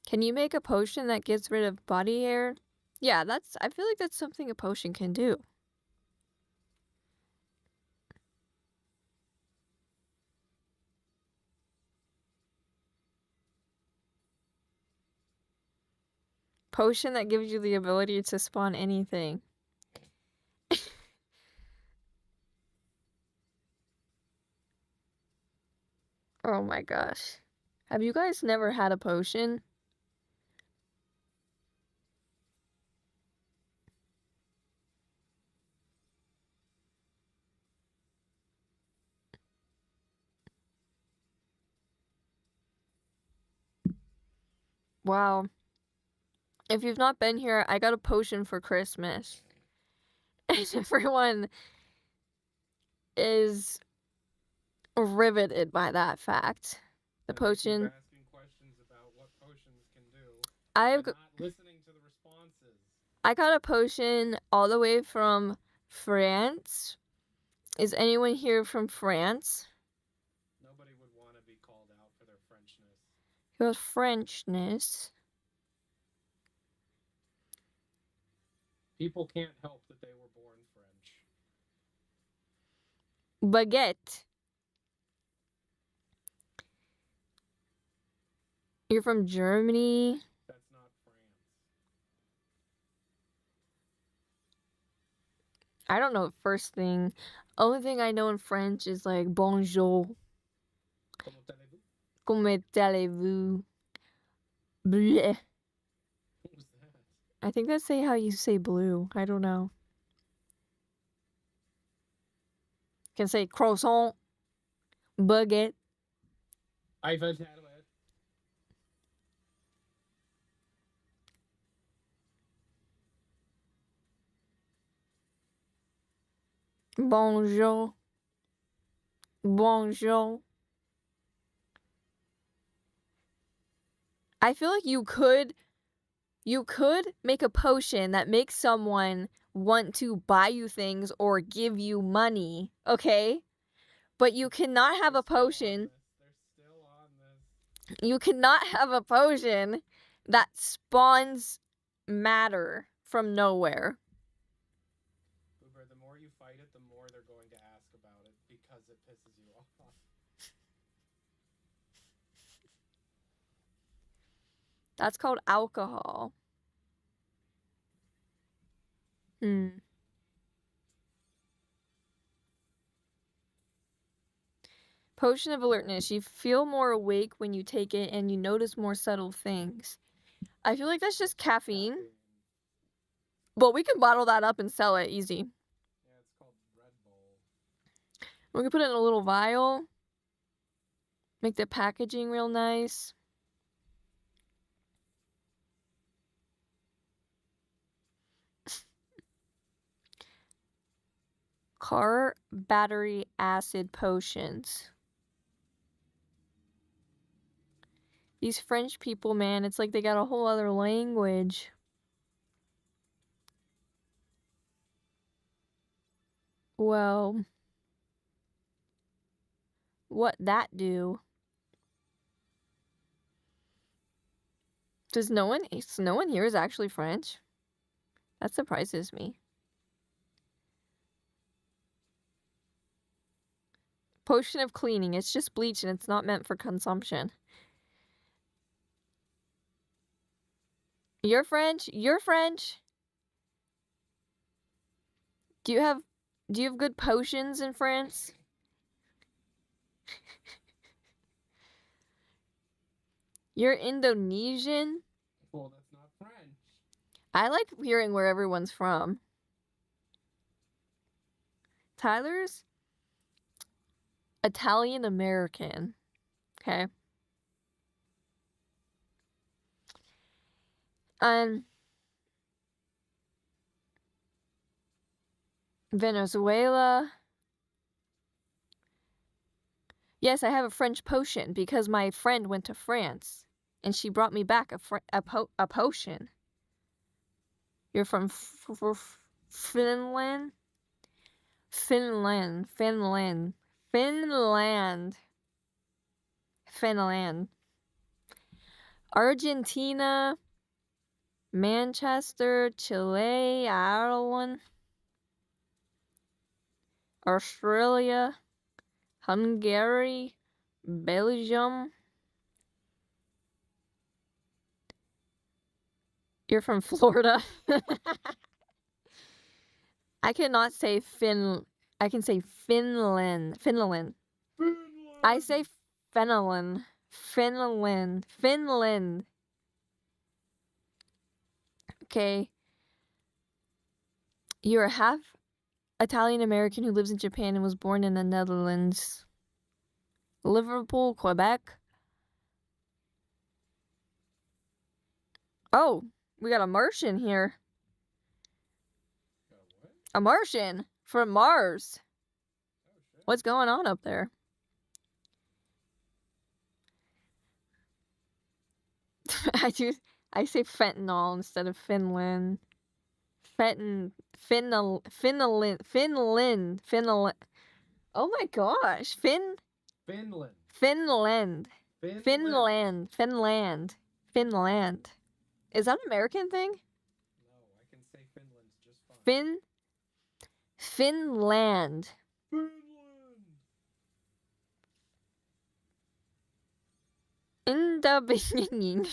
Can you make a potion that gets rid of body hair? Yeah, I feel like that's something a potion can do. Potion that gives you the ability to spawn anything. Oh my gosh. Have you guys never had a potion? Wow. If you've not been here, I got a potion for Christmas. And everyone is riveted by that fact. The potion. Keep asking questions about what potions can do. I'm not listening to the responses. I got a potion all the way from France. Is anyone here from France? Nobody would want to be called out for their Frenchness. Your Frenchness. People can't help that they were born French. Baguette. You're from Germany. That's not France. I don't know the first thing. Only thing I know in French is like bonjour. Comment allez-vous? Comment allez-vous? Bleh. What was that? I think that's how you say blue. I don't know. Can say croissant, baguette. I've had it. Bonjour. Bonjour. I feel like you could make a potion that makes someone want to buy you things or give you money, okay? But you cannot have a potion. They're still on this. You cannot have a potion that spawns matter from nowhere. Uber, the more you fight it, the more they're going to ask about it because it pisses you off. That's called alcohol. Potion of alertness. You feel more awake when you take it and you notice more subtle things. I feel like that's just caffeine. But we can bottle that up and sell it easy. Yeah, it's called Red Bull. We can put it in a little vial. Make the packaging real nice. Car battery acid potions. These French people, man, it's like they got a whole other language. Well, what that do? Does no one here is actually French? That surprises me. Potion of cleaning. It's just bleach and it's not meant for consumption. You're French? You're French? Do you have good potions in France? You're Indonesian? Well, that's not French. I like hearing where everyone's from. Tyler's Italian American. Okay. Venezuela. Yes, I have a French potion because my friend went to France and she brought me back a potion. You're from Finland? Finland. Argentina. Manchester, Chile, Ireland. Australia. Hungary, Belgium, You're from Florida. I cannot say I can say Finland. Finland. I say Finland. Finland. Finland. Okay. You're a half Italian American who lives in Japan and was born in the Netherlands. Liverpool, Quebec. Oh, we got a Martian here. A Martian from Mars. What's going on up there? I say fentanyl instead of Finland. Finland. Oh my gosh. Finland. Finland. Is that an American thing? No, I can say Finland's just fine. Finland. In the beginning.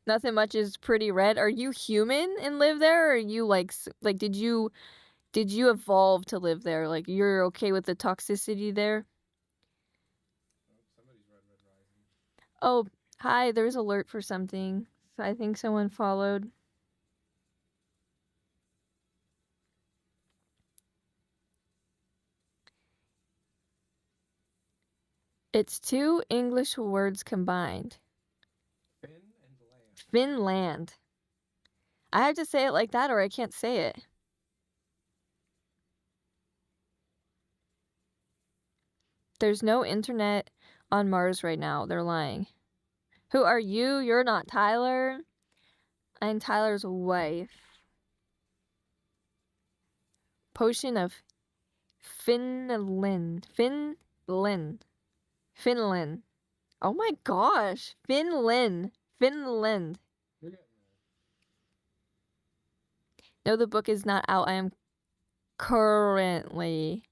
Nothing much is pretty red. Are you human and live there? Or are you like did you evolve to live there? Like you're okay with the toxicity there? Somebody's red rising. Oh, hi, there's alert for something. So I think someone followed. It's two English words combined. Fin and land. Finland. I have to say it like that or I can't say it. There's no internet on Mars right now. They're lying. Who are you? You're not Tyler. I'm Tyler's wife. Potion of Finland. Finland. Finland. Oh my gosh. Finland. Finland. No, the book is not out. I am currently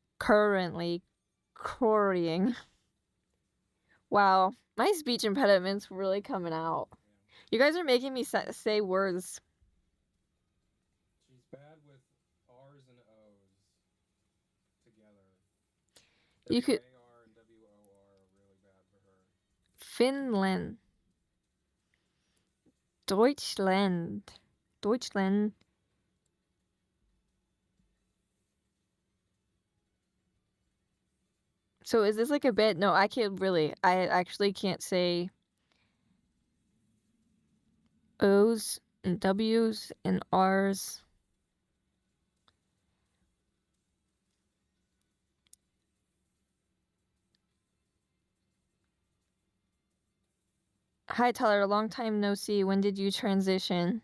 quarrying. Wow. My speech impediment's really coming out. You guys are making me say words. She's bad with R's and O's together. You could. W-A-R and W-O-R are really bad for her. Finland. Deutschland. Deutschland. So is this like a bit? No, I actually can't say O's and W's and R's. Hi, Tyler. Long time no see. When did you transition?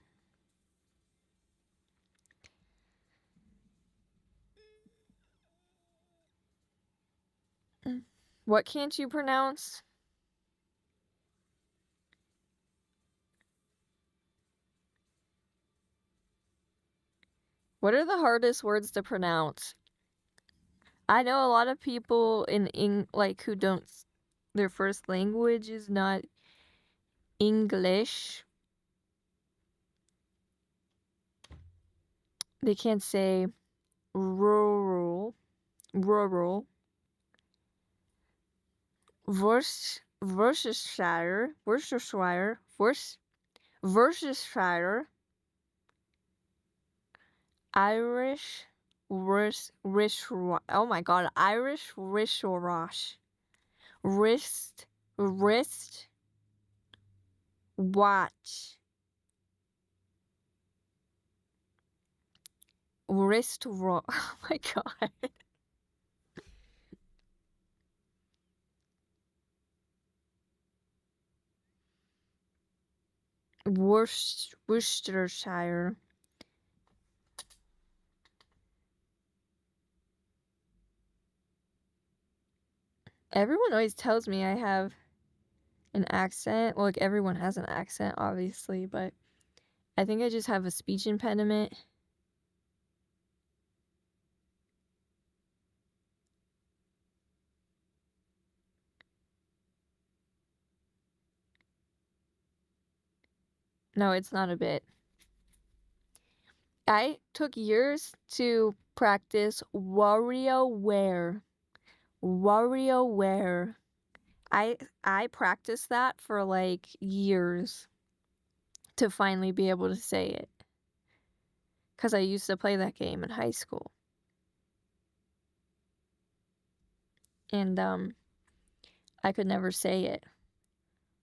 What can't you pronounce? What are the hardest words to pronounce? I know a lot of people who don't, their first language is not English. They can't say rural. Worcestershire. Irish, oh my god, Irish wrist, watch, oh my god. Worcestershire. Everyone always tells me I have an accent. Well, like everyone has an accent, obviously, but I think I just have a speech impediment. No, it's not a bit. I took years to practice WarioWare. WarioWare. I practiced that for like years to finally be able to say it. Because I used to play that game in high school. And I could never say it.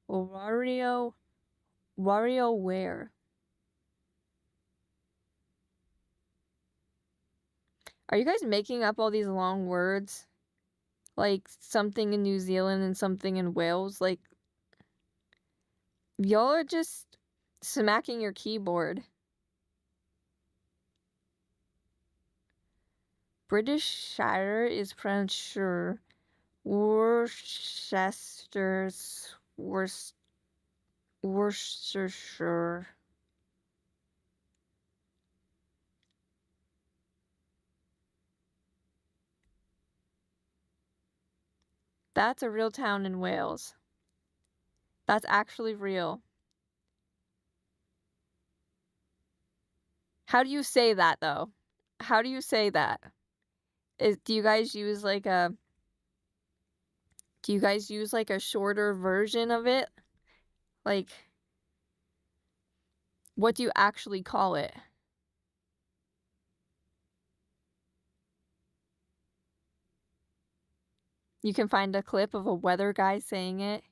WarioWare. Are you guys making up all these long words? Like something in New Zealand and something in Wales? Like, y'all are just smacking your keyboard. British Shire is pronounced sure. Worcestershire. That's a real town in Wales. That's actually real. How do you say that, though? How do you say that? Do you guys use like a shorter version of it? Like, what do you actually call it? You can find a clip of a weather guy saying it.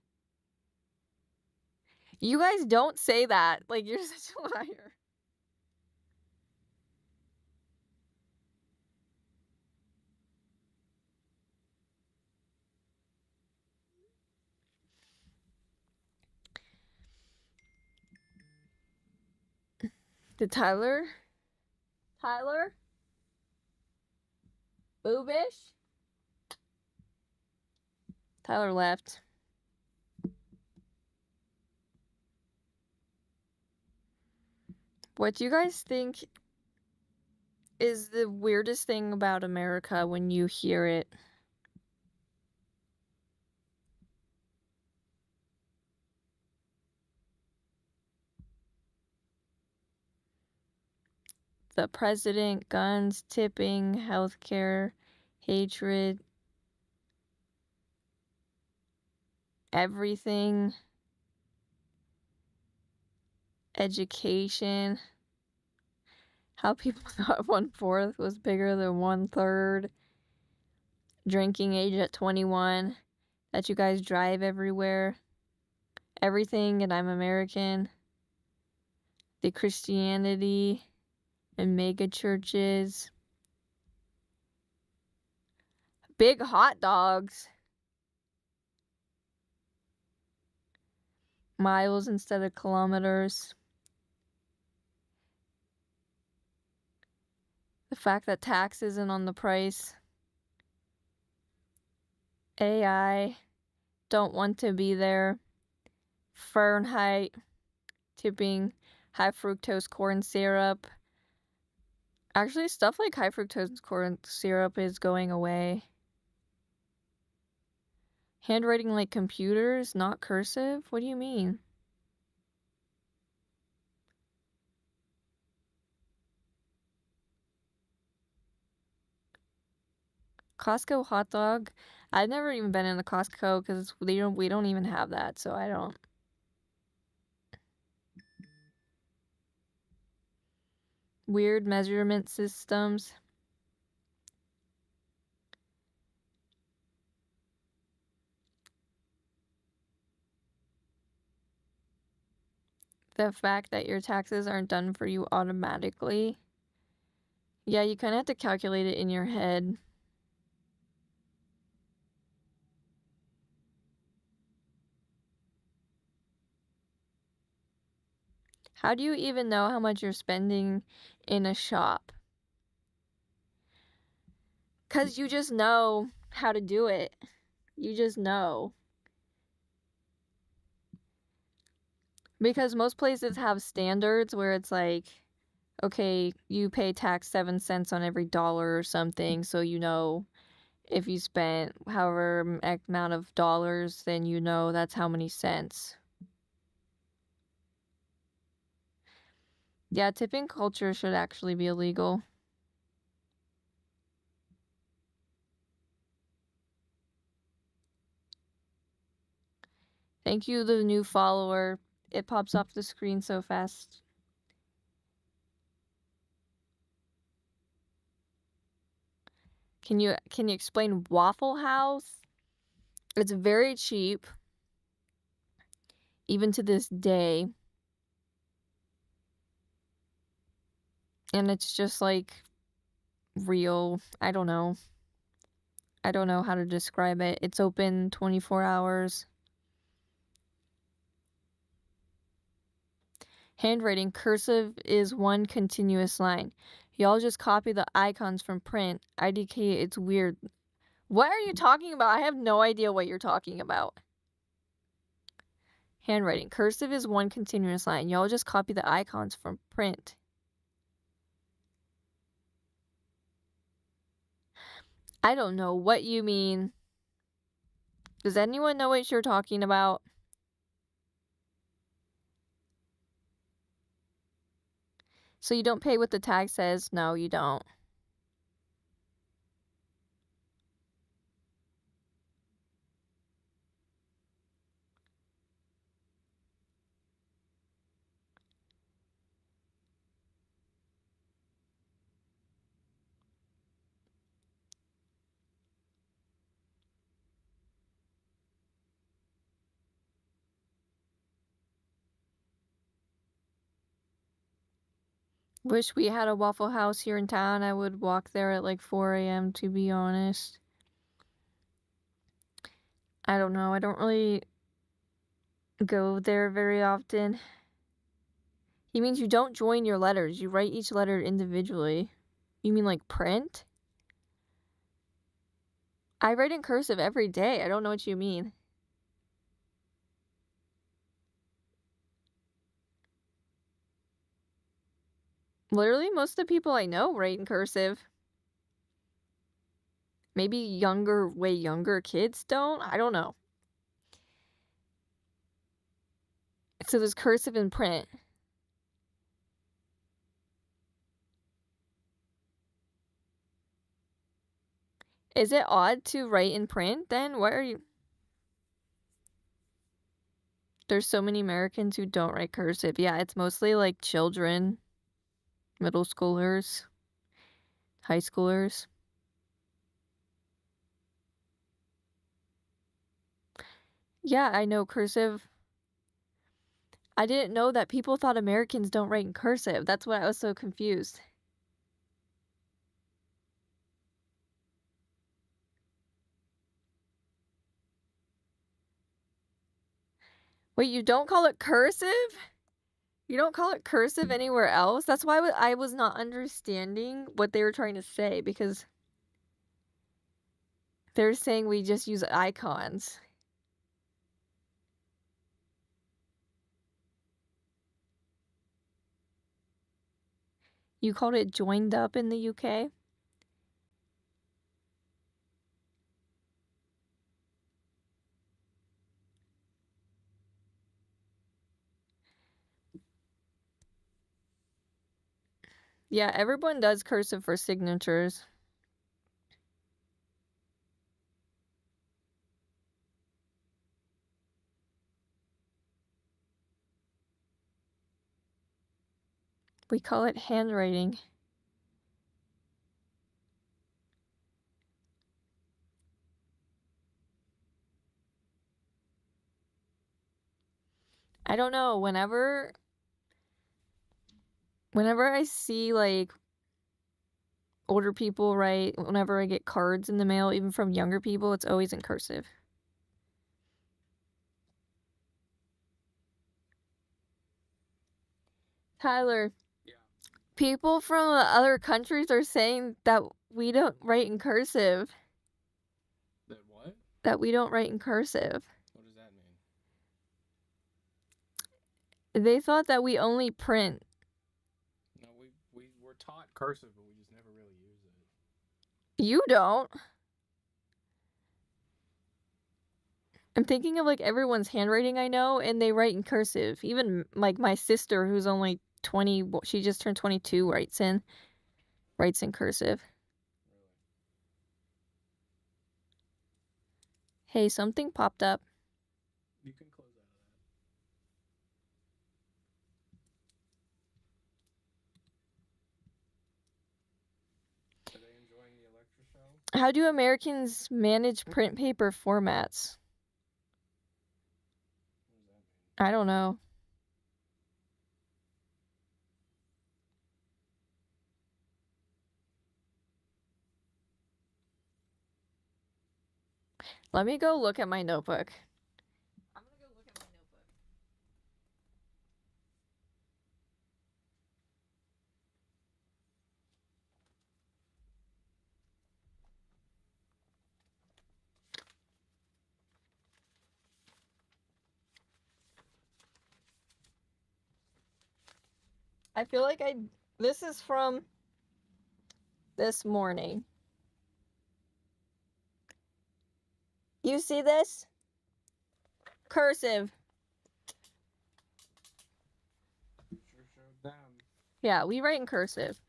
You guys don't say that. Like, you're such a liar. Did Tyler? Boobish? Tyler left. What do you guys think is the weirdest thing about America when you hear it? The president, guns, tipping, healthcare, hatred, everything, education, how people thought 1/4 was bigger than 1/3, drinking age at 21, that you guys drive everywhere, everything, and I'm American, the Christianity and mega churches, big hot dogs, miles instead of kilometers, the fact that tax isn't on the price, AI, don't want to be there, Fahrenheit, tipping, high fructose corn syrup. Actually, stuff like high fructose corn syrup is going away. Handwriting like computers, not cursive? What do you mean? Costco hot dog? I've never even been in the Costco because we don't even have that, so I don't. Weird measurement systems. The fact that your taxes aren't done for you automatically. Yeah, you kind of have to calculate it in your head. How do you even know how much you're spending in a shop? Because you just know how to do it. You just know. Because most places have standards where it's like, okay, you pay tax 7 cents on every dollar or something, so you know if you spent however amount of dollars, then you know that's how many cents. Yeah, tipping culture should actually be illegal. Thank you, the new follower. It pops off the screen so fast. Can you explain Waffle House? It's very cheap, even to this day. And it's just like real. I don't know. I don't know how to describe it. It's open 24 hours. Handwriting, cursive is one continuous line. Y'all just copy the icons from print. IDK, it's weird. What are you talking about? I have no idea what you're talking about. Handwriting, cursive is one continuous line. Y'all just copy the icons from print. I don't know what you mean. Does anyone know what you're talking about? So you don't pay what the tag says? No, you don't. Wish we had a Waffle House here in town. I would walk there at like 4 a.m. to be honest. I don't know. I don't really go there very often. He means you don't join your letters. You write each letter individually. You mean like print? I write in cursive every day. I don't know what you mean. Literally, most of the people I know write in cursive. Maybe younger, way younger kids don't. I don't know. So there's cursive and print. Is it odd to write in print then? Why are you... There's so many Americans who don't write cursive. Yeah, it's mostly like children, middle schoolers, high schoolers. Yeah, I know cursive. I didn't know that people thought Americans don't write in cursive. That's why I was so confused. Wait, you don't call it cursive? You don't call it cursive anywhere else? That's why I was not understanding what they were trying to say, because they're saying we just use icons. You called it joined up in the UK? Yeah, everyone does cursive for signatures. We call it handwriting. I don't know, whenever I see like older people write, whenever I get cards in the mail, even from younger people, it's always in cursive. Tyler, Yeah. people from other countries are saying that we don't write in cursive. That what? That we don't write in cursive. What does that mean? They thought that we only print. No, we were taught cursive, but we just never really use it. You don't. I'm thinking of like everyone's handwriting I know, and they write in cursive. Even like my sister, who's only 20. She just turned 22. Writes in cursive. Hey, something popped up. You can close out of that. Are they enjoying the Electra show? How do Americans manage print paper formats? What does that mean? I don't know. Let me go look at my notebook. I'm gonna go look at my notebook. I feel like this is from this morning. You see this? Cursive. Sure showed them. Yeah, we write in cursive.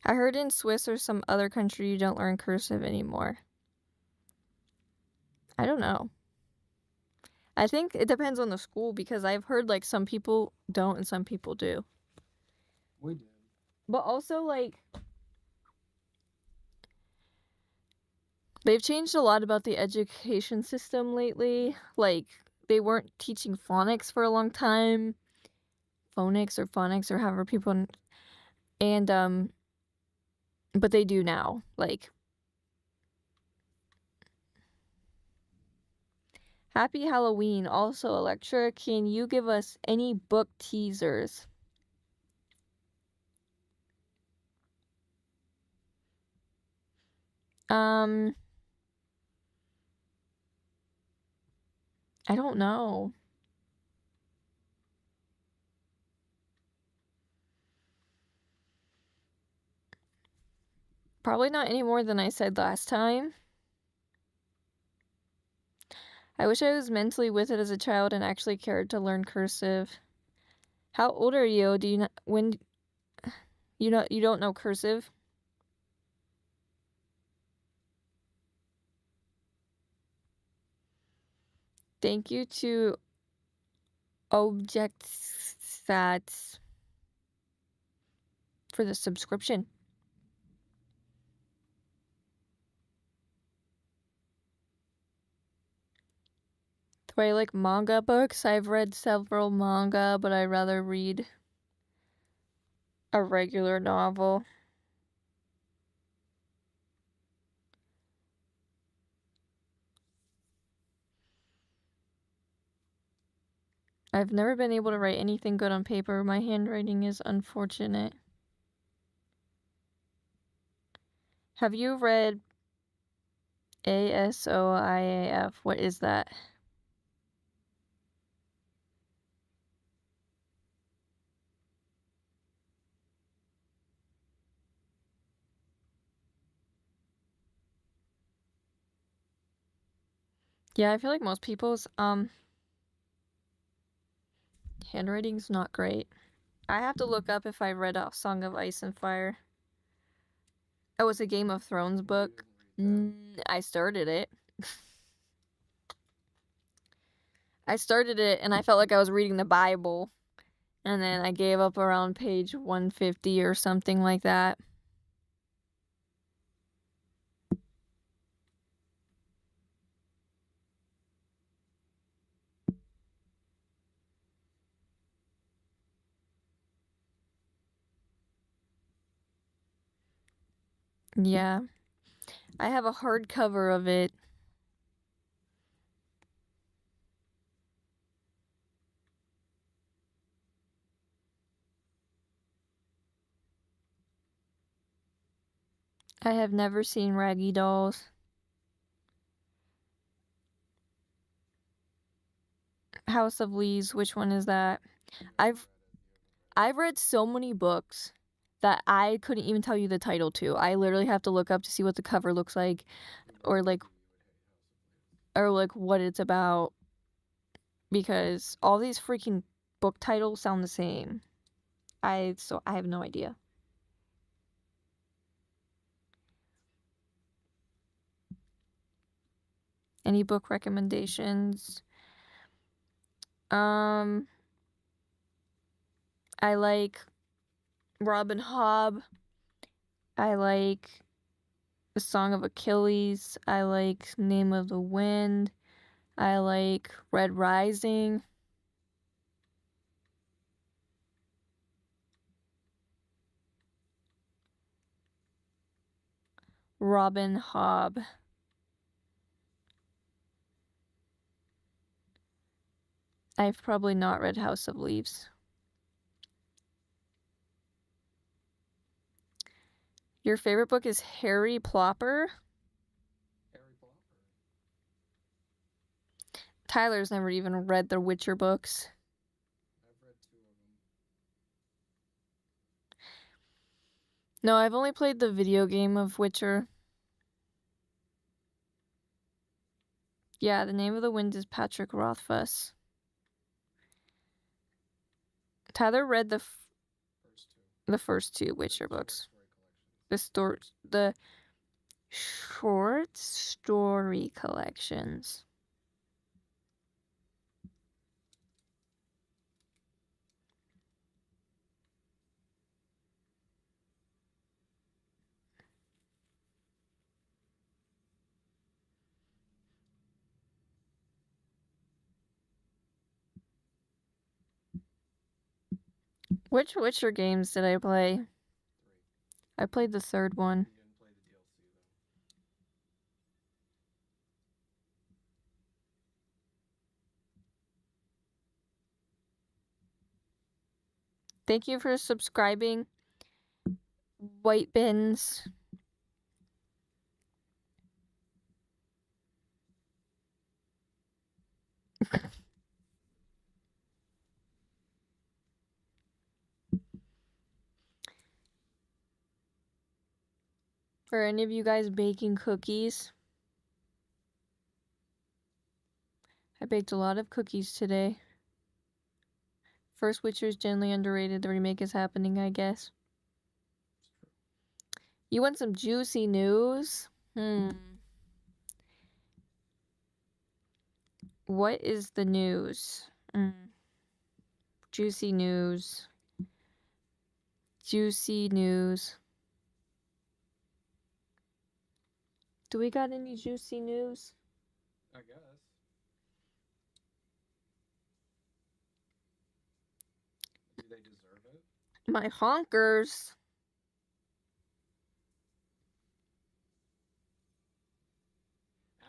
I heard in Swiss or some other country you don't learn cursive anymore. I don't know. I think it depends on the school because I've heard like some people don't and some people do. We do. But also like they've changed a lot about the education system lately. Like they weren't teaching phonics for a long time. Phonics or however people and but they do now. Like Happy Halloween. Also, Electra, can you give us any book teasers? I don't know. Probably not any more than I said last time. I wish I was mentally with it as a child and actually cared to learn cursive. How old are you? Do you not, when you don't know cursive? Thank you to Objectsats for the subscription. Do I like manga books? I've read several manga, but I'd rather read a regular novel. I've never been able to write anything good on paper. My handwriting is unfortunate. Have you read ASOIAF? What is that? Yeah, I feel like most people's handwriting's not great. I have to look up if I read a Song of Ice and Fire. Oh, it's a Game of Thrones book. I started it. I started it and I felt like I was reading the Bible. And then I gave up around page 150 or something like that. Yeah. I have a hardcover of it. I have never seen Raggy Dolls. House of Leaves. Which one is that? I've read so many books that I couldn't even tell you the title to. I literally have to look up to see what the cover looks like, or like what it's about, because all these freaking book titles sound the same. I have no idea. Any book recommendations? I like Robin Hobb. I like The Song of Achilles. I like Name of the Wind. I like Red Rising. Robin Hobb. I've probably not read House of Leaves. Your favorite book is Harry Plopper? Tyler's never even read the Witcher books. I've read 2 of them. No, I've only played the video game of Witcher. Yeah, the Name of the Wind is Patrick Rothfuss. Tyler read the first two Witcher books. The short story collections. Which Witcher games did I play? 3. I played the third one. You didn't play the DLC though. Thank you for subscribing, White Bins. Are any of you guys baking cookies? I baked a lot of cookies today. First Witcher is generally underrated. The remake is happening, I guess. You want some juicy news? What is the news? Juicy news. Juicy news. Do we got any juicy news? I guess. Do they deserve it? My honkers.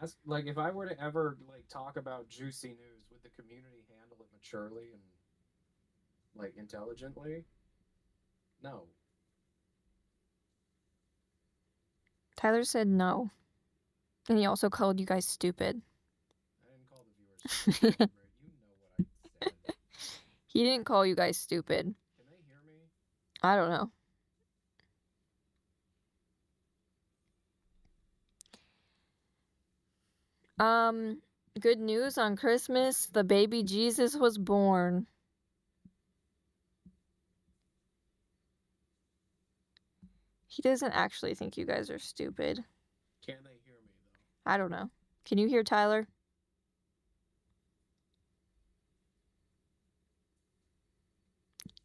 Ask, like, if I were to ever like talk about juicy news, would the community handle it maturely and like intelligently? No. Tyler said no. And he also called you guys stupid. I didn't call the viewers stupid. You know what I said. He didn't call you guys stupid. Can they hear me? I don't know. Good news on Christmas. The baby Jesus was born. He doesn't actually think you guys are stupid. Can they hear me though? I don't know. Can you hear Tyler?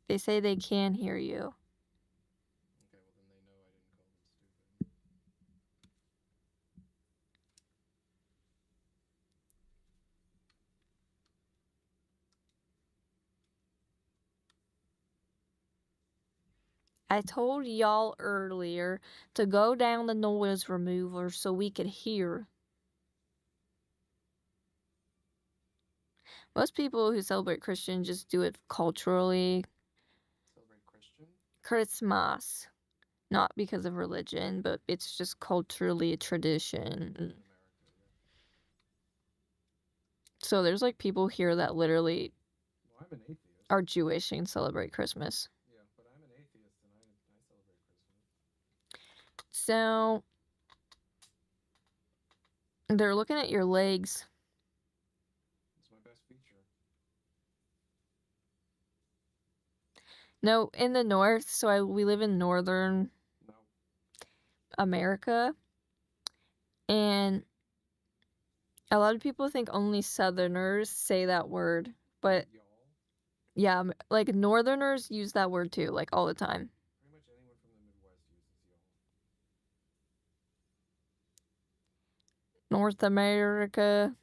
They say they can hear you. Okay, well then they know I didn't call them stupid. I told y'all earlier to go down the noise remover so we could hear. Most people who celebrate Christian just do it culturally. Celebrate Christian? Christmas. Not because of religion, but it's just culturally a tradition. In America, yeah. So there's like people here that literally Well, I'm an atheist. are Jewish and celebrate Christmas. Yeah, but I'm an atheist and I celebrate Christmas. So they're looking at your legs. It's my best feature. No, in the north. So we live in northern America, and a lot of people think only Southerners say that word, but yeah, like Northerners use that word too, like all the time. Pretty much anyone from the Midwest uses y'all. North America.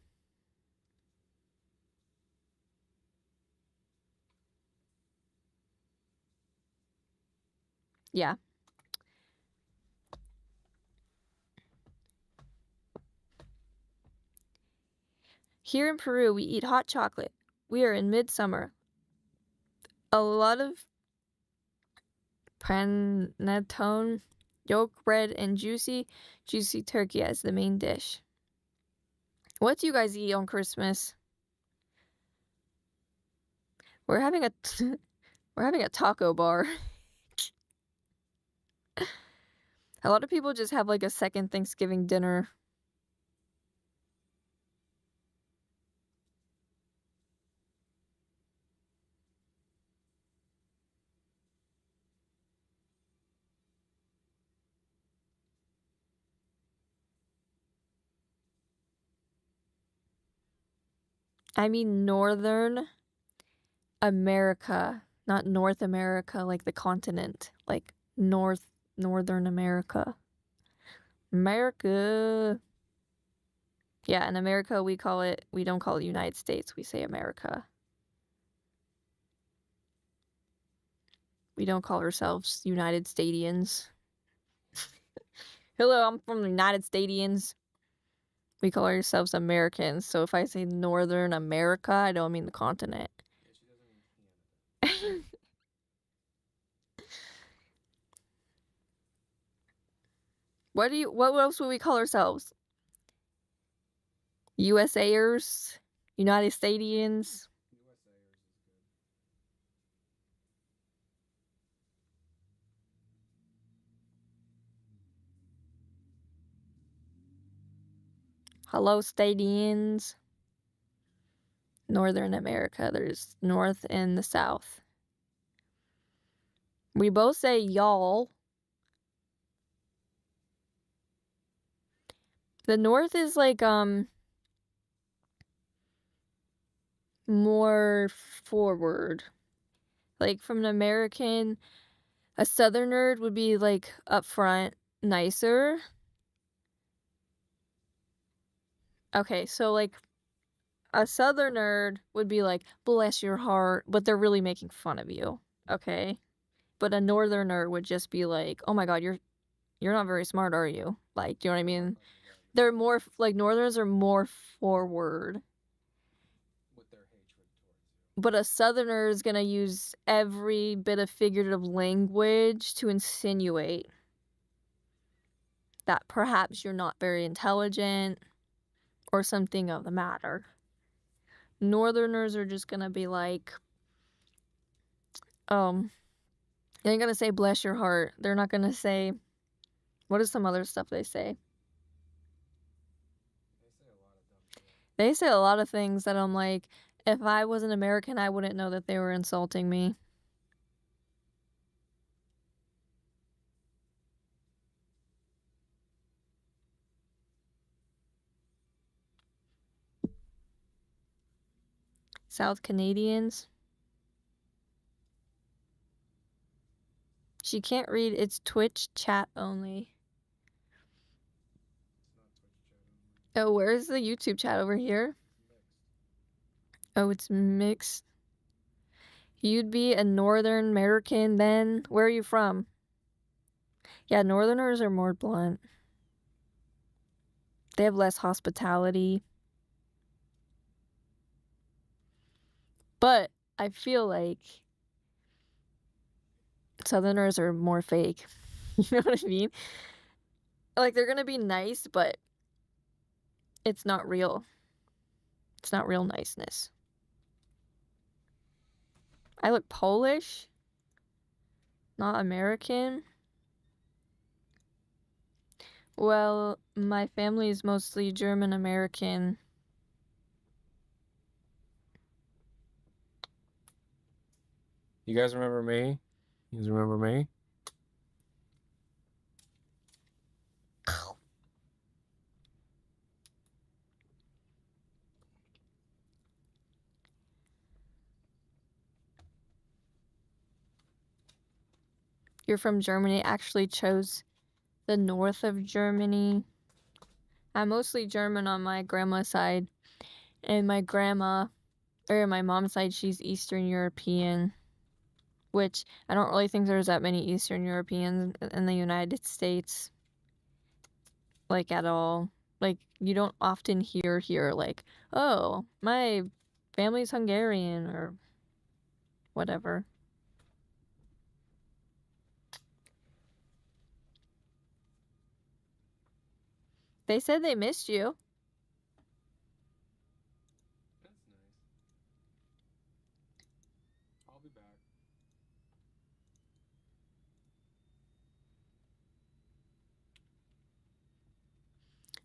Yeah. Here in Peru, we eat hot chocolate. We are in midsummer. A lot of panettone, yolk bread, and juicy turkey as the main dish. What do you guys eat on Christmas? We're having a we're having a taco bar. A lot of people just have like a second Thanksgiving dinner. I mean Northern America, not North America, like the continent, like Northern America. America. Yeah, in America we don't call it United States, we say America. We don't call ourselves United Stadians. Hello, I'm from the United Stadians. We call ourselves Americans, so if I say Northern America, I don't mean the continent. Yeah, she doesn't mean Canada. What else would we call ourselves? USAers? United Stadians? USAers is good. Hello, Stadians. Northern America. There's North and the South. We both say y'all. The North is like, more forward. Like from an American, a Southerner would be like upfront, nicer. Okay, so like a Southerner would be like, bless your heart, but they're really making fun of you. Okay? But a Northerner would just be like, oh my god, you're not very smart, are you? Like, do you know what I mean? They're more, like, Northerners are more forward. With their hatred towards you. But a Southerner is gonna use every bit of figurative language to insinuate that perhaps you're not very intelligent or something of the matter. Northerners are just gonna be like, they ain't gonna say bless your heart. They're not gonna say, what is some other stuff they say? They say a lot of things that I'm like, if I was an American, I wouldn't know that they were insulting me. South Canadians. She can't read. It's Twitch chat only. Oh, where's the YouTube chat over here? Oh, it's mixed. You'd be a Northern American then? Where are you from? Yeah, Northerners are more blunt. They have less hospitality. But I feel like Southerners are more fake. You know what I mean? Like, they're gonna be nice, but it's not real. It's not real niceness. I look Polish, not American. Well, my family is mostly German American. You guys remember me? You guys remember me? You're from Germany. I actually chose the north of Germany. I'm mostly German on my grandma's side, and my mom's side, she's Eastern European, which I don't really think there's that many Eastern Europeans in the United States, like, at all. Like, you don't often hear here, like, oh, my family's Hungarian or whatever. They said they missed you. That's nice. I'll be back.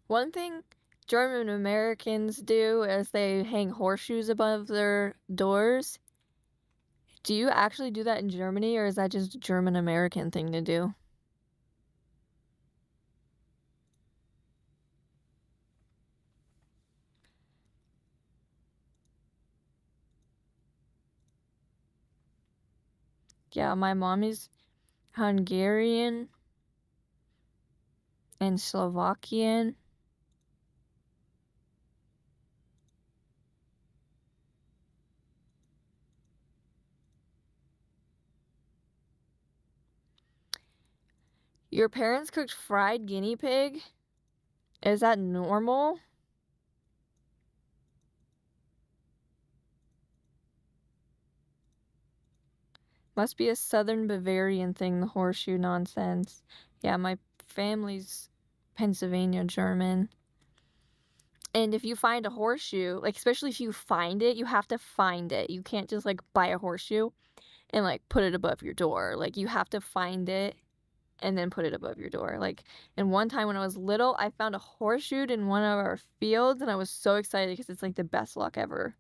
One thing German Americans do is they hang horseshoes above their doors. Do you actually do that in Germany, or is that just a German American thing to do? Yeah, my mom is Hungarian and Slovakian. Your parents cooked fried guinea pig? Is that normal? Must be a Southern Bavarian thing, the horseshoe nonsense. Yeah, my family's Pennsylvania German. And if you find a horseshoe, like, especially if you find it, you have to find it. You can't just, like, buy a horseshoe and, like, put it above your door. Like, you have to find it and then put it above your door. Like, and one time when I was little, I found a horseshoe in one of our fields, and I was so excited because it's, like, the best luck ever.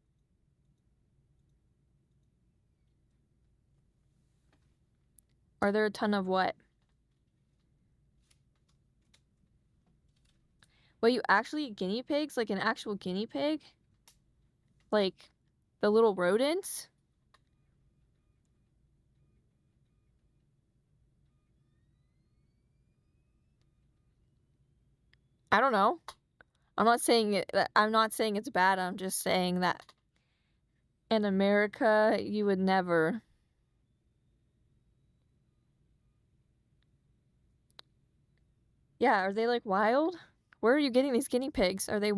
Are there a ton of what? Well, you actually eat guinea pigs? Like an actual guinea pig? Like the little rodents? I don't know. I'm not saying it's bad. I'm just saying that in America, you would never. Yeah, are they like wild? Where are you getting these guinea pigs? Are they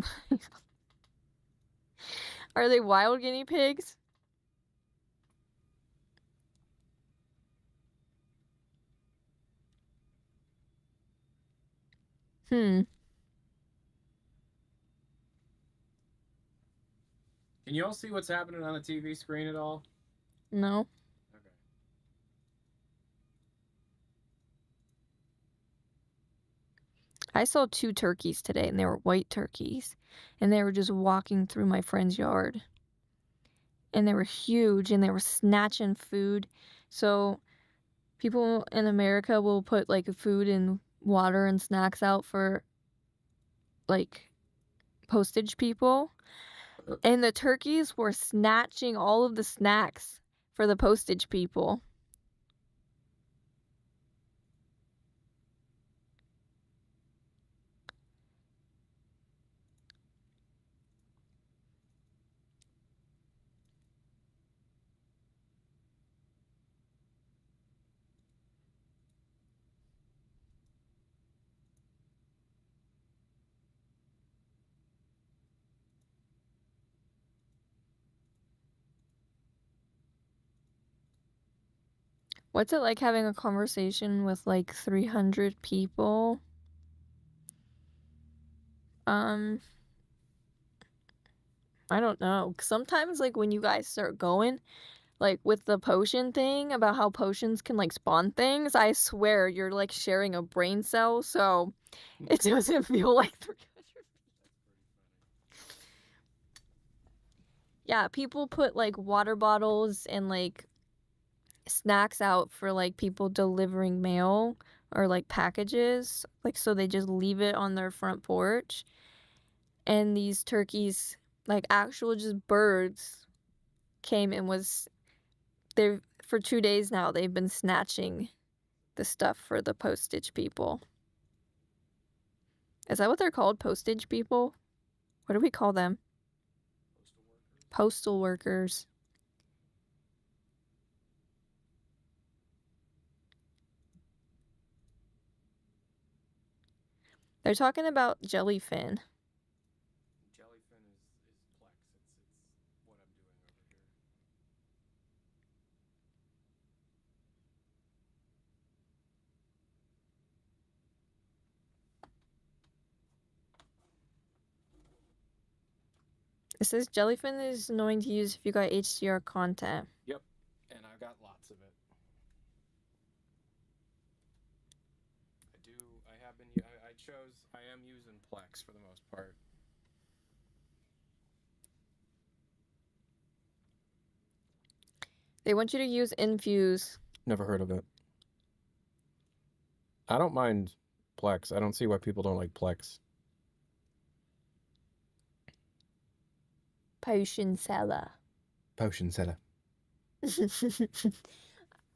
are they wild guinea pigs? Hmm. Can you all see what's happening on the TV screen at all? No. Okay. I saw 2 turkeys today, and they were white turkeys, and they were just walking through my friend's yard. And they were huge, and they were snatching food. So people in America will put, like, food and water and snacks out for, like, postage people. And the turkeys were snatching all of the snacks for the postage people. What's it like having a conversation with, like, 300 people? Um, I don't know. Sometimes, like, when you guys start going, like, with the potion thing about how potions can, like, spawn things, I swear you're, like, sharing a brain cell, so it doesn't feel like 300. Yeah, people put, like, water bottles and, like, snacks out for, like, people delivering mail or, like, packages, like, so they just leave it on their front porch, and these turkeys, like, actual just birds, came and was they've for 2 days now, they've been snatching the stuff for the postage people. Is that what they're called? Postage people? What do we call them? Postal workers. They're talking about jellyfin. Jellyfin is Plex. It's what I'm doing over here. It says jellyfin is annoying to use if you got HDR content. Yep, and I've got lots of it. I am using Plex for the most part. They want you to use Infuse. Never heard of it. I don't mind Plex. I don't see why people don't like Plex. Potion seller. Potion seller.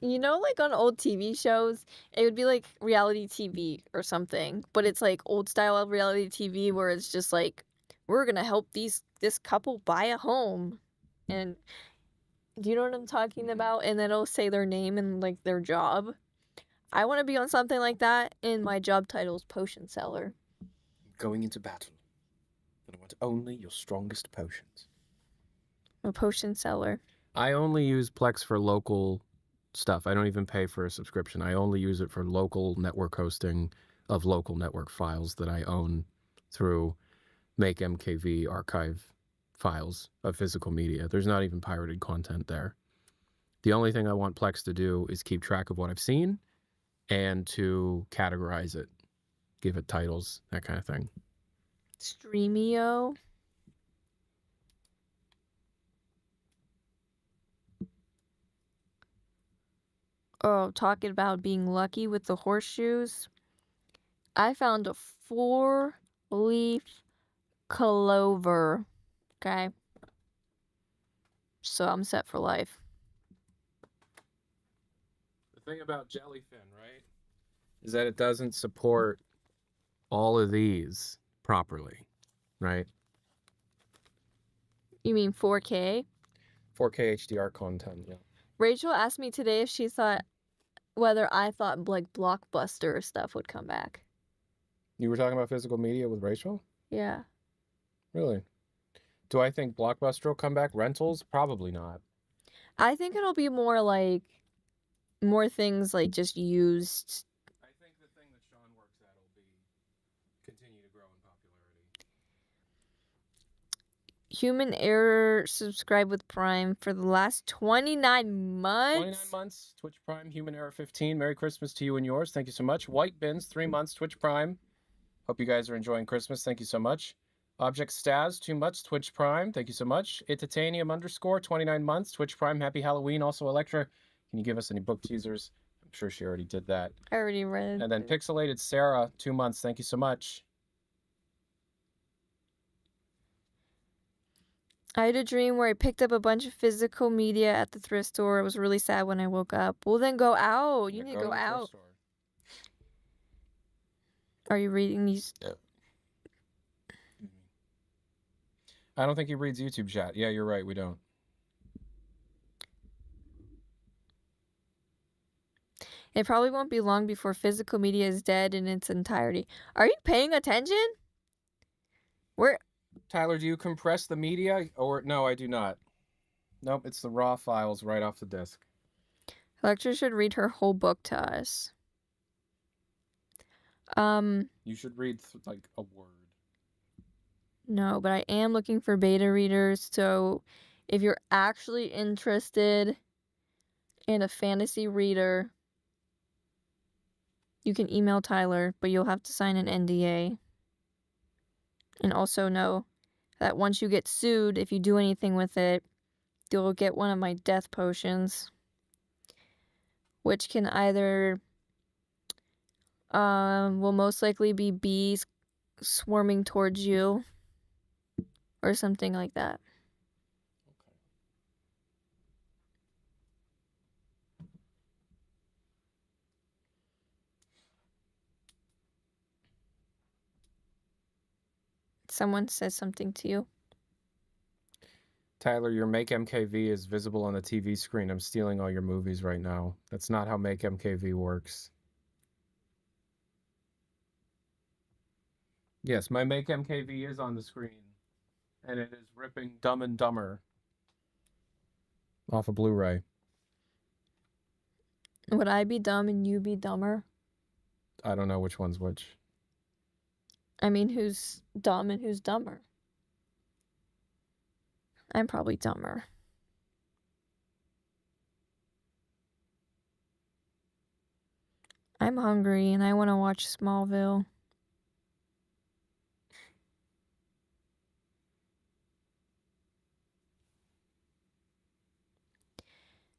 You know, like on old TV shows, it would be like reality TV or something, but it's like old style reality TV where it's just like, we're gonna help this couple buy a home, and do you know what I'm talking about? And then it'll say their name and like their job. I want to be on something like that, and my job title is potion seller. Going into battle, and I want only your strongest potions. I'm a potion seller. I only use Plex for local stuff. I don't even pay for a subscription. I only use it for local network hosting of local network files that I own through Make MKV archive files of physical media. There's not even pirated content there. The only thing I want Plex to do is keep track of what I've seen and to categorize it, give it titles, that kind of thing. Streamio. Oh, talking about being lucky with the horseshoes. I found a 4-leaf clover. Okay. So I'm set for life. The thing about jellyfin, right, is that it doesn't support all of these properly, right? You mean 4K? 4K HDR content, yeah. Rachel asked me today if she thought whether I thought like Blockbuster stuff would come back. You were talking about physical media with Rachel? Yeah. Really? Do I think Blockbuster will come back? Rentals? Probably not. I think it'll be more like more things like just used. I think the thing that Sean works at will be continue to grow in popularity. Human Error subscribed with Prime for the last 29 months. 29 months, Twitch Prime, Human Error 15. Merry Christmas to you and yours. Thank you so much. White Bins, 3 months, Twitch Prime. Hope you guys are enjoying Christmas. Thank you so much. Object Staz, 2 months, Twitch Prime. Thank you so much. Ititanium _ 29 months, Twitch Prime. Happy Halloween. Also, Electra, can you give us any book teasers? I'm sure she already did that. I already read. And then Pixelated Sarah, 2 months. Thank you so much. I had a dream where I picked up a bunch of physical media at the thrift store. It was really sad when I woke up. Well, then go out. You need to go out. Are you reading these? Yeah. I don't think he reads YouTube chat. Yeah, you're right. We don't. It probably won't be long before physical media is dead in its entirety. Are you paying attention? Tyler, do you compress the media? Or no, I do not. Nope, it's the raw files right off the disk. Lecture should read her whole book to us. You should read like a word. No, but I am looking for beta readers. So if you're actually interested in a fantasy reader, you can email Tyler, but you'll have to sign an NDA. And also know that once you get sued, if you do anything with it, you'll get one of my death potions, which can either will most likely be bees swarming towards you or something like that. Someone says something to you. Tyler, your Make MKV is visible on the TV screen. I'm stealing all your movies right now. That's not how Make MKV works. Yes, my Make MKV is on the screen, and it is ripping Dumb and Dumber off of Blu-ray. Would I be dumb and you be dumber? I don't know which one's which. I mean, who's dumb and who's dumber? I'm probably dumber. I'm hungry and I want to watch Smallville.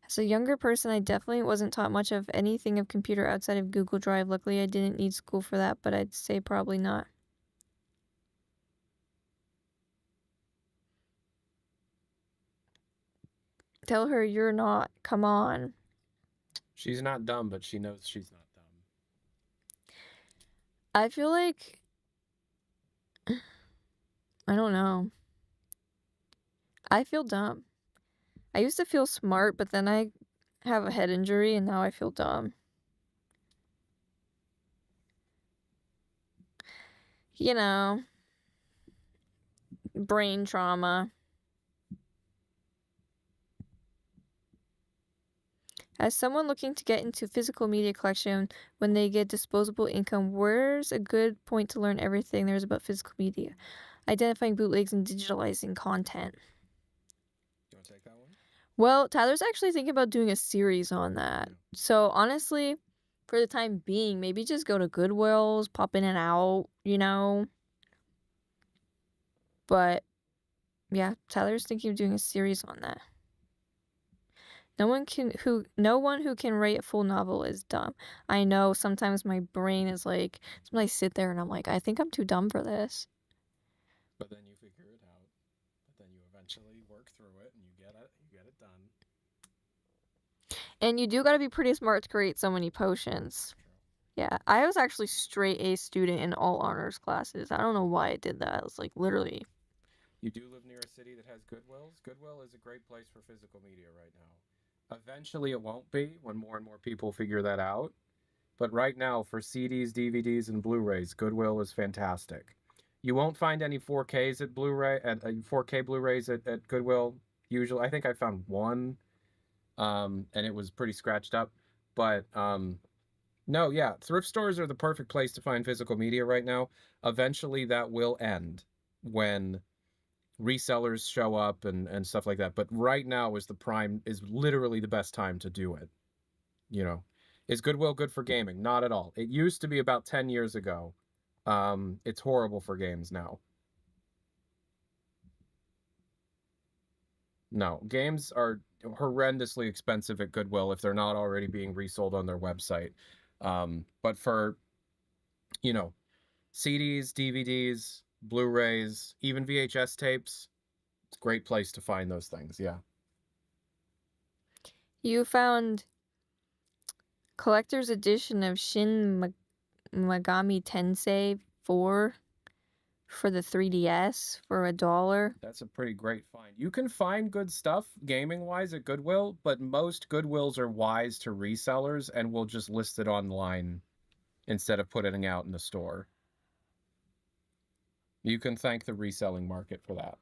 As a younger person, I definitely wasn't taught much of anything of computer outside of Google Drive. Luckily, I didn't need school for that, but I'd say probably not. Tell her you're not. Come on. She's not dumb, but she knows she's not dumb. I feel like... I don't know. I feel dumb. I used to feel smart, but then I have a head injury and now I feel dumb. You know, brain trauma. As someone looking to get into physical media collection when they get disposable income, where's a good point to learn everything there is about physical media? Identifying bootlegs and digitalizing content. You want to take that one? Well, Tyler's actually thinking about doing a series on that. Yeah. So honestly, for the time being, maybe just go to Goodwill's, pop in and out, you know? But yeah, Tyler's thinking of doing a series on that. No one who can write a full novel is dumb. I know sometimes my brain is like, sometimes I sit there and I'm like, I think I'm too dumb for this. But then you figure it out. But then you eventually work through it and you get it done. And you do got to be pretty smart to create so many potions. True. Yeah, I was actually straight A student in all honors classes. I don't know why I did that. I was like, literally. You do live near a city that has Goodwills? Goodwill is a great place for physical media right now. Eventually it won't be when more and more people figure that out. But right now, for CDs, DVDs, and Blu-rays, Goodwill is fantastic. You won't find any 4Ks at Blu-ray at 4K Blu-rays at Goodwill. Usually, I think I found one, and it was pretty scratched up. But no, yeah, thrift stores are the perfect place to find physical media right now. Eventually, that will end when resellers show up and stuff like that. But right now is literally the best time to do it. You know, is Goodwill good for gaming? Not at all. It used to be about 10 years ago. It's horrible for games now. No, games are horrendously expensive at Goodwill if they're not already being resold on their website. But for, you know, CDs, DVDs, Blu-rays, even VHS tapes, it's a great place to find those things, yeah. You found collector's edition of Shin Megami Tensei 4 for the 3DS for $1. That's a pretty great find. You can find good stuff gaming-wise at Goodwill, but most Goodwills are wise to resellers and will just list it online instead of putting it out in the store. You can thank the reselling market for that.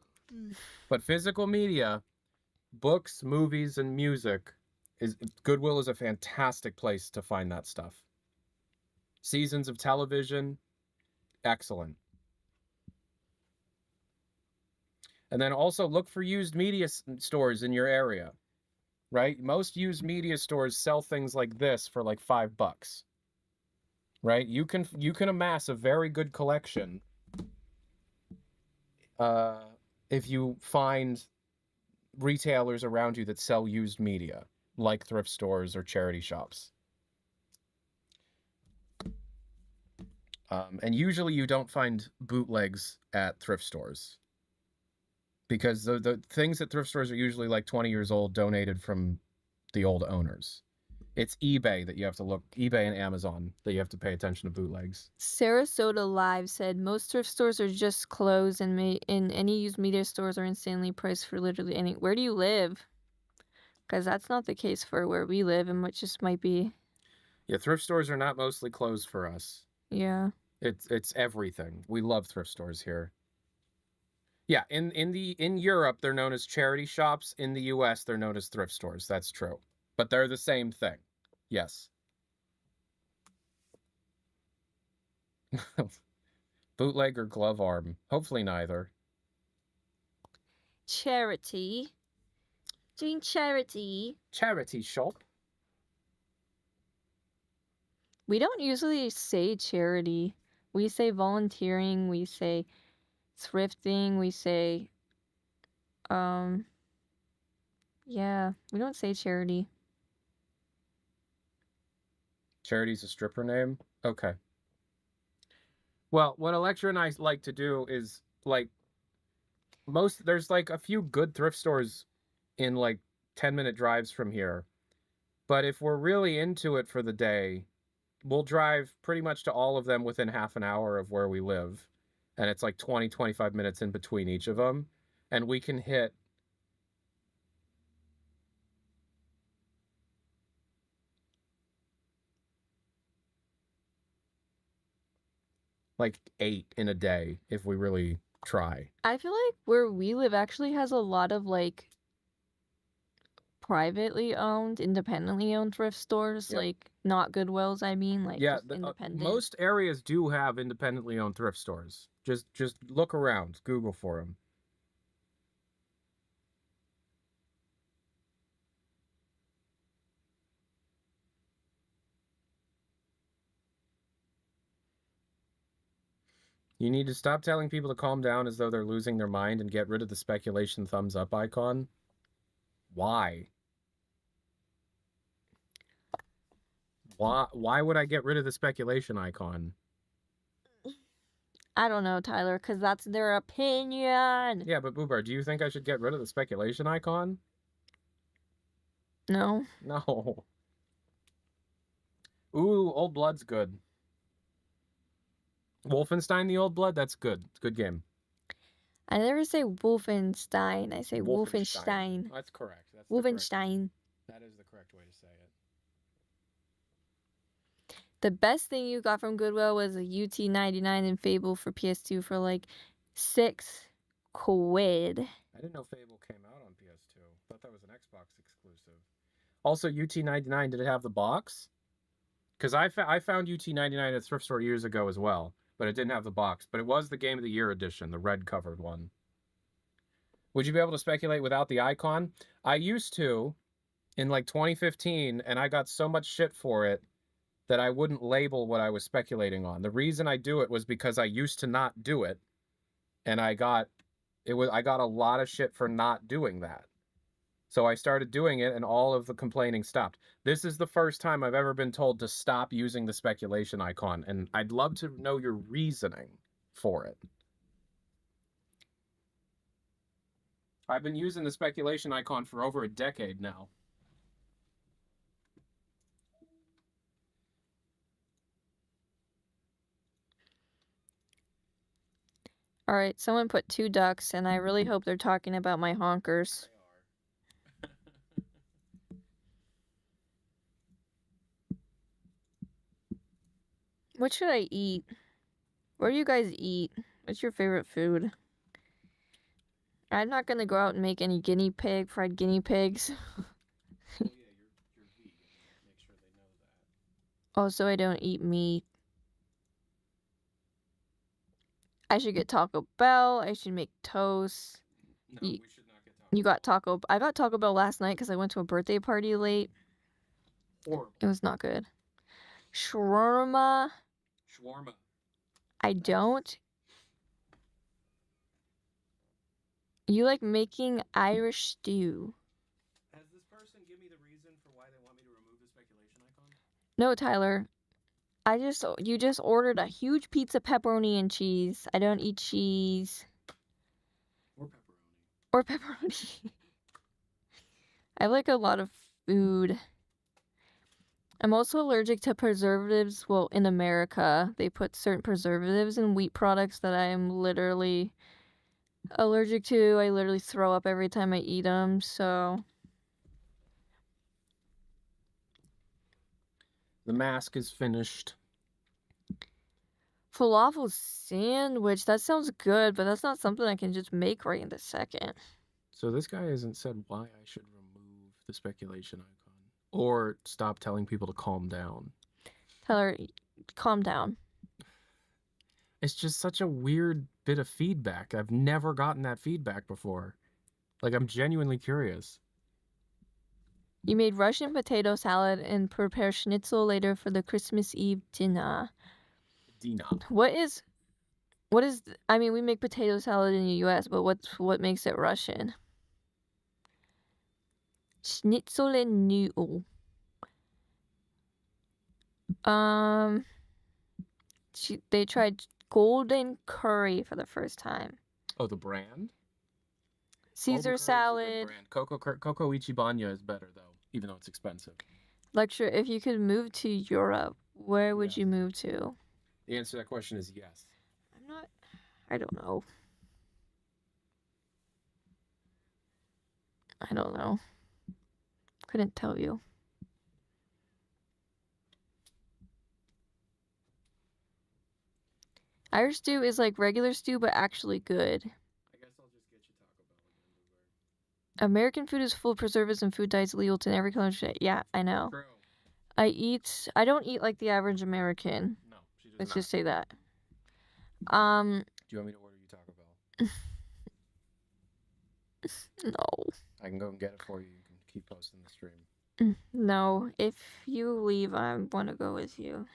But physical media, books, movies, and music, Goodwill is a fantastic place to find that stuff. Seasons of television, excellent. And then also look for used media stores in your area, right? Most used media stores sell things like this for like $5, right? You can amass a very good collection if you find retailers around you that sell used media, like thrift stores or charity shops. And usually you don't find bootlegs at thrift stores, because the things at thrift stores are usually like 20 years old, donated from the old owners. It's eBay that you have to look, eBay and Amazon, that you have to pay attention to bootlegs. Sarasota Live said most thrift stores are just closed, and any used media stores are insanely priced for literally any. Where do you live? Because that's not the case for where we live, and which just might be. Yeah, thrift stores are not mostly closed for us. Yeah. It's everything. We love thrift stores here. Yeah, in Europe they're known as charity shops. In the US they're known as thrift stores. That's true. But they're the same thing. Yes. Bootleg or glove arm? Hopefully neither. Charity. Doing charity. Charity shop. We don't usually say charity. We say volunteering, we say thrifting, we say yeah, we don't say charity. Charity's a stripper name? Okay. Well, what Electra and I like to do is, like, there's like a few good thrift stores in like 10-minute drives from here. But if we're really into it for the day, we'll drive pretty much to all of them within half an hour of where we live. And it's like 20, 25 minutes in between each of them. And we can hit like 8 in a day if we really try. I feel like where we live actually has a lot of like privately owned, independently owned thrift stores, Yep. like not Goodwills, I mean, like Yeah, just independent. most areas do have independently owned thrift stores. Just look around, Google for them. You need to stop telling people to calm down as though they're losing their mind and get rid of the speculation thumbs up icon. Why? Why would I get rid of the speculation icon? I don't know, Tyler, because that's their opinion. Yeah, but Boobar, do you think I should get rid of the speculation icon? No. No. Ooh, Old Blood's good. Wolfenstein: The Old Blood? That's good. It's a good game. I never say Wolfenstein. I say Wolfenstein. That's correct. That's Wolfenstein. That is the correct way to say it. The best thing you got from Goodwill was a UT99 and Fable for PS2 for like $6. I didn't know Fable came out on PS2. Thought that was an Xbox exclusive. Also, UT99, did it have the box? Because I found UT99 at a thrift store years ago as well, but it didn't have the box. But it was the Game of the Year edition, the red covered one. Would you be able to speculate without the icon? I used to in like 2015, and I got so much shit for it that I wouldn't label what I was speculating on. The reason I do it was because I used to not do it, and I got a lot of shit for not doing that. So I started doing it, and all of the complaining stopped. This is the first time I've ever been told to stop using the speculation icon, and I'd love to know your reasoning for it. I've been using the speculation icon for over a decade now. All right, someone put 2 ducks, and I really hope they're talking about my honkers. What should I eat? What do you guys eat? What's your favorite food? I'm not gonna go out and make any fried guinea pigs. Well, yeah, you're vegan. Make sure they know that. Also, I don't eat meat. I should get Taco Bell. I should make toast. No, You- we should not get Taco You got Taco. I got Taco Bell last night because I went to a birthday party late. Horrible. It was not good. Shawarma. Shawarma. I don't. You like making Irish stew. Has this person give me the reason for why they want me to remove the speculation icon? No, Tyler. You just ordered a huge pizza, pepperoni and cheese. I don't eat cheese Or pepperoni. or pepperoni. I like a lot of food. I'm also allergic to preservatives. Well, in America, they put certain preservatives in wheat products that I am literally allergic to. I literally throw up every time I eat them, so The mask is finished. falafel sandwich, that sounds good, but that's not something I can just make right in the second. So this guy hasn't said why I should remove the speculation icon or stop telling people to calm down. Tyler, calm down. It's just such a weird bit of feedback. I've never gotten that feedback before. Like, I'm genuinely curious. You made Russian potato salad and prepare schnitzel later for the Christmas Eve dinner. Dina. I mean, we make potato salad in the US, but what makes it Russian? Schnitzel and noodle. They tried golden curry for the first time. Oh, the brand? Caesar salad. Coco Ichibanya is better, though, even though it's expensive. Lecture, if you could move to Europe, where would you move to? The answer to that question is yes. I don't know. I don't know. Couldn't tell you. Irish stew is like regular stew, but actually good. I guess I'll just get you Taco Bell again. American food is full of preservatives and food dyes legal to every country. Yeah, I know. True. I don't eat like the average American. No, she does Let's not. just say that. Do you want me to order you Taco Bell? No. I can go and get it for you. You can keep posting the stream. No. If you leave, I want to go with you.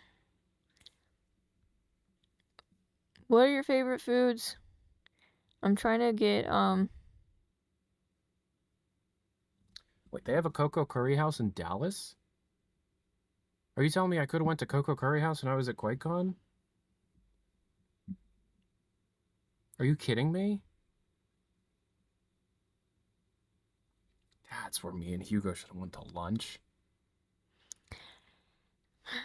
What are your favorite foods? I'm trying to get, Wait, they have a Coco Curry House in Dallas? Are you telling me I could have went to Coco Curry House when I was at QuakeCon? Are you kidding me? That's where me and Hugo should have went to lunch.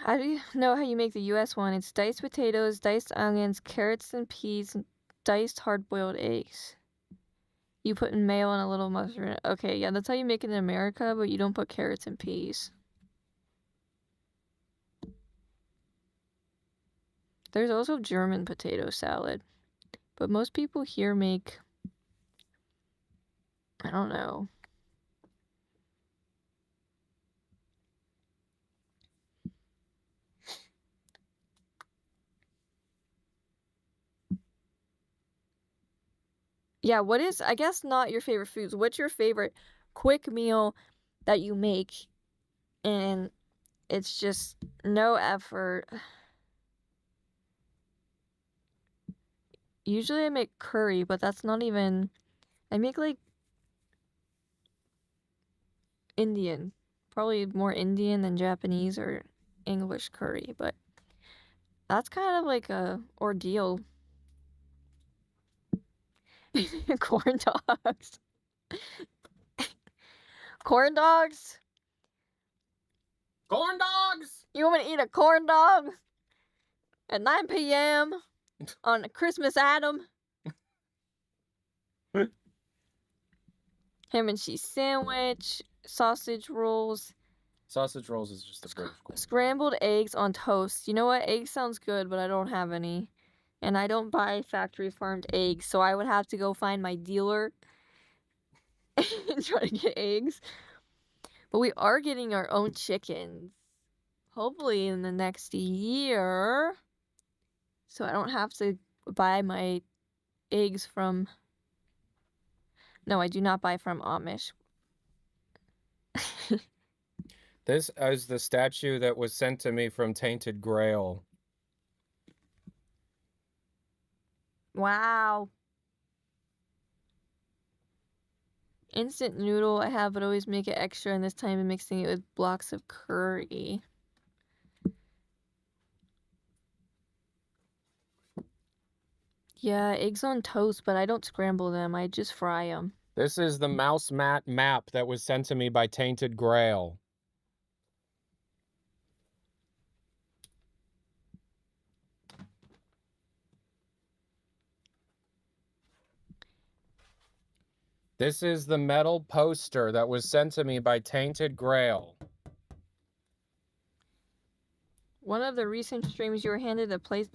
I don't know how you make the US one. It's diced potatoes, diced onions, carrots and peas, and diced hard-boiled eggs. You put in mayo and a little mustard. Okay, yeah, that's how you make it in America, but you don't put carrots and peas. There's also German potato salad, but most people here make, I don't know. Yeah, I guess not your favorite foods. What's your favorite quick meal that you make and it's just no effort? Usually I make curry, but that's not even, I make like Indian. Probably more Indian than Japanese or English curry, but that's kind of like a ordeal. Corn dogs. Corn dogs? Corn dogs! You want me to eat a corn dog at 9 p.m. on a Christmas Adam? Ham and cheese sandwich, sausage rolls. Sausage rolls is just a British corn. Scrambled eggs on toast. You know what? Eggs sounds good, but I don't have any. And I don't buy factory farmed eggs, so I would have to go find my dealer and try to get eggs. But we are getting our own chickens. Hopefully in the next year. So I don't have to buy my eggs from... No, I do not buy from Amish. This is the statue that was sent to me from Tainted Grail. Wow. Instant noodle I have, but always make it extra, and this time I'm mixing it with blocks of curry. Yeah, eggs on toast, but I don't scramble them. I just fry them. This is the mouse mat map that was sent to me by Tainted Grail. This is the metal poster that was sent to me by Tainted Grail. One of the recent streams you were handed a plate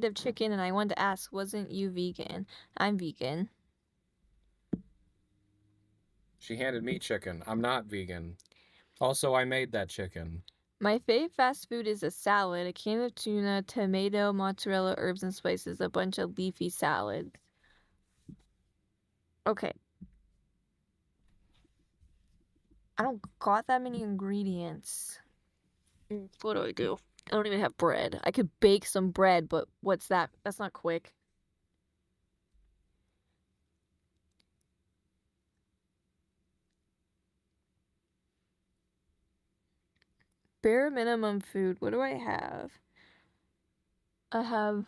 of chicken, and I wanted to ask, wasn't you vegan? I'm vegan. She handed me chicken. I'm not vegan. Also, I made that chicken. My fave fast food is a salad, a can of tuna, tomato, mozzarella, herbs and spices, a bunch of leafy salads. Okay. I don't got that many ingredients. What do I do? I don't even have bread. I could bake some bread, but what's that? That's not quick. Bare minimum food. What do I have? I have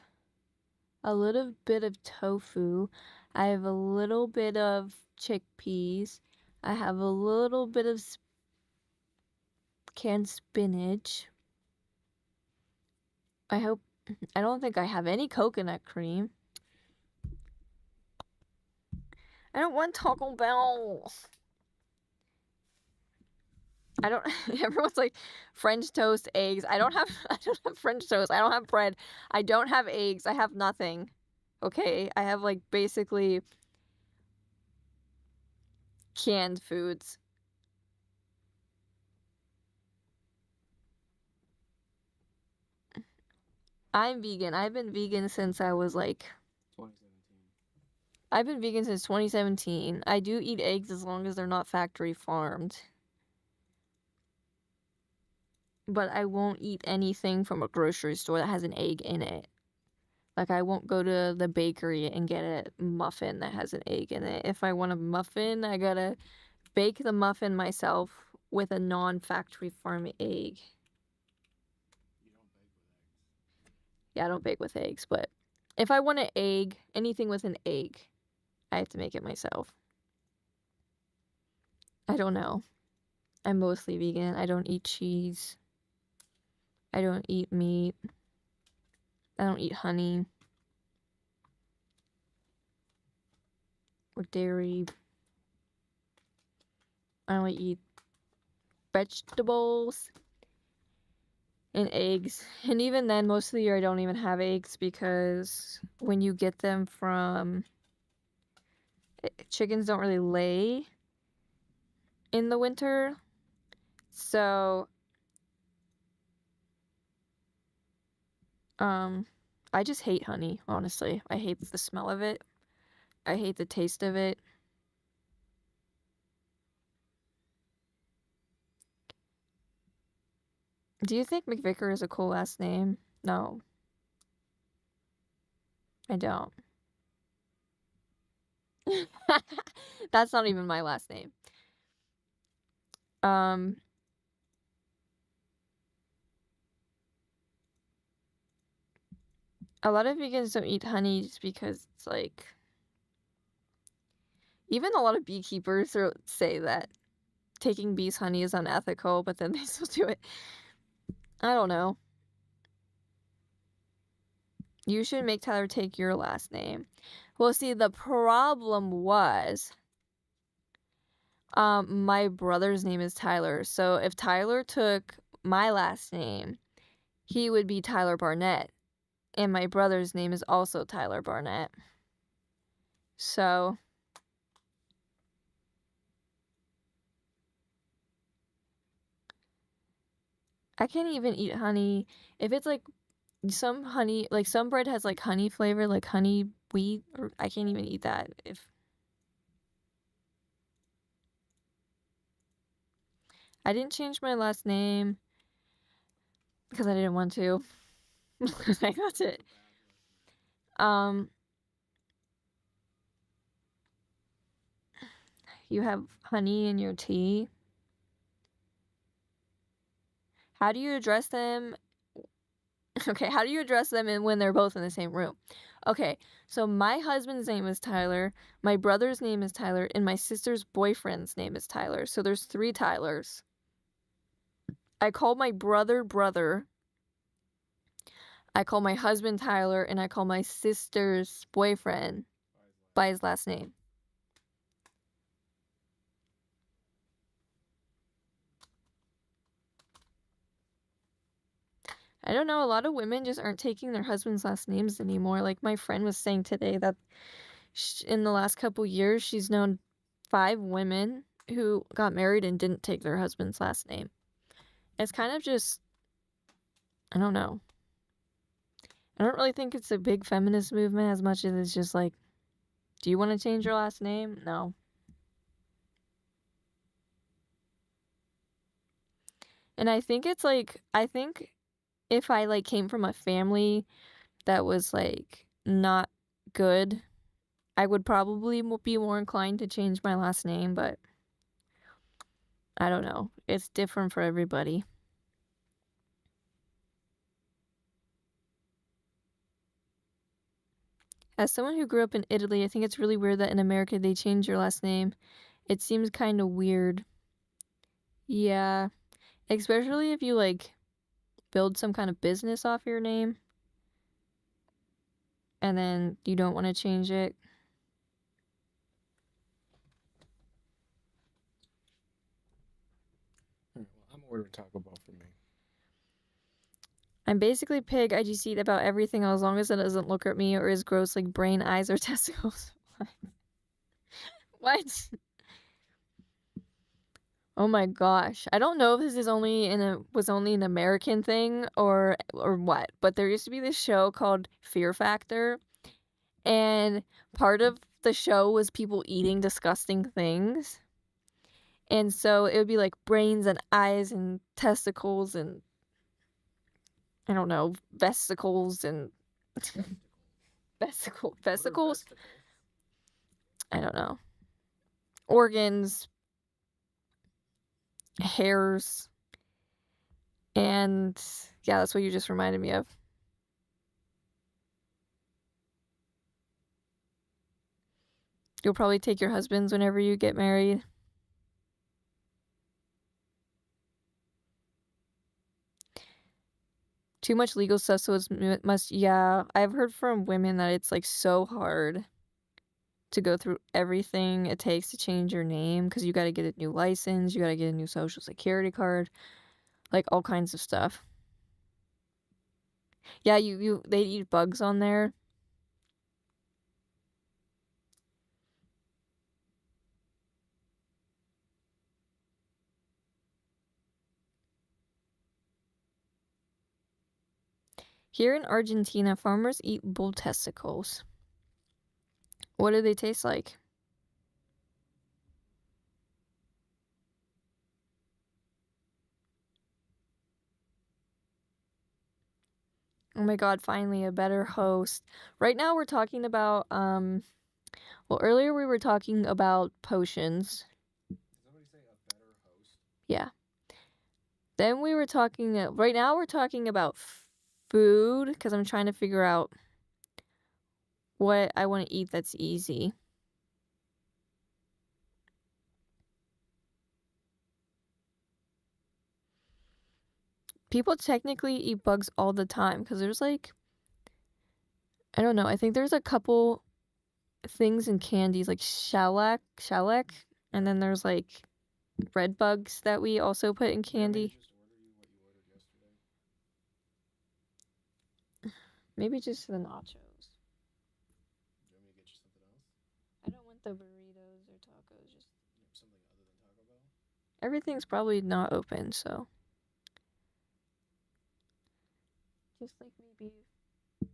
a little bit of tofu. I have a little bit of chickpeas. I have a little bit of canned spinach. I don't think I have any coconut cream. I don't want Taco Bell. I don't. Everyone's like French toast, eggs. I don't have French toast. I don't have bread. I don't have eggs. I have nothing. Okay, I have like basically canned foods. I'm vegan. I've been vegan since I was like 2017. I've been vegan since 2017. I do eat eggs as long as they're not factory farmed. But I won't eat anything from a grocery store that has an egg in it. Like, I won't go to the bakery and get a muffin that has an egg in it. If I want a muffin, I gotta bake the muffin myself with a non-factory farm egg. You don't bake with eggs. Yeah, I don't bake with eggs, but if I want an egg, anything with an egg, I have to make it myself. I don't know. I'm mostly vegan. I don't eat cheese. I don't eat meat. I don't eat honey or dairy. I only eat vegetables and eggs. And even then, most of the year I don't even have eggs because when you get them from chickens don't really lay in the winter. So I just hate honey, honestly. I hate the smell of it. I hate the taste of it. Do you think McVicker is a cool last name? No. I don't. That's not even my last name. A lot of vegans don't eat honey just because it's like, even a lot of beekeepers say that taking bees' honey is unethical, but then they still do it. I don't know. You should make Tyler take your last name. Well, see, the problem was, my brother's name is Tyler. So if Tyler took my last name, he would be Tyler Barnett. And my brother's name is also Tyler Barnett. So I can't even eat honey. If it's like some honey, like some bread has like honey flavor, like honey wheat, or I can't even eat that. I didn't change my last name because I didn't want to. Like, that's it. You have honey in your tea. How do you address them? Okay, how do you address them when they're both in the same room? Okay, so my husband's name is Tyler, my brother's name is Tyler, and my sister's boyfriend's name is Tyler. So there's 3 Tylers. I call my brother brother. I call my husband Tyler, and I call my sister's boyfriend by his last name. I don't know, a lot of women just aren't taking their husband's last names anymore. Like my friend was saying today that in the last couple years, she's known 5 women who got married and didn't take their husband's last name. It's kind of just, I don't know. I don't really think it's a big feminist movement as much as it's just like, do you want to change your last name? No. And I think it's like, I think if I like came from a family that was like not good, I would probably be more inclined to change my last name, but I don't know. It's different for everybody. As someone who grew up in Italy, I think it's really weird that in America they change your last name. It seems kind of weird. Yeah, especially if you like build some kind of business off your name and then you don't want to change it. Well, I'm ordering Taco Bell for me. I'm basically pig. I just eat about everything as long as it doesn't look at me or is gross like brain, eyes, or testicles. What? Oh my gosh. I don't know if this is only was only an American thing or what, but there used to be this show called Fear Factor, and part of the show was people eating disgusting things. And so it would be like brains and eyes and testicles and I don't know, vesicles and vesicles? I don't know. Organs, hairs, and yeah, that's what you just reminded me of. You'll probably take your husbands whenever you get married. Too much legal stuff, so yeah, I've heard from women that it's like so hard to go through everything it takes to change your name because you got to get a new license, you got to get a new social security card, like all kinds of stuff. Yeah, they eat bugs on there. Here in Argentina, farmers eat bull testicles. What do they taste like? Oh my god, finally a better host. Right now we're talking about well, earlier we were talking about potions. Did somebody say a better host? Yeah. Then we were talking right now we're talking about food because I'm trying to figure out what I want to eat that's easy. People technically eat bugs all the time because there's like, I don't know, I think there's a couple things in candies like shellac, and then there's like red bugs that we also put in candy. Maybe just the nachos. Do you want me to get you something else? I don't want the burritos or tacos. Just something other than Taco Bell? Everything's probably not open, so just like maybe 3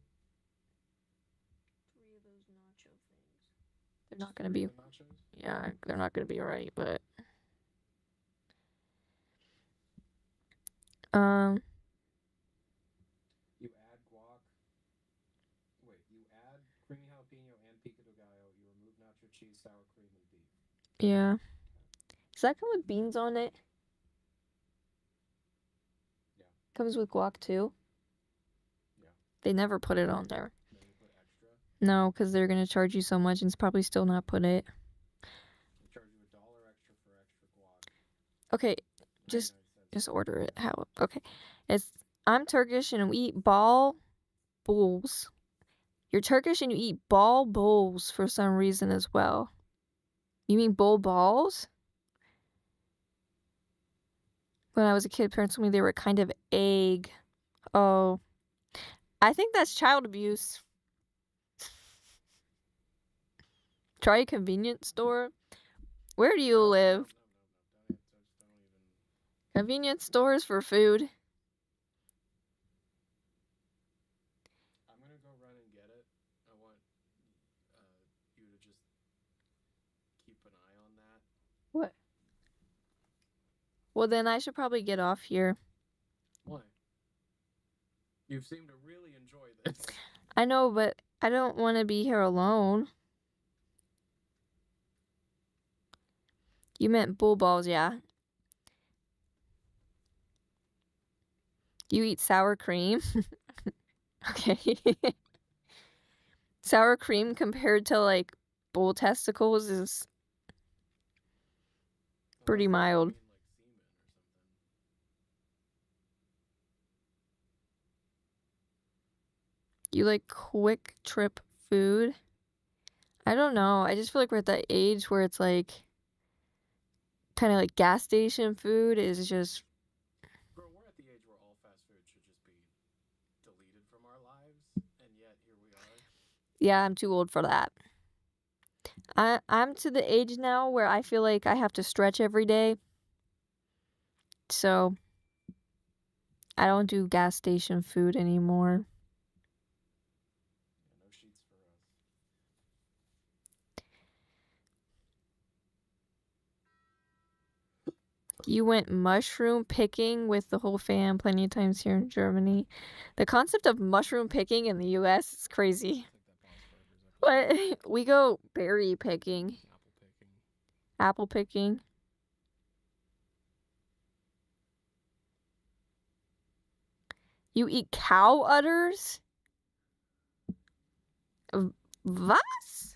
of those nacho things. They're not gonna be. Nachos? Yeah, they're not gonna be right, but cheese, sour cream, and beef. Yeah. Does that come with beans on it? Yeah. Comes with guac too? Yeah. They never put it on there. Then you put extra. No, because they're going to charge you so much and it's probably still not put it. They charge you $1 extra for extra guac. Okay, just order it. How? Okay. I'm Turkish and we eat ball bulls. You're Turkish and you eat ball bowls for some reason as well. You mean bowl balls? When I was a kid, parents told me they were kind of egg. Oh. I think that's child abuse. Try a convenience store. Where do you live? Don't even. Convenience stores for food. I'm gonna go run and get it. I want you to just keep an eye on that. What? Well, then I should probably get off here. Why? You seem to really enjoy this. I know, but I don't want to be here alone. You meant bull balls, yeah. You eat sour cream? Okay. Sour cream compared to, like, bull testicles is pretty mild. Like semen or something. You like quick trip food? I don't know. I just feel like we're at that age where it's like kind of like gas station food is just. Bro, we're at the age where all fast food should just be deleted from our lives, and yet here we are. Yeah, I'm too old for that. I'm to the age now where I feel like I have to stretch every day. So I don't do gas station food anymore. Yeah, no sheets for us. You went mushroom picking with the whole fam plenty of times here in Germany. The concept of mushroom picking in the US is crazy. What? We go berry picking. Apple picking. You eat cow udders? Was?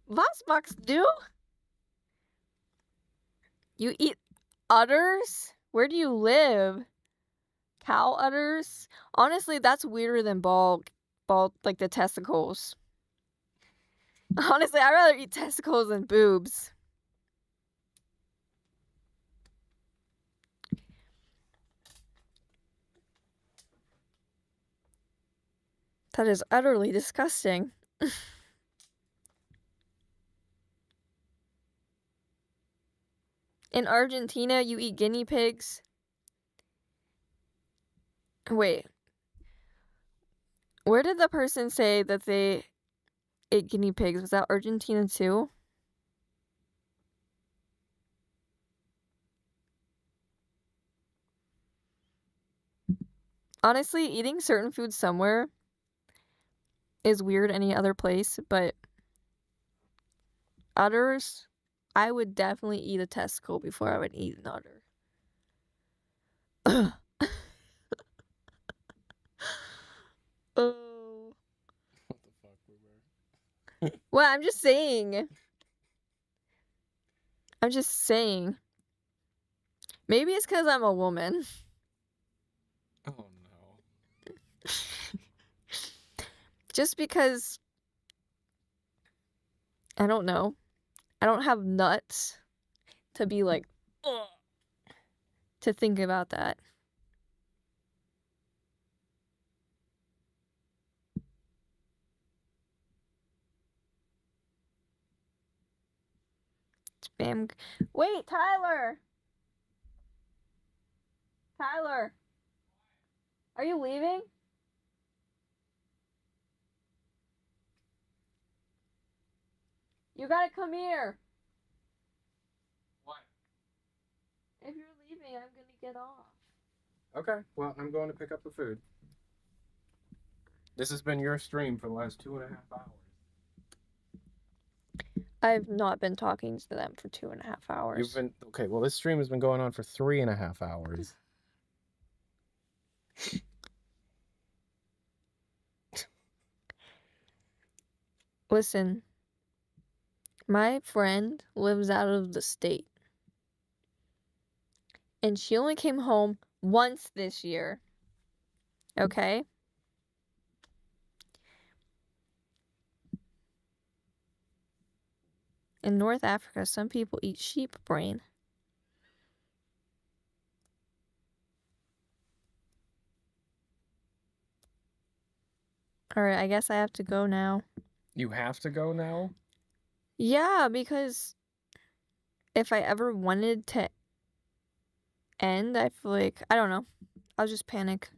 Was magst du? You eat udders? Where do you live? Cow udders? Honestly, that's weirder than ball, like the testicles. Honestly, I'd rather eat testicles than boobs. That is utterly disgusting. In Argentina, you eat guinea pigs? Wait. Where did the person say that they ate guinea pigs? Was that Argentina too? Honestly, eating certain foods somewhere is weird any other place, but udders, I would definitely eat a testicle before I would eat an udder. Oh. What the fuck we were? Well, I'm just saying. Maybe it's because I'm a woman. Oh no. Just because, I don't know. I don't have nuts to be like, ugh, to think about that. Spam. Wait, Tyler! Tyler! Are you leaving? You gotta come here. What? If you're leaving, I'm gonna get off. Okay, well, I'm going to pick up the food. This has been your stream for the last 2.5 hours. I've not been talking to them for 2.5 hours. You've been okay. Well, this stream has been going on for 3.5 hours. Listen, my friend lives out of the state. And she only came home once this year. Okay? In North Africa, some people eat sheep brain. Alright, I guess I have to go now. You have to go now? Yeah, because if I ever wanted to end, I feel like, I don't know, I'll just panic.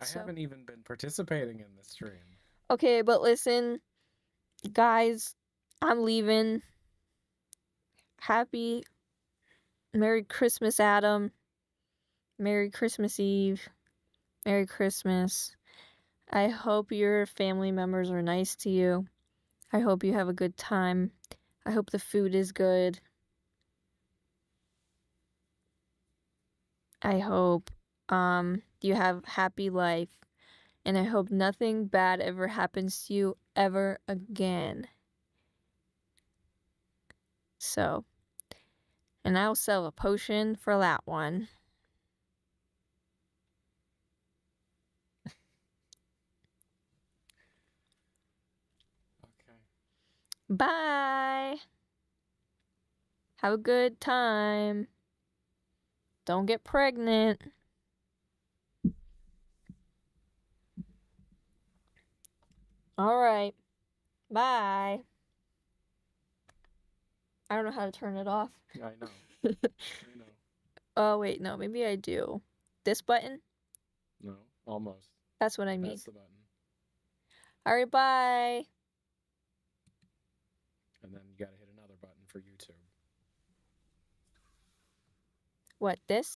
I haven't even been participating in this stream. Okay, but listen, guys, I'm leaving. Happy Merry Christmas, Adam. Merry Christmas Eve. Merry Christmas. I hope your family members are nice to you. I hope you have a good time. I hope the food is good. I hope you have happy life. And I hope nothing bad ever happens to you ever again. So, and I'll sell a potion for that one. Okay. Bye. Have a good time. Don't get pregnant. All right. Bye. I don't know how to turn it off. I know. I know. Oh, wait, no, maybe I do. This button? No, almost. That's what I mean. That's the button. All right, bye. And then you gotta hit another button for YouTube. What, this?